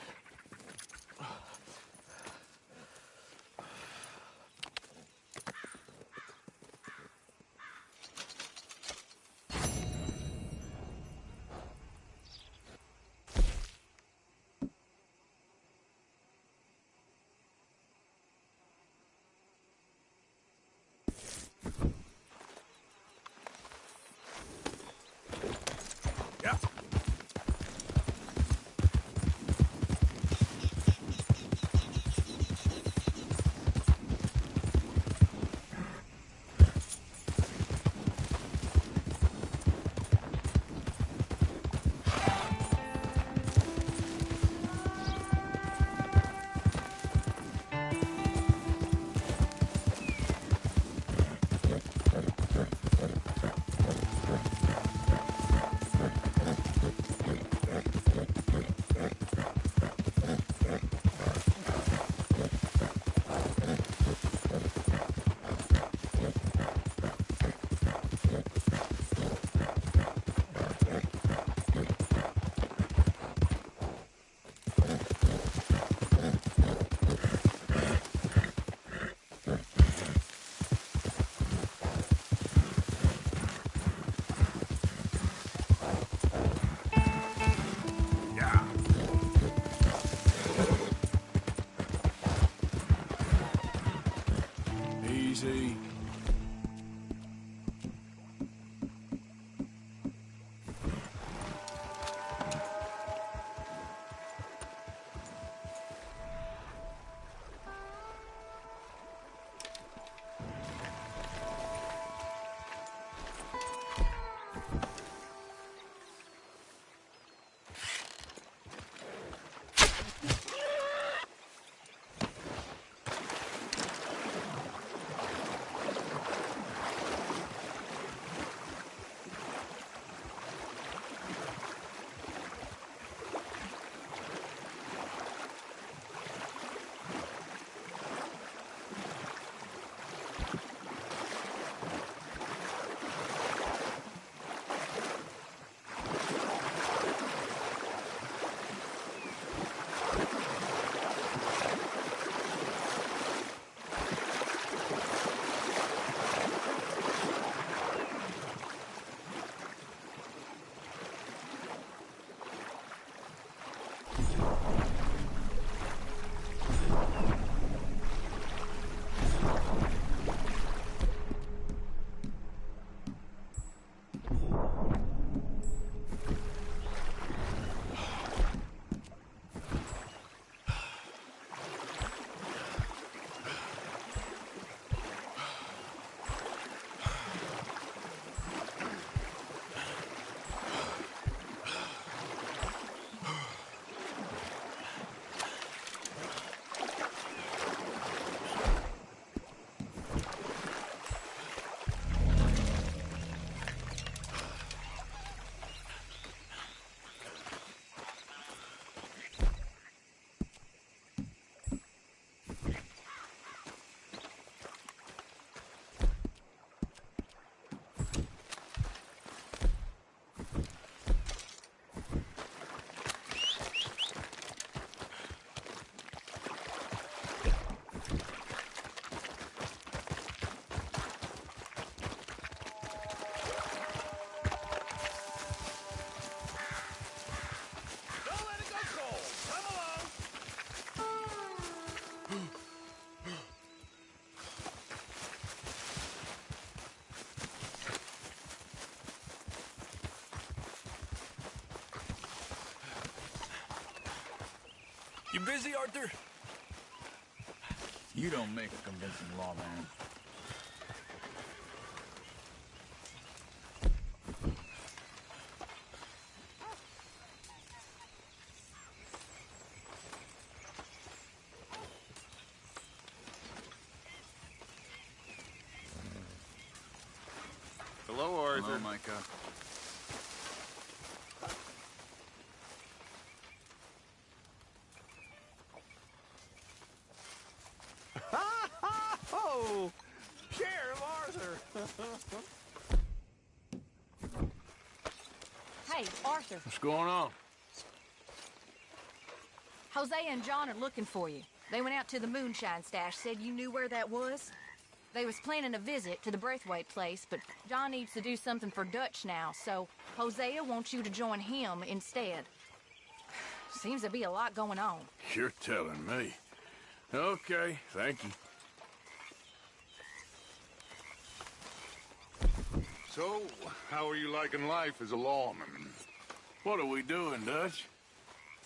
You busy, Arthur? You don't make a convincing lawman. Hello, Arthur. Hello, Micah. Oh, Sheriff Arthur. Hey, Arthur. What's going on? Jose and John are looking for you. They went out to the moonshine stash, said you knew where that was. They was planning a visit to the Braithwaite place, but John needs to do something for Dutch now, so Hosea wants you to join him instead. Seems to be a lot going on. You're telling me. Okay, thank you. So, how are you liking life as a lawman? What are we doing, Dutch?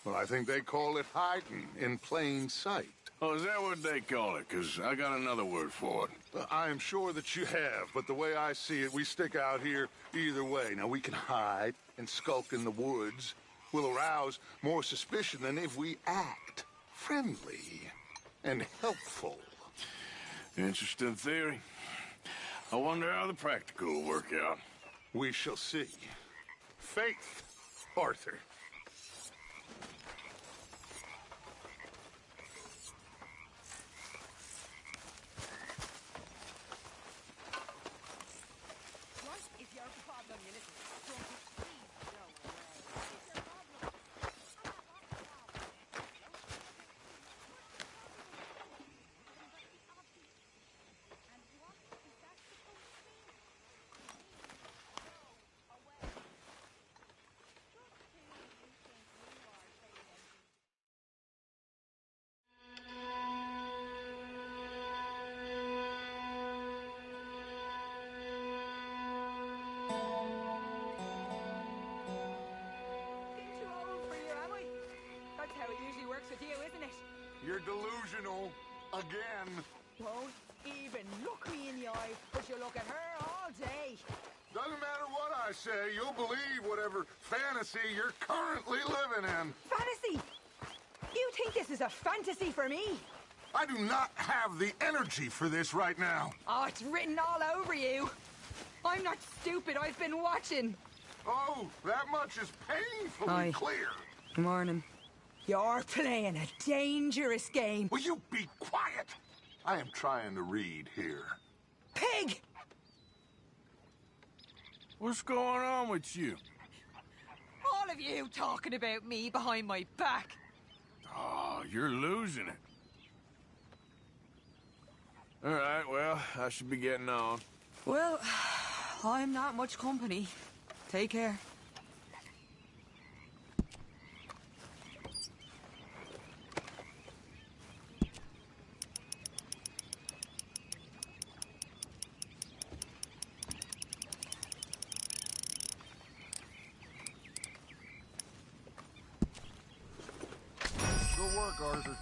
Well, I think they call it hiding in plain sight. Oh, is that what they call it? 'Cause I got another word for it. I am sure that you have, but the way I see it, we stick out here either way. Now, we can hide and skulk in the woods. We'll arouse more suspicion than if we act friendly and helpful. Interesting theory. I wonder how the practical will work out. We shall see. Faith, Arthur. You're delusional again. Won't even look me in the eye, but you look at her all day. Doesn't matter what I say, you'll believe whatever fantasy you're currently living in. Fantasy? You think this is a fantasy for me? I do not have the energy for this right now. Oh, it's written all over you. I'm not stupid, I've been watching. Oh, that much is painfully Aye. clear. Morning. You're playing a dangerous game. Will you be quiet? I am trying to read here. Pig! What's going on with you? All of you talking about me behind my back. Oh, you're losing it. All right, well, I should be getting on. Well, I'm not much company. Take care. Good work, Arthur.